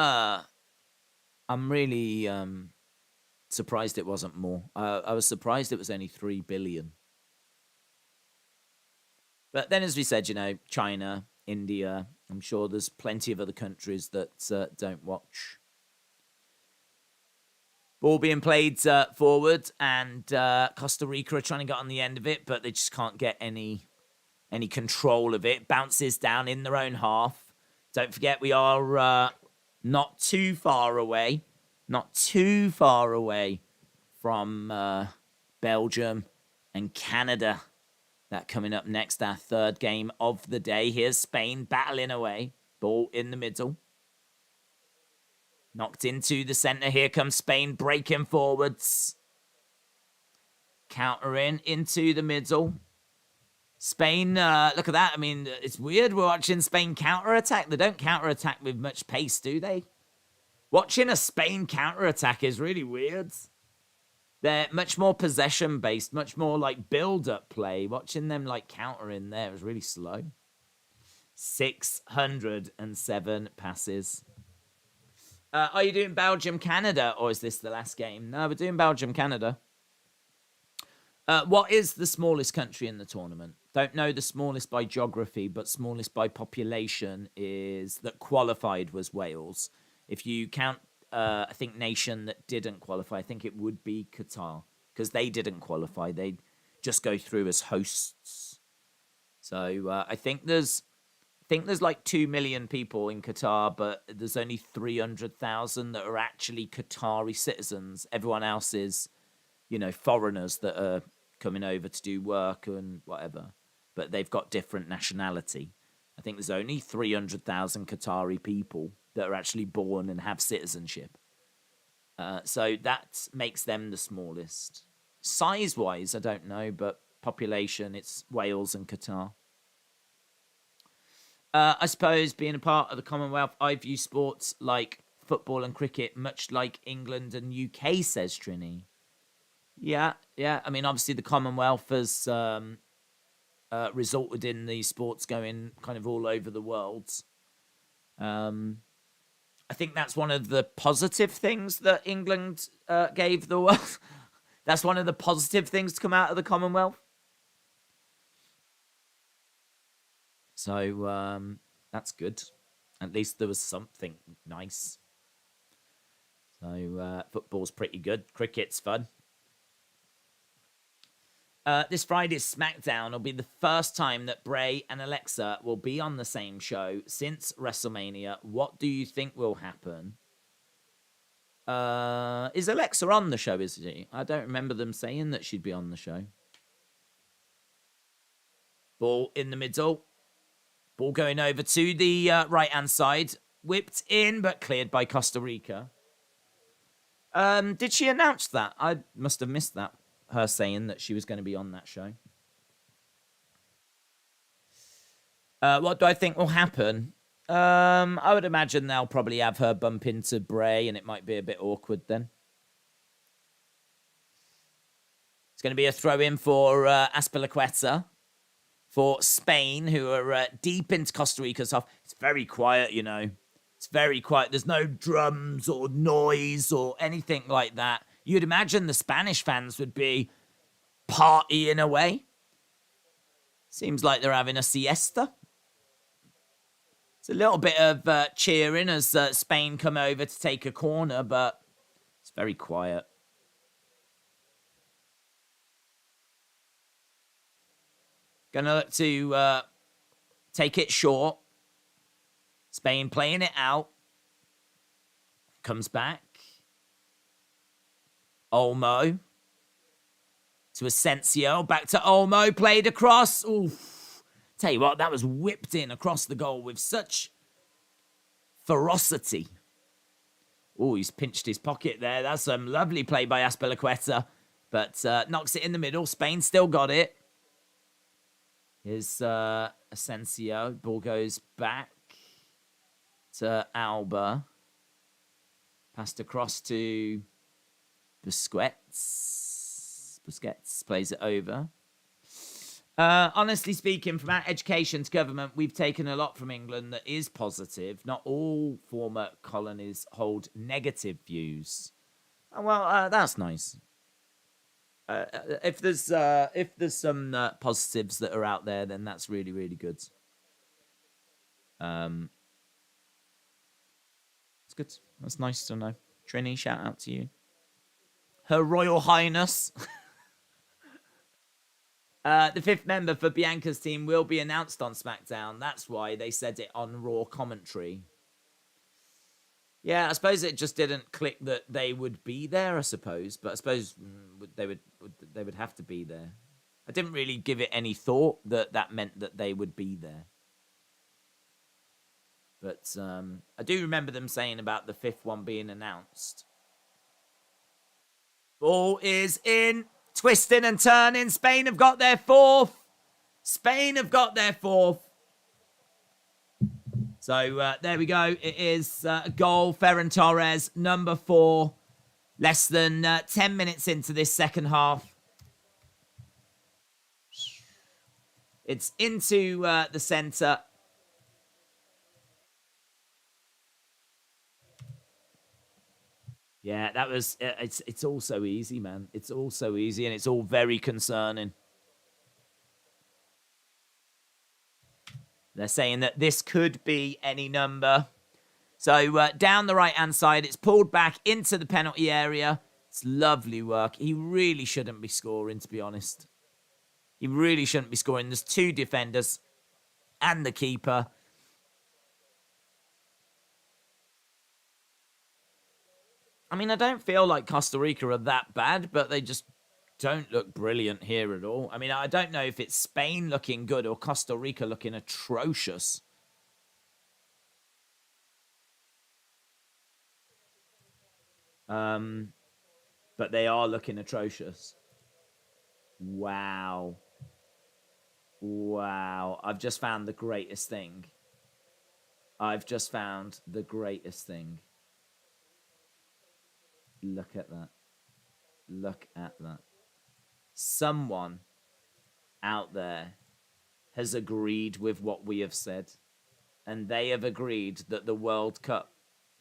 really surprised it wasn't more. I was surprised it was only 3 billion. But then, as we said, China, India, I'm sure there's plenty of other countries that don't watch. Ball being played forward, and Costa Rica are trying to get on the end of it, but they just can't get any control of it. Bounces down in their own half. Don't forget, we are not too far away from Belgium and Canada. That coming up next, our third game of the day. Here's Spain battling away. Ball in the middle. Knocked into the centre. Here comes Spain breaking forwards. Countering into the middle. Spain, look at that. I mean, it's weird. We're watching Spain counter-attack. They don't counter-attack with much pace, do they? Watching a Spain counter-attack is really weird. They're much more possession-based, much more like build-up play. Watching them like counter in there is really slow. 607 passes. Are you doing Belgium-Canada, or is this the last game? No, we're doing Belgium-Canada. What is the smallest country in the tournament? Don't know the smallest by geography, but smallest by population is that qualified was Wales. If you count, I think, nation that didn't qualify, I think it would be Qatar, because they didn't qualify. They just go through as hosts. So I think there's like 2 million people in Qatar, but there's only 300,000 that are actually Qatari citizens. Everyone else is, foreigners that are coming over to do work and whatever. But they've got different nationality. I think there's only 300,000 Qatari people that are actually born and have citizenship. So that makes them the smallest. Size-wise, I don't know, but population, it's Wales and Qatar. I suppose being a part of the Commonwealth, I view sports like football and cricket, much like England and UK, says Trini. Yeah. I mean, obviously the Commonwealth has resulted in these sports going kind of all over the world. I think that's one of the positive things that England gave the world. That's one of the positive things to come out of the Commonwealth. So that's good. At least there was something nice. So football's pretty good. Cricket's fun. This Friday's SmackDown will be the first time that Bray and Alexa will be on the same show since WrestleMania. What do you think will happen? Is Alexa on the show, is she? I don't remember them saying that she'd be on the show. Ball in the middle. Ball going over to the right-hand side. Whipped in, but cleared by Costa Rica. Did she announce that? I must have missed that. Her saying that she was going to be on that show. What do I think will happen? I would imagine they'll probably have her bump into Bray, and it might be a bit awkward then. It's going to be a throw-in for Azpilicueta for Spain, who are deep into Costa Rica's half. It's very quiet, It's very quiet. There's no drums or noise or anything like that. You'd imagine the Spanish fans would be partying away. Seems like they're having a siesta. It's a little bit of cheering as Spain come over to take a corner, but it's very quiet. Gonna look to take it short. Spain playing it out. Comes back. Olmo. To Asensio. Back to Olmo. Played across. Oof. Tell you what, that was whipped in across the goal with such ferocity. Oh, he's pinched his pocket there. That's some lovely play by Azpilicueta. But knocks it in the middle. Spain still got it. Here's Asensio. Ball goes back. to Alba. Passed across to Busquets. Busquets plays it over. Honestly speaking, from our education to government, we've taken a lot from England that is positive. Not all former colonies hold negative views. Well, that's nice. If there's some positives that are out there, then that's really, really good. It's good. That's nice to know. Trini, shout out to you. Her Royal Highness. The fifth member for Bianca's team will be announced on SmackDown. That's why they said it on Raw commentary. Yeah, I suppose it just didn't click that they would be there, I suppose. But I suppose they would have to be there. I didn't really give it any thought that meant that they would be there. But I do remember them saying about the fifth one being announced. Ball is in. Twisting and turning. Spain have got their fourth. Spain have got their fourth. So there we go. It is a goal. Ferran Torres, number 4. Less than 10 minutes into this second half. It's into the centre. Yeah, that was... It's all so easy, man. It's all so easy, and it's all very concerning. They're saying that this could be any number. So down the right-hand side, it's pulled back into the penalty area. It's lovely work. He really shouldn't be scoring, to be honest. He really shouldn't be scoring. There's 2 defenders and the keeper. I mean, I don't feel like Costa Rica are that bad, but they just don't look brilliant here at all. I mean, I don't know if it's Spain looking good or Costa Rica looking atrocious. But they are looking atrocious. Wow. Wow. I've just found the greatest thing. I've just found the greatest thing. Look at that. Look at that. Someone out there has agreed with what we have said. And they have agreed that the World Cup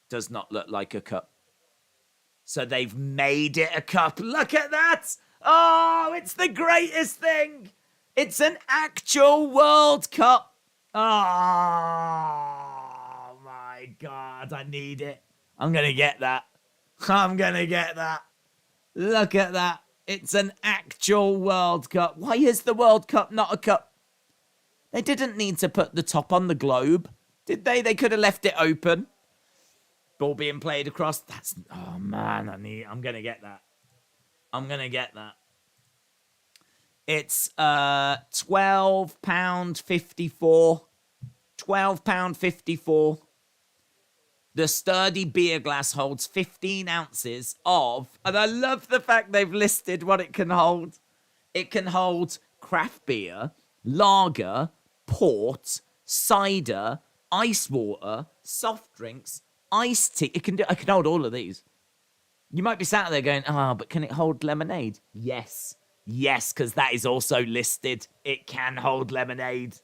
does not look like a cup. So they've made it a cup. Look at that. Oh, it's the greatest thing. It's an actual World Cup. Oh, my God. I need it. I'm going to get that. I'm going to get that. Look at that. It's an actual World Cup. Why is the World Cup not a cup? They didn't need to put the top on the globe, did they? They could have left it open. Ball being played across. That's... Oh, man. I'm going to get that. I'm going to get that. It's £12.54. £12.54. The sturdy beer glass holds 15 ounces of... And I love the fact they've listed what it can hold. It can hold craft beer, lager, port, cider, ice water, soft drinks, iced tea. It can hold all of these. You might be sat there going, but can it hold lemonade? Yes. Yes, because that is also listed. It can hold lemonade.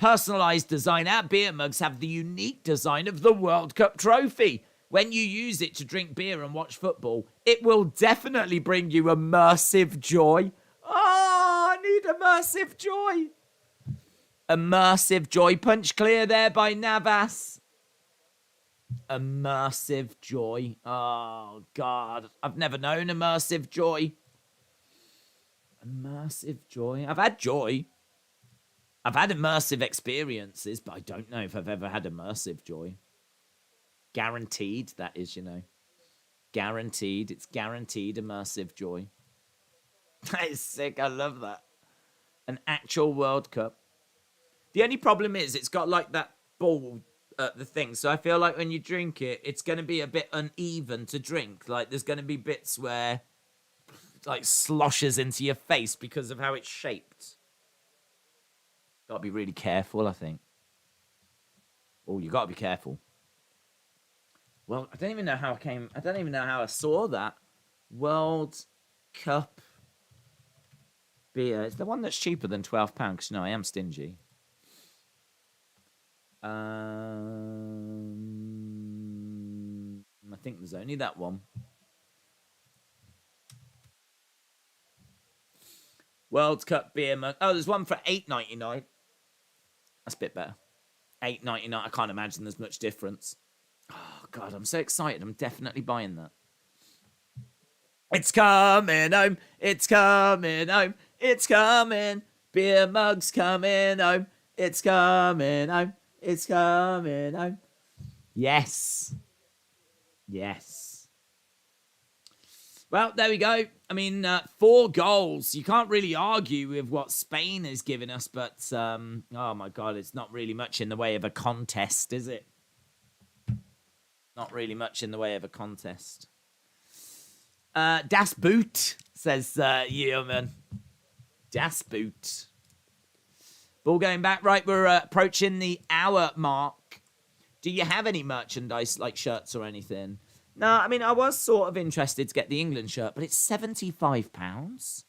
Personalised design. Our beer mugs have the unique design of the World Cup trophy. When you use it to drink beer and watch football, it will definitely bring you immersive joy. Oh, I need immersive joy. Immersive joy. Punch clear there by Navas. Immersive joy. Oh, God. I've never known immersive joy. Immersive joy. I've had joy. I've had immersive experiences, but I don't know if I've ever had immersive joy. Guaranteed, that is, you know. Guaranteed. It's guaranteed immersive joy. That is sick. I love that. An actual World Cup. The only problem is it's got like that ball at the thing. So I feel like when you drink it, it's going to be a bit uneven to drink. Like there's going to be bits where it like sloshes into your face because of how it's shaped. Got to be really careful, I think. Oh, you got to be careful. Well, I don't even know how I saw that. World Cup beer. It's the one that's cheaper than £12, because, I am stingy. I think there's only that one. World Cup beer mug. Oh, there's one for $8.99. That's a bit better. $8.99. I can't imagine there's much difference. Oh, God, I'm so excited. I'm definitely buying that. It's coming home. It's coming home. It's coming. Beer mugs coming home. It's coming home. It's coming home. Yes. Yes. Well, there we go. I mean, 4 goals. You can't really argue with what Spain has given us, but, oh my God, it's not really much in the way of a contest, is it? Not really much in the way of a contest. Das Boot, says Yeoman. Das Boot. Ball going back. Right, we're approaching the hour mark. Do you have any merchandise, like shirts or anything? No, I mean, I was sort of interested to get the England shirt, but it's £75.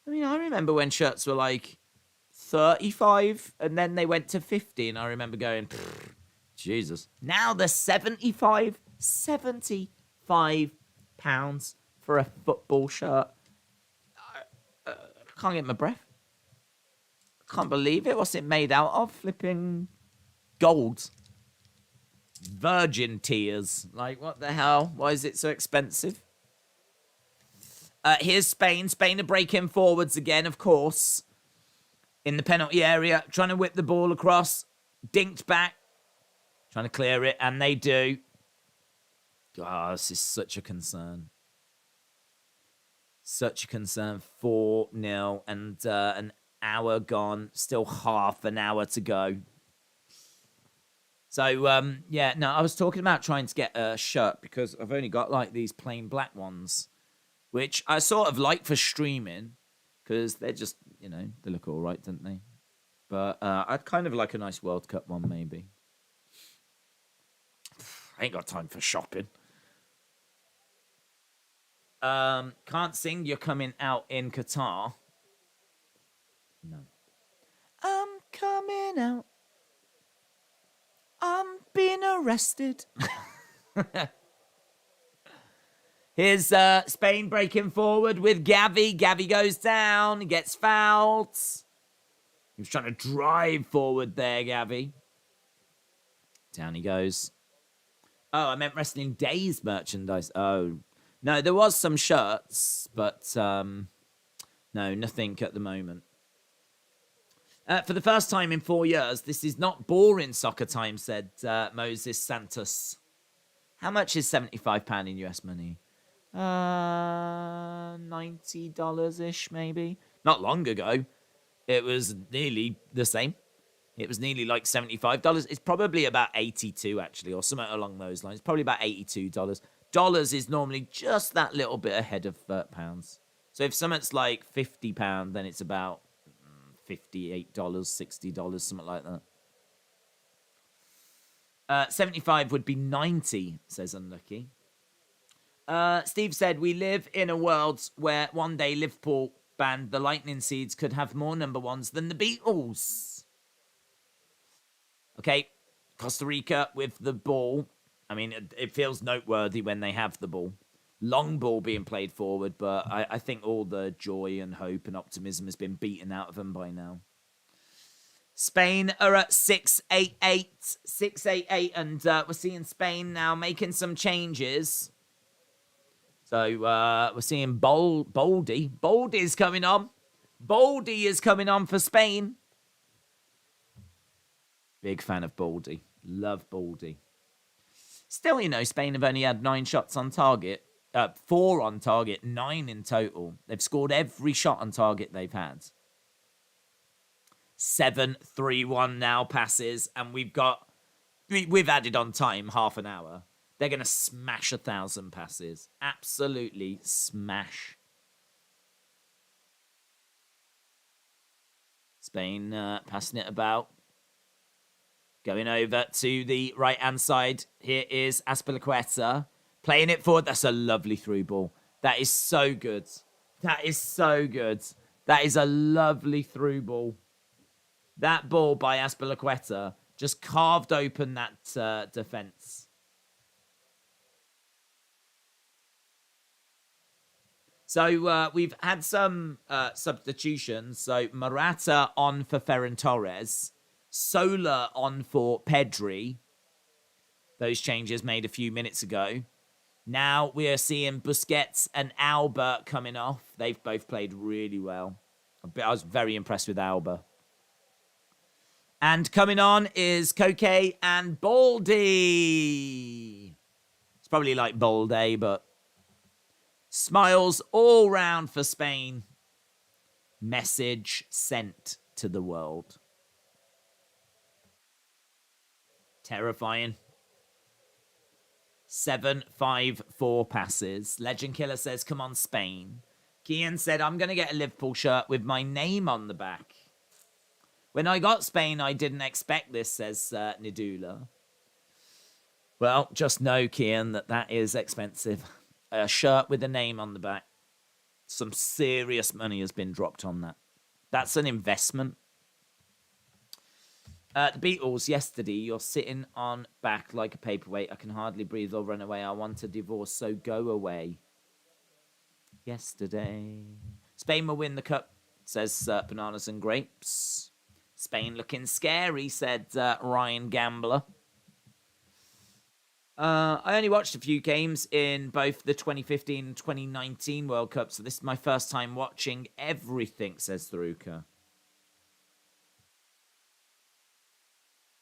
I mean, I remember when shirts were like 35 and then they went to 50, and I remember going, Jesus. Now they're 75 £75 for a football shirt. I can't get my breath. I can't believe it. What's it made out of? Flipping gold. Virgin tears. Like, what the hell? Why is it so expensive? Here's Spain. Spain are breaking forwards again, of course. In the penalty area. Trying to whip the ball across. Dinked back. Trying to clear it. And they do. Oh, this is such a concern. Such a concern. 4-0. And an hour gone. Still half an hour to go. So, yeah, no, I was talking about trying to get a shirt because I've only got, like, these plain black ones, which I sort of like for streaming because they're just, they look all right, don't they? But I'd kind of like a nice World Cup one, maybe. I ain't got time for shopping. Can't sing, you're coming out in Qatar. No. I'm coming out. I'm being arrested. Here's Spain breaking forward with Gavi. Gavi goes down. He gets fouled. He was trying to drive forward there, Gavi. Down he goes. Oh, I meant Wrestling Days merchandise. Oh. No, there was some shirts, but no, nothing at the moment. For the first time in 4 years, this is not boring soccer time, said Moses Santos. How much is £75 in US money? $90-ish, maybe. Not long ago, it was nearly the same. It was nearly like $75. It's probably about 82 actually, or something along those lines. Probably about $82. Dollars is normally just that little bit ahead of pounds. So if something's like £50, then it's about $58, $60, something like that. 75 would be 90, says Unlucky. Steve said, we live in a world where one day Liverpool band the Lightning Seeds could have more number ones than the Beatles. Okay, Costa Rica with the ball. I mean, it feels noteworthy when they have the ball. Long ball being played forward, but I think all the joy and hope and optimism has been beaten out of them by now. Spain are at 6-8-8. 6-8-8, and we're seeing Spain now making some changes. So we're seeing Boldy. Boldy's coming on. Boldy is coming on for Spain. Big fan of Boldy. Love Boldy. Still, Spain have only had 9 shots on target. 4 on target, 9 in total. They've scored every shot on target they've had. 7-3-1 now passes, and we've added on time half an hour. They're going to smash 1,000 passes. Absolutely smash. Spain passing it about. Going over to the right-hand side. Here is Azpilicueta. Playing it forward. That's a lovely through ball. That is so good. That is so good. That is a lovely through ball. That ball by Azpilicueta just carved open that defence. So we've had some substitutions. So Morata on for Ferran Torres. Sola on for Pedri. Those changes made a few minutes ago. Now we are seeing Busquets and Alba coming off. They've both played really well. I was very impressed with Alba. And coming on is Koke and Baldy. It's probably like Balde, but smiles all round for Spain. Message sent to the world. Terrifying. 7-5-4 passes. Legend Killer says, come on, Spain. Kian said, I'm going to get a Liverpool shirt with my name on the back. When I got Spain, I didn't expect this, says Nidula. Well, just know, Kian, that is expensive. A shirt with a name on the back. Some serious money has been dropped on that. That's an investment. The Beatles, yesterday, you're sitting on back like a paperweight. I can hardly breathe or run away. I want a divorce, so go away. Yesterday. Spain will win the cup, says Bananas and Grapes. Spain looking scary, said Ryan Gambler. I only watched a few games in both the 2015 and 2019 World Cup, so this is my first time watching everything, says Tharuka.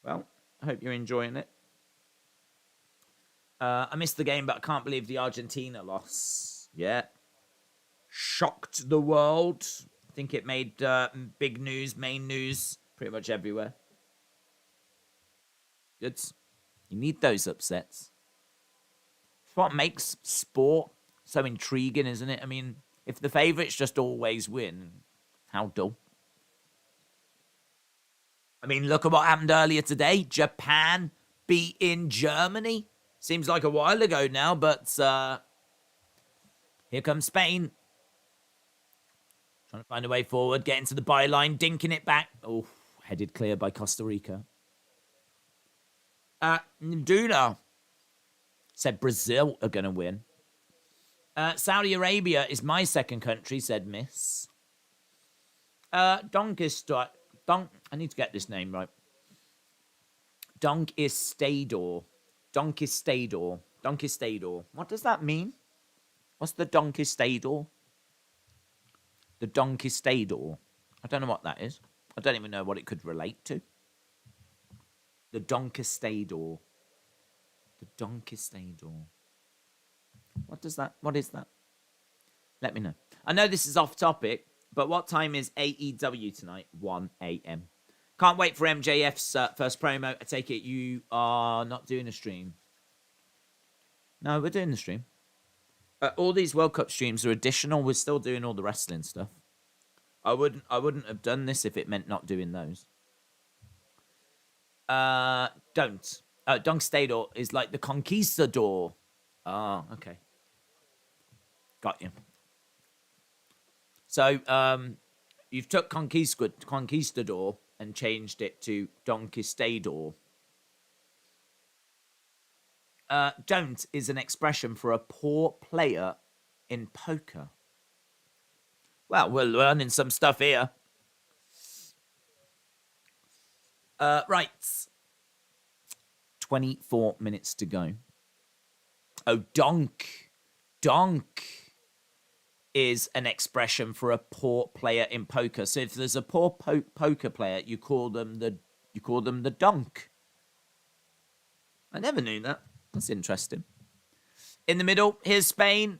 Well, I hope you're enjoying it. I missed the game, but I can't believe the Argentina loss. Yeah. Shocked the world. I think it made big news, main news, pretty much everywhere. Good. You need those upsets. It's what makes sport so intriguing, isn't it? I mean, if the favourites just always win, how dull. I mean, look at what happened earlier today. Japan beating Germany. Seems like a while ago now, but here comes Spain. Trying to find a way forward, getting to the byline, dinking it back. Oh, headed clear by Costa Rica. Nduna said Brazil are going to win. Saudi Arabia is my second country, said Miss. I need to get this name right. Donkistador. Donkistador. What does that mean? What's the Donkistador? The Donkistador. I don't know what that is. I don't even know what it could relate to. The Donkistador. The Donkistador. What is that? Let me know. I know this is off topic, but what time is AEW tonight? 1 a.m. Can't wait for MJF's first promo. I take it you are not doing a stream. No, we're doing the stream. All these World Cup streams are additional. We're still doing all the wrestling stuff. I wouldn't have done this if it meant not doing those. Don't. Donkstador is like the Conquistador. Ah, okay. Got you. So, you've took Conquistador and changed it to Donkistador. Don't is an expression for a poor player in poker. Well, we're learning some stuff here. Right. 24 minutes to go. Oh, donk. Donk is an expression for a poor player in poker. So if there's a poor poker player, you call them the donk. I never knew that. That's interesting. In the middle, here's Spain.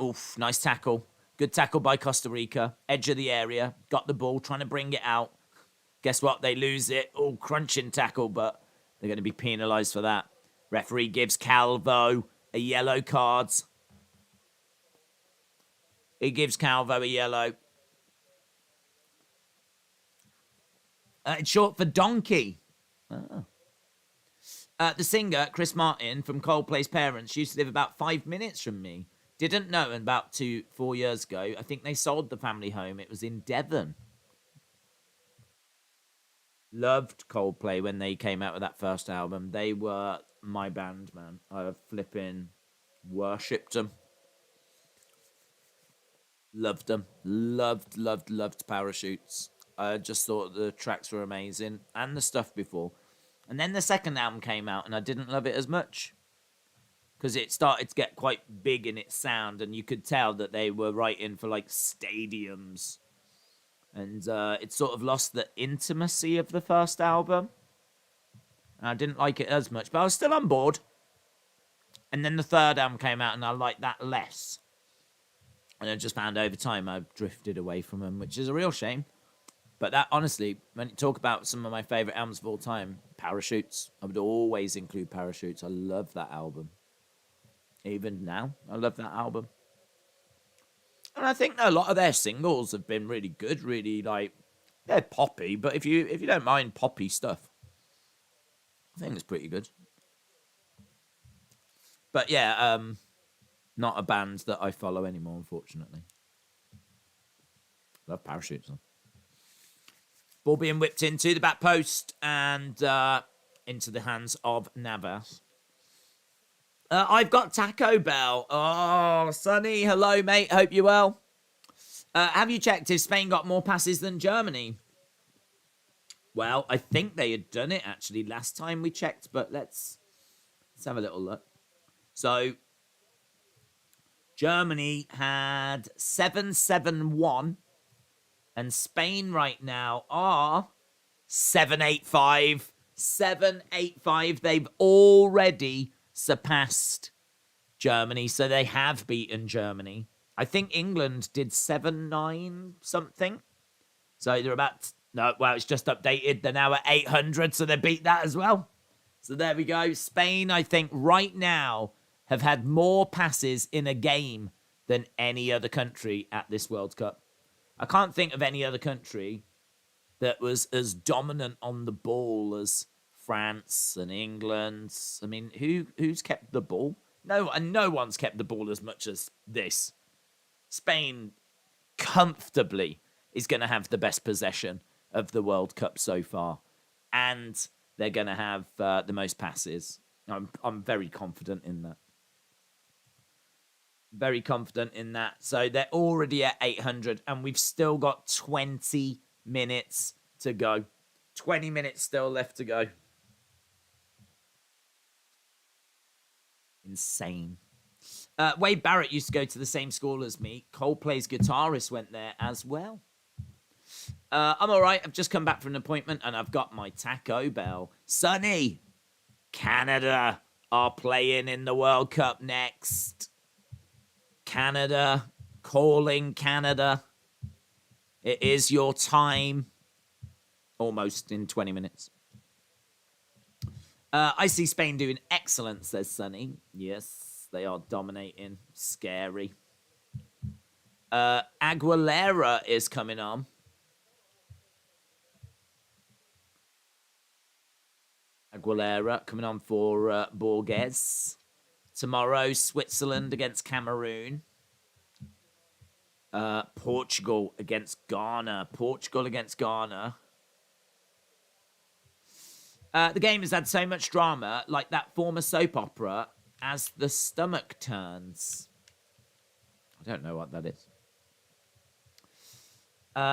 Oof, nice tackle. Good tackle by Costa Rica. Edge of the area. Got the ball, trying to bring it out. Guess what? They lose it. Oh, crunching tackle, but they're going to be penalised for that. Referee gives Calvo a yellow card. He gives Calvo a yellow. It's short for donkey. Oh. The singer, Chris Martin, from Coldplay's parents, used to live about 5 minutes from me. Didn't know, and about 4 years ago, I think they sold the family home. It was in Devon. Loved Coldplay when they came out with that first album. They were my band, man. I flipping worshipped them. Loved them. Loved Parachutes. I just thought the tracks were amazing. And the stuff before. And then the second album came out and I didn't love it as much. Because it started to get quite big in its sound. And you could tell that they were writing for like stadiums. And it sort of lost the intimacy of the first album. And I didn't like it as much. But I was still on board. And then the third album came out and I liked that less. And I just found over time I've drifted away from them, which is a real shame. But that, honestly, when you talk about some of my favourite albums of all time, Parachutes, I would always include Parachutes. I love that album. Even now, I love that album. And I think a lot of their singles have been really good, really, like, they're poppy, but if you don't mind poppy stuff, I think it's pretty good. But yeah, not a band that I follow anymore, unfortunately. Love Parachutes, though. Ball being whipped into the back post and into the hands of Navas. I've got Taco Bell. Oh, Sonny, hello, mate. Hope you're well. Have you checked if Spain got more passes than Germany? Well, I think they had done it, actually, last time we checked, but let's have a little look. So, Germany had 771, and Spain right now are 785. 785. They've already surpassed Germany, so they have beaten Germany. I think England did 7-9 something. So they're about... No, well, it's just updated. They're now at 800, so they beat that as well. So there we go. Spain, I think, right now have had more passes in a game than any other country at this World Cup. I can't think of any other country that was as dominant on the ball as France and England. I mean, who's kept the ball? No one's kept the ball as much as this. Spain comfortably is going to have the best possession of the World Cup so far. And they're going to have the most passes. I'm very confident in that. Very confident in that. So they're already at 800 and we've still got 20 minutes to go. 20 minutes still left to go. Insane. Wade Barrett used to go to the same school as me. Coldplay's guitarist went there as well. I'm all right. I've just come back from an appointment and I've got my Taco Bell. Sonny, Canada are playing in the World Cup next. Canada, calling Canada. It is your time. Almost in 20 minutes. I see Spain doing excellent, says Sonny. Yes, they are dominating. Scary. Aguilera is coming on. Aguilera coming on for Borges. Tomorrow, Switzerland against Cameroon. Portugal against Ghana. Portugal against Ghana. The game has had so much drama, like that former soap opera, As the Stomach Turns. I don't know what that is.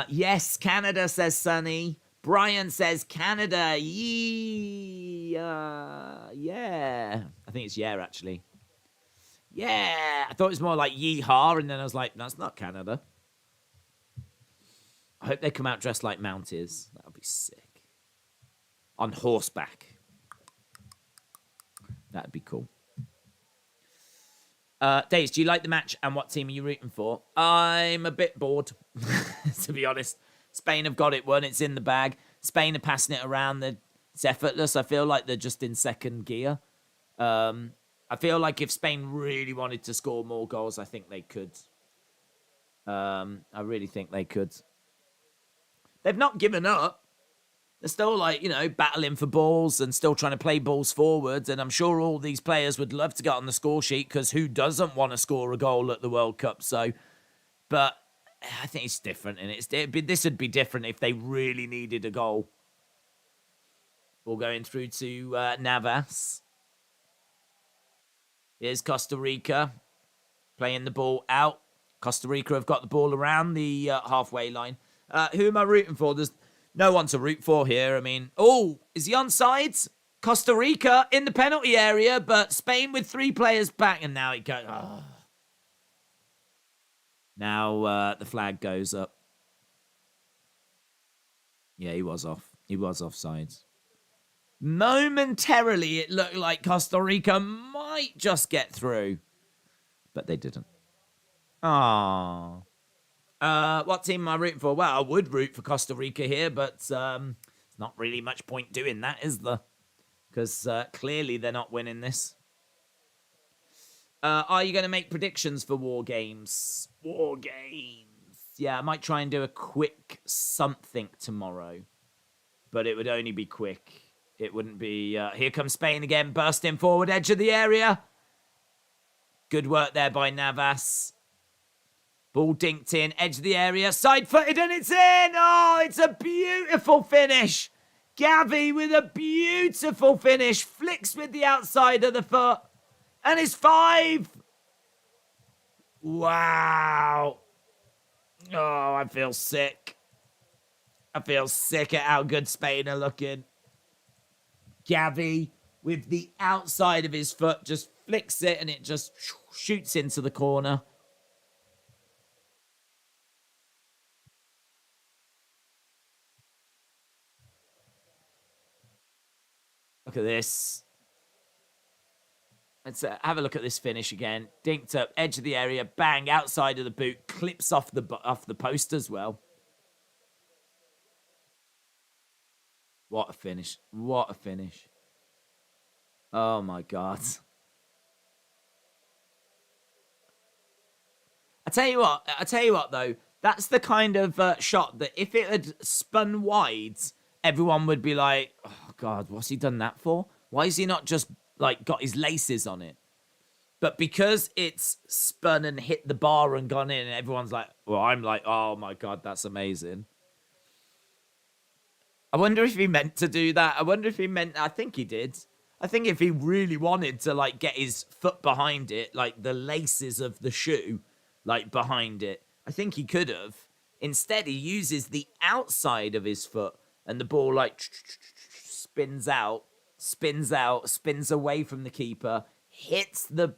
Yes, Canada, says Sonny. Brian says Canada. Yeah. I think it's yeah, actually. Yeah. I thought it was more like yeehaw, and then I was like, that's not Canada. I hope they come out dressed like Mounties. That would be sick. On horseback. That'd be cool. Days, do you like the match and what team are you rooting for? I'm a bit bored, to be honest. Spain have got it won. It's in the bag. Spain are passing it around. It's effortless. I feel like they're just in second gear. I feel like if Spain really wanted to score more goals, I think they could. I really think they could. They've not given up. They're still like, battling for balls and still trying to play balls forward. And I'm sure all these players would love to get on the score sheet because who doesn't want to score a goal at the World Cup? So, but I think it's different. And this would be different if they really needed a goal. Ball going through to Navas. Here's Costa Rica playing the ball out. Costa Rica have got the ball around the halfway line. Who am I rooting for? There's no one to root for here. I mean, is he onside? Costa Rica in the penalty area, but Spain with 3 players back, and now it goes. Oh. Now the flag goes up. Yeah, he was off. He was offside. Momentarily, it looked like Costa Rica might just get through, but they didn't. Aww. What team am I rooting for? Well, I would root for Costa Rica here, but there's not really much point doing that, is there? Because clearly they're not winning this. Are you going to make predictions for War Games? War Games. Yeah, I might try and do a quick something tomorrow, but it would only be quick. It wouldn't be... here comes Spain again, bursting forward, edge of the area. Good work there by Navas. Ball dinked in, edge of the area, side-footed, and it's in! Oh, it's a beautiful finish. Gavi with a beautiful finish. Flicks with the outside of the foot. And it's 5. Wow. Oh, I feel sick. I feel sick at how good Spain are looking. Gavi with the outside of his foot just flicks it and it just shoots into the corner. Look at this. Let's have a look at this finish again. Dinked up, edge of the area, bang, outside of the boot, clips off the post as well. What a finish. What a finish. Oh my God. I tell you what though, that's the kind of shot that if it had spun wide, everyone would be like, oh God, what's he done that for? Why is he not just like got his laces on it? But because it's spun and hit the bar and gone in, and everyone's like, well, I'm like, oh my God, that's amazing. I wonder if he meant to do that. I think he did. I think if he really wanted to like get his foot behind it, like the laces of the shoe, like behind it, I think he could have. Instead, he uses the outside of his foot and the ball like spins away from the keeper, hits the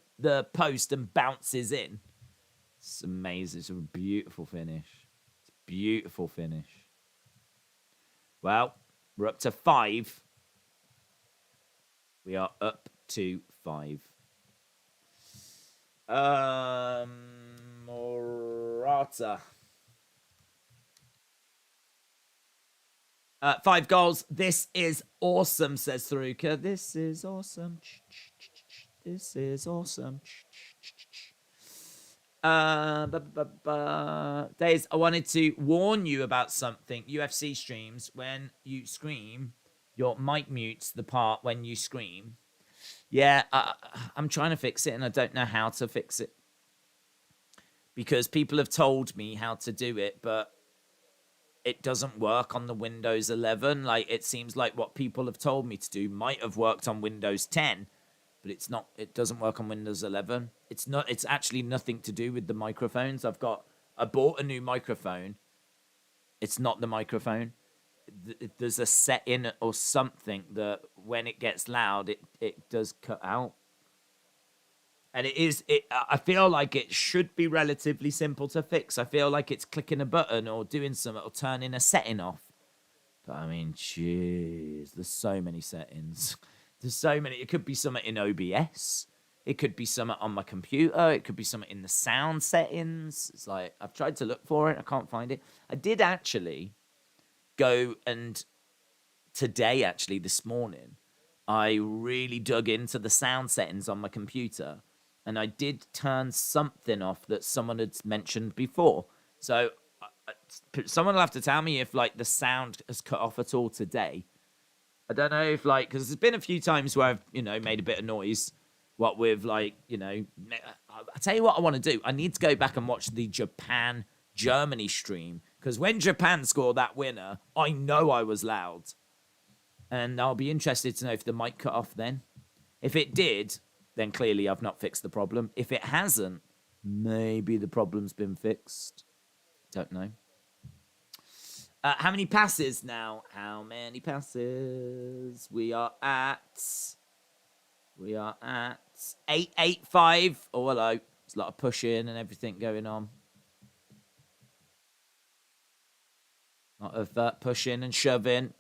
post and bounces in. It's amazing. It's a beautiful finish. It's a beautiful finish. Well, we're up to 5. We are up to 5. Morata. 5 goals. This is awesome, says Tharuka. This is awesome. This is awesome. Days, I wanted to warn you about something. UFC streams, when you scream, your mic mutes the part when you scream. Yeah, I'm trying to fix it and I don't know how to fix it. Because people have told me how to do it, but it doesn't work on the Windows 11. Like, it seems like what people have told me to do might have worked on Windows 10, but it's not. It doesn't work on Windows 11. It's not. It's actually nothing to do with the microphones. I bought a new microphone. It's not the microphone. There's a setting or something that when it gets loud, it does cut out. And I feel like it should be relatively simple to fix. I feel like it's clicking a button or doing something or turning a setting off. But I mean, jeez, there's so many settings. There's so many. It could be something in OBS. It could be something on my computer. It could be something in the sound settings. It's like, I've tried to look for it. I can't find it. I did actually go and today, actually, this morning, I really dug into the sound settings on my computer. And I did turn something off that someone had mentioned before. So Someone will have to tell me if like the sound has cut off at all today. I don't know if like because there's been a few times where I've made a bit of noise. What with like I tell you what I want to do. I need to go back and watch the Japan Germany stream because when Japan scored that winner, I know I was loud, and I'll be interested to know if the mic cut off then. If it did, then clearly I've not fixed the problem. If it hasn't, maybe the problem's been fixed. Don't know. How many passes now? How many passes? We are at 885. Oh, hello. There's a lot of pushing and everything going on. A lot of pushing and shoving.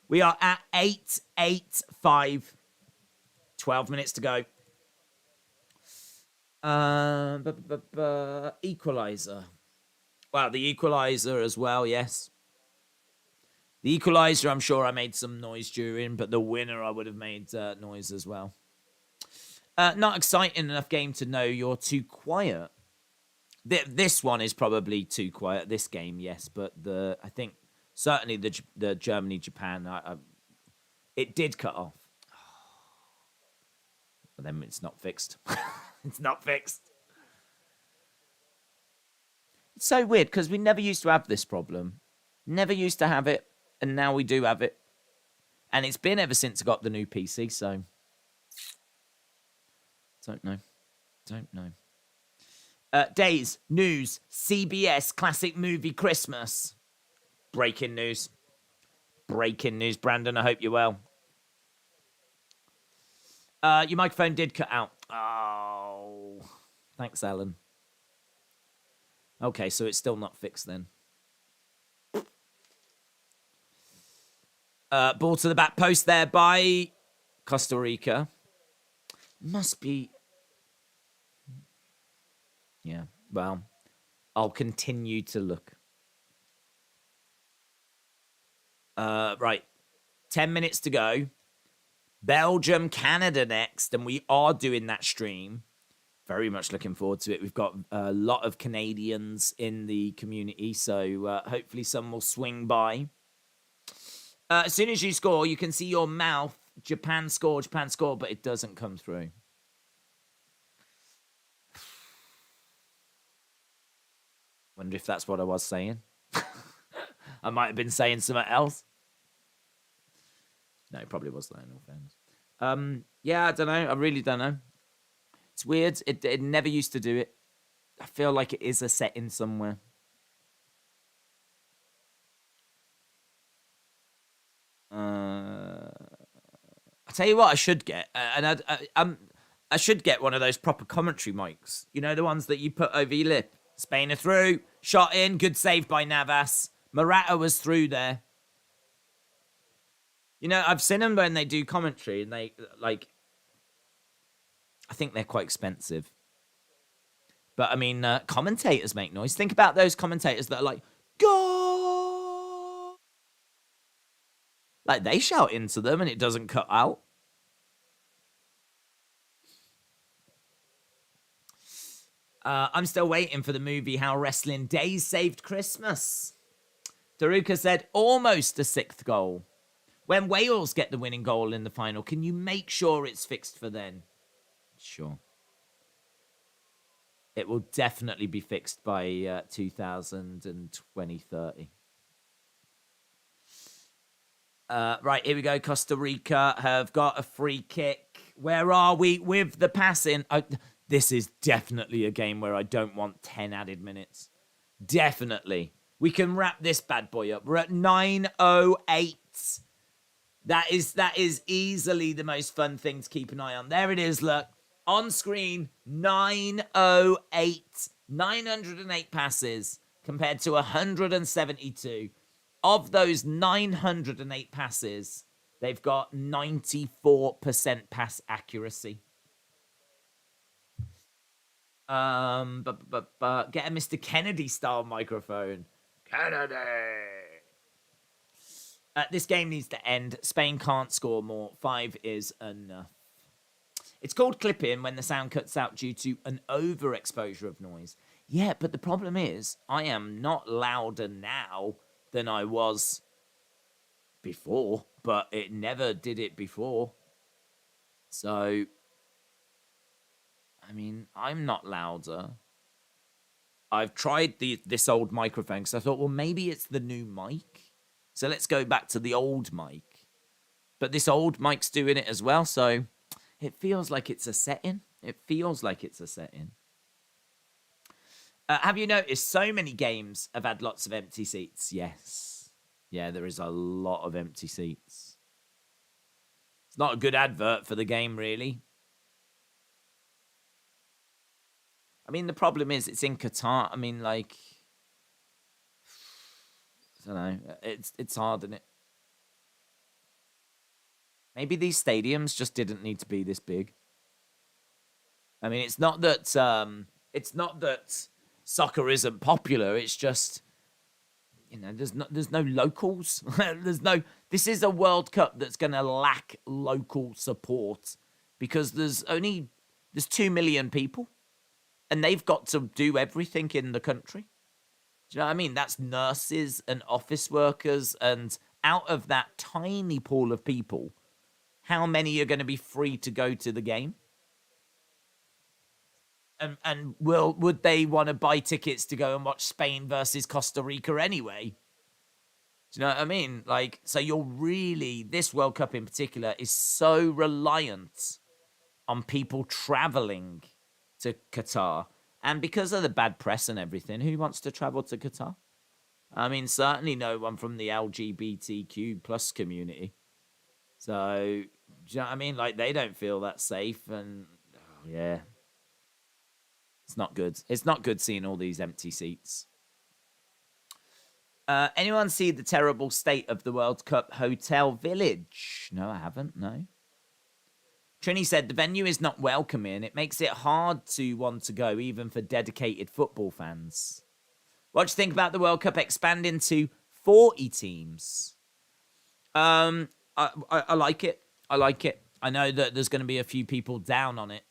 We are at 885. 12 minutes to go. Equalizer. Wow, the equalizer as well, yes. The equalizer, I'm sure I made some noise during, but the winner, I would have made noise as well. Not exciting enough game to know you're too quiet. This one is probably too quiet, this game, yes, but I think certainly the Germany-Japan, it did cut off. But then it's not fixed. It's not fixed. It's so weird because we never used to have this problem. Never used to have it, and now we do have it. And it's been ever since I got the new PC, so... Don't know. Days, news, CBS, classic movie Christmas. Breaking news. Brandon, I hope you're well. Your microphone did cut out. Oh. Thanks, Alan. Okay, so it's still not fixed then. Ball to the back post there by Costa Rica. Must be... Yeah, well, I'll continue to look. Right, 10 minutes to go. Belgium, Canada next, and we are doing that stream. Very much looking forward to it. We've got a lot of Canadians in the community, so hopefully some will swing by. As soon as you score, you can see your mouth, Japan score, but it doesn't come through. Wonder if that's what I was saying. I might have been saying something else. No, it probably was that in all fairness. Yeah, I don't know. I really don't know. It's weird. It never used to do it. I feel like it is a setting somewhere. I tell you what, I should get, and I should get one of those proper commentary mics. You know, the ones that you put over your lip. Spain are through, shot in, good save by Navas. Morata was through there. You know, I've seen them when they do commentary, and they like. I think they're quite expensive. But, I mean, commentators make noise. Think about those commentators that are like, go! Like, they shout into them and it doesn't cut out. I'm still waiting for the movie How Wrestling Days Saved Christmas. Daruka said, almost a sixth goal. When Wales get the winning goal in the final, can you make sure it's fixed for then? Sure. It will definitely be fixed by 2020-30. Right, here we go. Costa Rica have got a free kick. Where are we with the passing? This is definitely a game where I don't want 10 added minutes. Definitely. We can wrap this bad boy up. We're at 9:08. That is easily the most fun thing to keep an eye on. There it is, look. On screen, 908. 908 passes compared to 172. Of those 908 passes, they've got 94% pass accuracy. Get a Mr. Kennedy style microphone. Kennedy. This game needs to end. Spain can't score more. 5 is enough. It's called clipping when the sound cuts out due to an overexposure of noise. Yeah, but the problem is I am not louder now than I was before, but it never did it before. So, I mean, I'm not louder. I've tried this old microphone because I thought, well, maybe it's the new mic. So let's go back to the old mic. But this old mic's doing it as well, so it feels like it's a setting. It feels like it's a setting. Have you noticed so many games have had lots of empty seats? Yes. Yeah, there is a lot of empty seats. It's not a good advert for the game, really. I mean, the problem is it's in Qatar. I mean, like, I don't know. It's hard, isn't it? Maybe these stadiums just didn't need to be this big. I mean, it's not that soccer isn't popular. It's just, you know, there's no locals. This is a World Cup that's going to lack local support because there's 2 million people and they've got to do everything in the country. Do you know what I mean? That's nurses and office workers, and out of that tiny pool of people, how many are going to be free to go to the game? And would they want to buy tickets to go and watch Spain versus Costa Rica anyway? Do you know what I mean? Like, so this World Cup in particular is so reliant on people traveling to Qatar. And because of the bad press and everything, who wants to travel to Qatar? I mean, certainly no one from the LGBTQ plus community. So, do you know what I mean? Like, they don't feel that safe, and yeah. It's not good. It's not good seeing all these empty seats. Anyone see the terrible state of the World Cup Hotel Village? No, I haven't, no. Trini said, the venue is not welcoming. It makes it hard to want to go, even for dedicated football fans. What do you think about the World Cup expanding to 40 teams? I like it. I like it. I know that there's going to be a few people down on it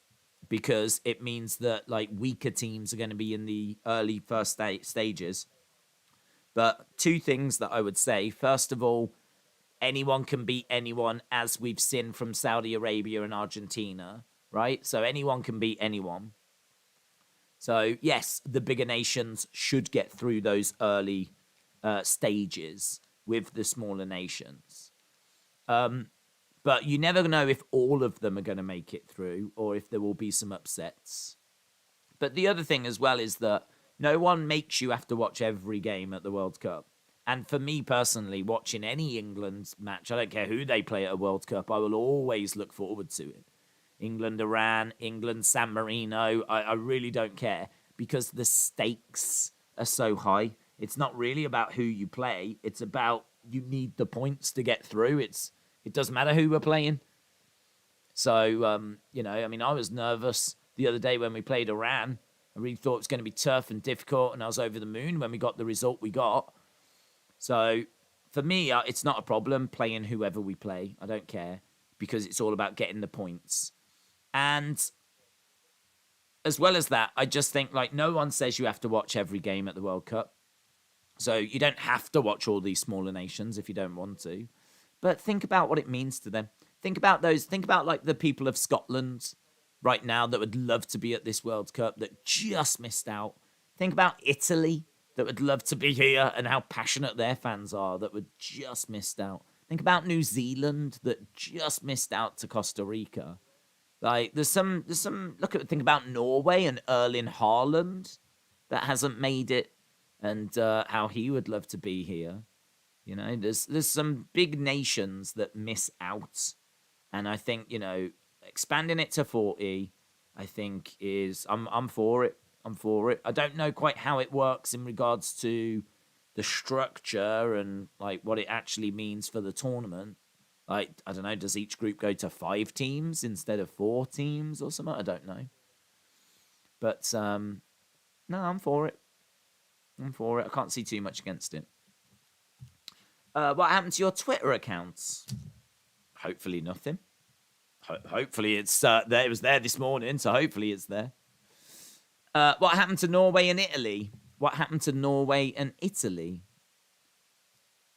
because it means that like weaker teams are going to be in the early first stages. But two things that I would say. First of all, anyone can beat anyone, as we've seen from Saudi Arabia and Argentina, right? So anyone can beat anyone. So yes, the bigger nations should get through those early stages with the smaller nations. But you never know if all of them are going to make it through or if there will be some upsets. But the other thing as well is that no one makes you have to watch every game at the World Cup. And for me personally, watching any England match, I don't care who they play at a World Cup, I will always look forward to it. England, Iran, England, San Marino, I really don't care because the stakes are so high. It's not really about who you play. It's about you need the points to get through. It doesn't matter who we're playing. So, you know, I mean, I was nervous the other day when we played Iran. I really thought it was going to be tough and difficult, and I was over the moon when we got the result we got. So, for me, it's not a problem playing whoever we play. I don't care because it's all about getting the points. And as well as that, I just think, like, no one says you have to watch every game at the World Cup. So you don't have to watch all these smaller nations if you don't want to. But think about what it means to them. Think about like the people of Scotland right now that would love to be at this World Cup that just missed out. Think about Italy that would love to be here and how passionate their fans are that would just missed out. Think about New Zealand that just missed out to Costa Rica. Like there's some think about Norway and Erling Haaland that hasn't made it and how he would love to be here. You know, there's some big nations that miss out. And I think, you know, expanding it to 40, I think I'm for it. I'm for it. I don't know quite how it works in regards to the structure and like what it actually means for the tournament. Like, I don't know, does each group go to 5 teams instead of 4 teams or something? I don't know. But no, I'm for it. I'm for it. I can't see too much against it. What happened to your Twitter accounts? Hopefully nothing. Hopefully it's there. It was there this morning, so hopefully it's there. What happened to Norway and Italy? What happened to Norway and Italy?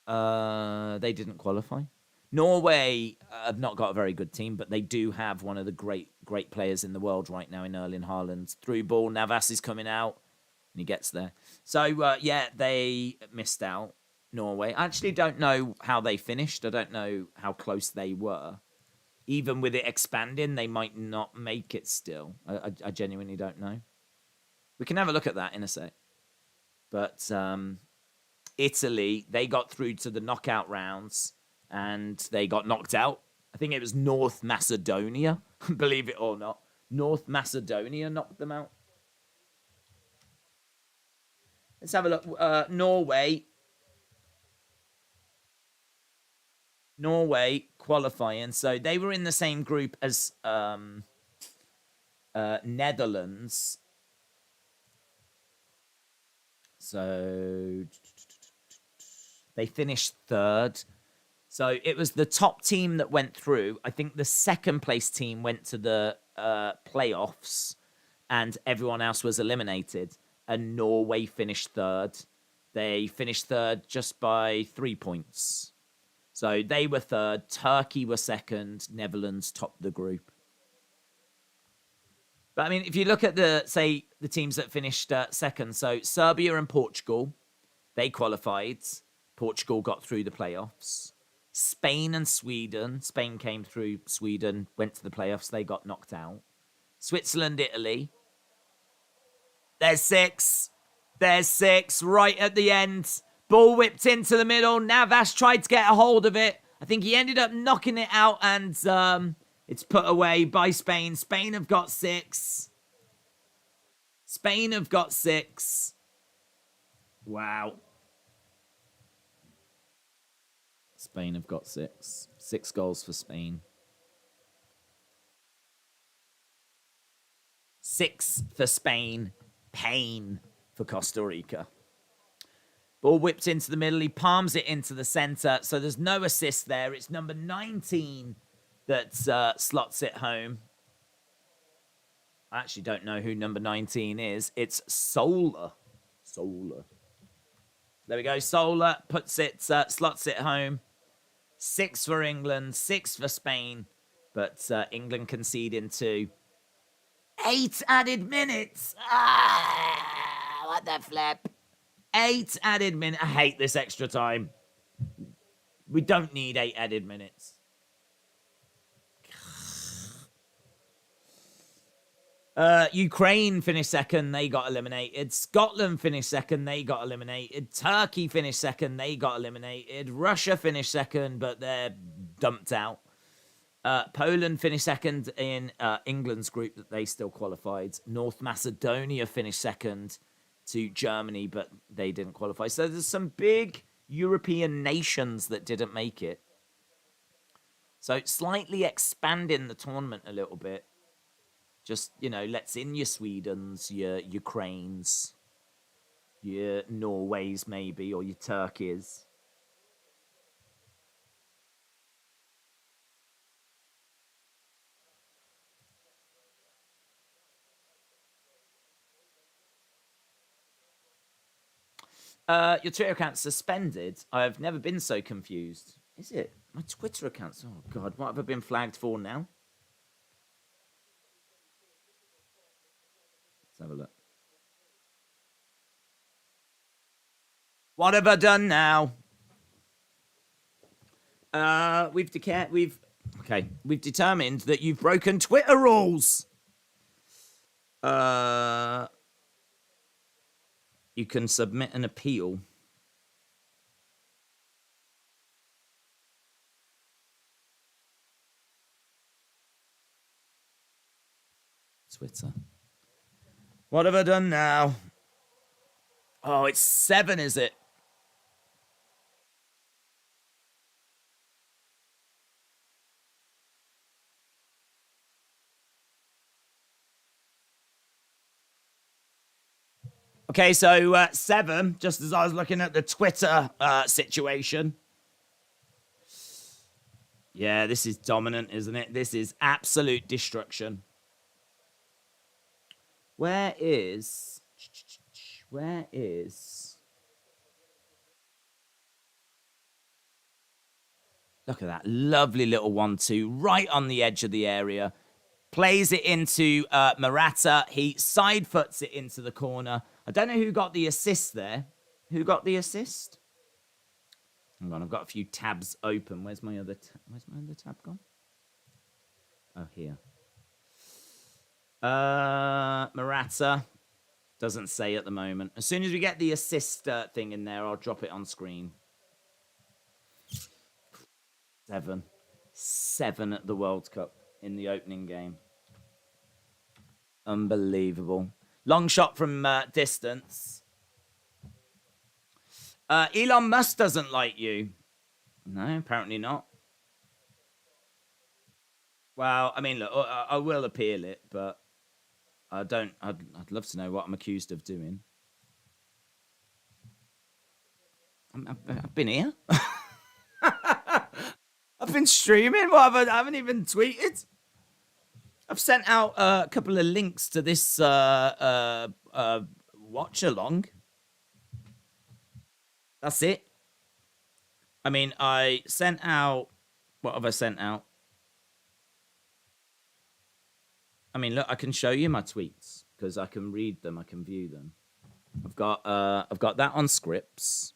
They didn't qualify. Norway have not got a very good team, but they do have one of the great players in the world right now in Erling Haaland. Through ball, Navas is coming out, and he gets there. So, yeah, they missed out, Norway. I actually don't know how they finished. I don't know how close they were. Even with it expanding, they might not make it still. I genuinely don't know. We can have a look at that in a sec. But Italy, they got through to the knockout rounds and they got knocked out. I think it was North Macedonia, believe it or not. North Macedonia knocked them out. Let's have a look. Norway qualifying. So they were in the same group as Netherlands. So they finished third. So it was the top team that went through. I think the second place team went to the playoffs and everyone else was eliminated. And Norway finished third. They finished third just by 3 points. So they were third. Turkey were second. Netherlands topped the group. But I mean, if you look at the teams that finished second, so Serbia and Portugal, they qualified. Portugal got through the playoffs. Spain and Sweden. Spain came through. Sweden went to the playoffs. They got knocked out. Switzerland, Italy. There's six. There's six right at the end. Ball whipped into the middle. Navas tried to get a hold of it. I think he ended up knocking it out and it's put away by Spain. Spain have got six. Spain have got six. Wow. Spain have got six. 6 goals for Spain. 6 for Spain. Pain for Costa Rica. Ball whipped into the middle. He palms it into the centre. So there's no assist there. It's number 19 that slots it home. I actually don't know who number 19 is. It's Sola. There we go. Sola puts it, slots it home. 6 for England, 6 for Spain. But England conceding 2. 8 added minutes. What the flip? 8 added minutes. I hate this extra time. We don't need 8 added minutes. Ukraine finished second. They got eliminated. Scotland finished second. They got eliminated. Turkey finished second. They got eliminated. Russia finished second, but they're dumped out. Poland finished second in England's group that they still qualified. North Macedonia finished second to Germany, but they didn't qualify. So there's some big European nations that didn't make it. So slightly expanding the tournament a little bit. Just, let's in your Swedens, your Ukraines, your Norways maybe, or your Turkeys. Your Twitter account's suspended. I've never been so confused. Is it? My Twitter account's... Oh, God, what have I been flagged for now? Let's have a look. What have I done now? We've determined that you've broken Twitter rules. You can submit an appeal. Twitter. What have I done now? Oh, it's 7, is it? Okay, so 7, just as I was looking at the Twitter situation. Yeah, this is dominant, isn't it? This is absolute destruction. Where is... Where is... Look at that lovely little 1-2 right on the edge of the area. Plays it into Morata. He side foots it into the corner. I don't know who got the assist there. Who got the assist? Hang on, I've got a few tabs open. Where's my other tab gone? Oh, here. Morata. Doesn't say at the moment. As soon as we get the assist thing in there, I'll drop it on screen. 7 at the World Cup in the opening game. Unbelievable. Long shot from distance. Elon Musk doesn't like you. No, apparently not. Well, I mean, look, I will appeal it, but I don't. I'd love to know what I'm accused of doing. I've been here. I've been streaming. What I haven't even tweeted. I've sent out a couple of links to this watch along. That's it. I mean, I sent out. What have I sent out? I mean, look, I can show you my tweets because I can read them. I can view them. I've got that on scripts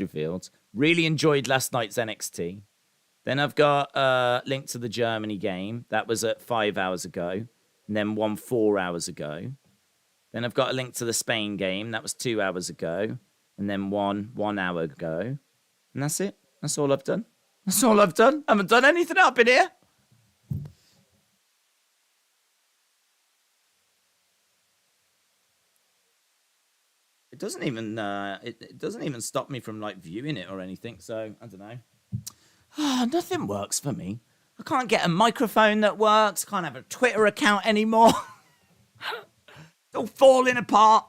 revealed. Really enjoyed last night's NXT. Then I've got a link to the Germany game. That was at 5 hours ago. And then 4 hours ago. Then I've got a link to the Spain game. That was 2 hours ago. And then 1 hour ago. And that's it. That's all I've done. That's all I've done. I haven't done anything up in here. It doesn't even it doesn't even stop me from like viewing it or anything. So I don't know. Nothing works for me. I can't get a microphone that works. Can't have a Twitter account anymore. It's all falling apart.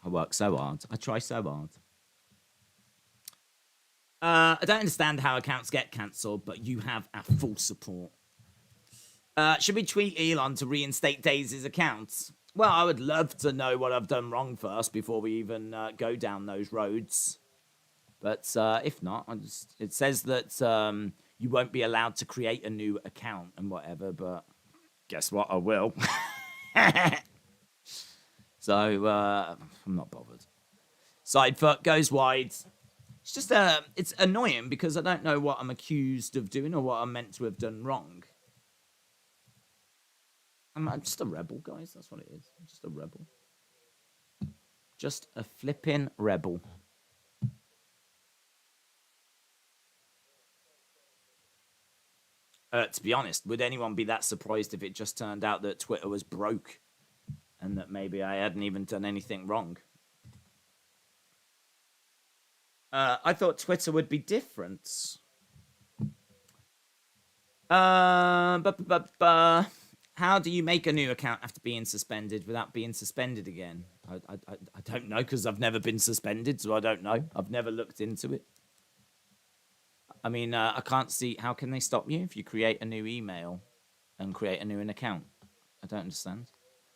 I work so hard. I try so hard. I don't understand how accounts get cancelled, but you have our full support. Should we tweet Elon to reinstate Daisy's accounts? Well, I would love to know what I've done wrong first before we even go down those roads. But if not, it says that you won't be allowed to create a new account and whatever, but guess what? I will. So I'm not bothered. Side foot goes wide. It's just it's annoying because I don't know what I'm accused of doing or what I'm meant to have done wrong. I'm just a rebel, guys. That's what it is. I'm just a rebel. Just a flipping rebel. To be honest, would anyone be that surprised if it just turned out that Twitter was broke and that maybe I hadn't even done anything wrong? I thought Twitter would be different. How do you make a new account after being suspended without being suspended again? I don't know because I've never been suspended, so I don't know. I've never looked into it. I mean, I can't see how can they stop you if you create a new email and create a new account. I don't understand.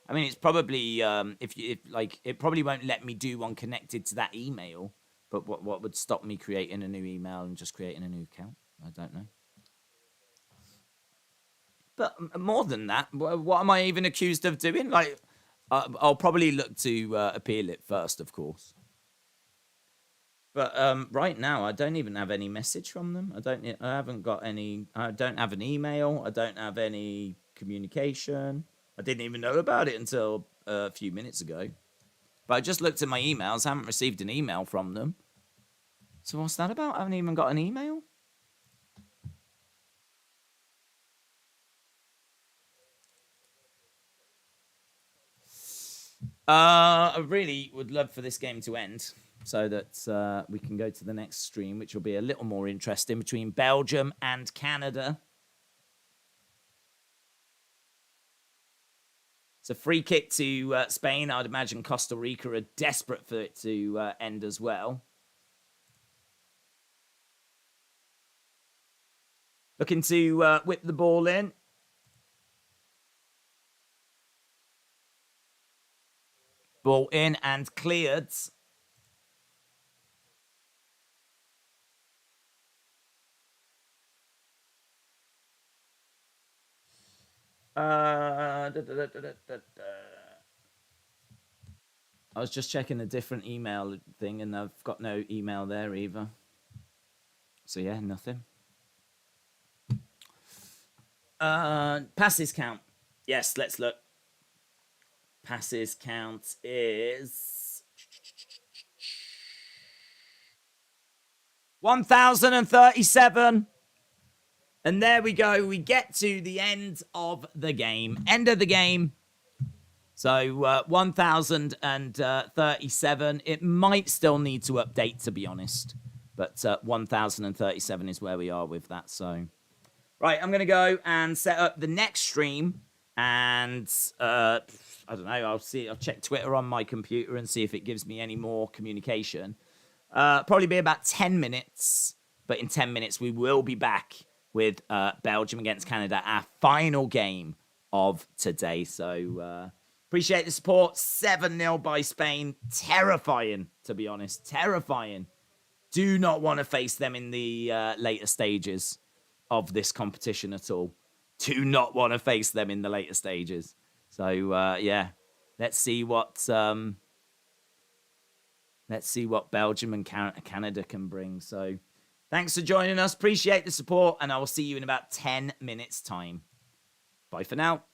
I mean, it's probably if it probably won't let me do one connected to that email. But what would stop me creating a new email and just creating a new account? I don't know. But more than that, what am I even accused of doing? Like, I'll probably look to appeal it first, of course. But right now, I don't even have any message from them. I haven't got any. I don't have an email. I don't have any communication. I didn't even know about it until a few minutes ago. But I just looked at my emails. I haven't received an email from them. So what's that about? I haven't even got an email. I really would love for this game to end so that we can go to the next stream, which will be a little more interesting between Belgium and Canada. It's a free kick to Spain. I'd imagine Costa Rica are desperate for it to end as well. Looking to whip the ball in. Ball in and cleared. I was just checking a different email thing, and I've got no email there either. So yeah, nothing. Passes count. Yes, let's look. Passes count is 1,037. And there we go. We get to the end of the game. End of the game. So 1,037. It might still need to update, to be honest. But 1,037 is where we are with that. So, right, I'm going to go and set up the next stream. And I don't know. I'll check Twitter on my computer and see if it gives me any more communication. Probably be about 10 minutes. But in 10 minutes, we will be back with Belgium against Canada, our final game of today. So appreciate the support. 7-0 by Spain. Terrifying, to be honest. Terrifying. Do not want to face them in the later stages of this competition at all. Do not want to face them in the later stages. So yeah, let's see what Belgium and Canada can bring. So thanks for joining us. Appreciate the support, and I will see you in about 10 minutes' time. Bye for now.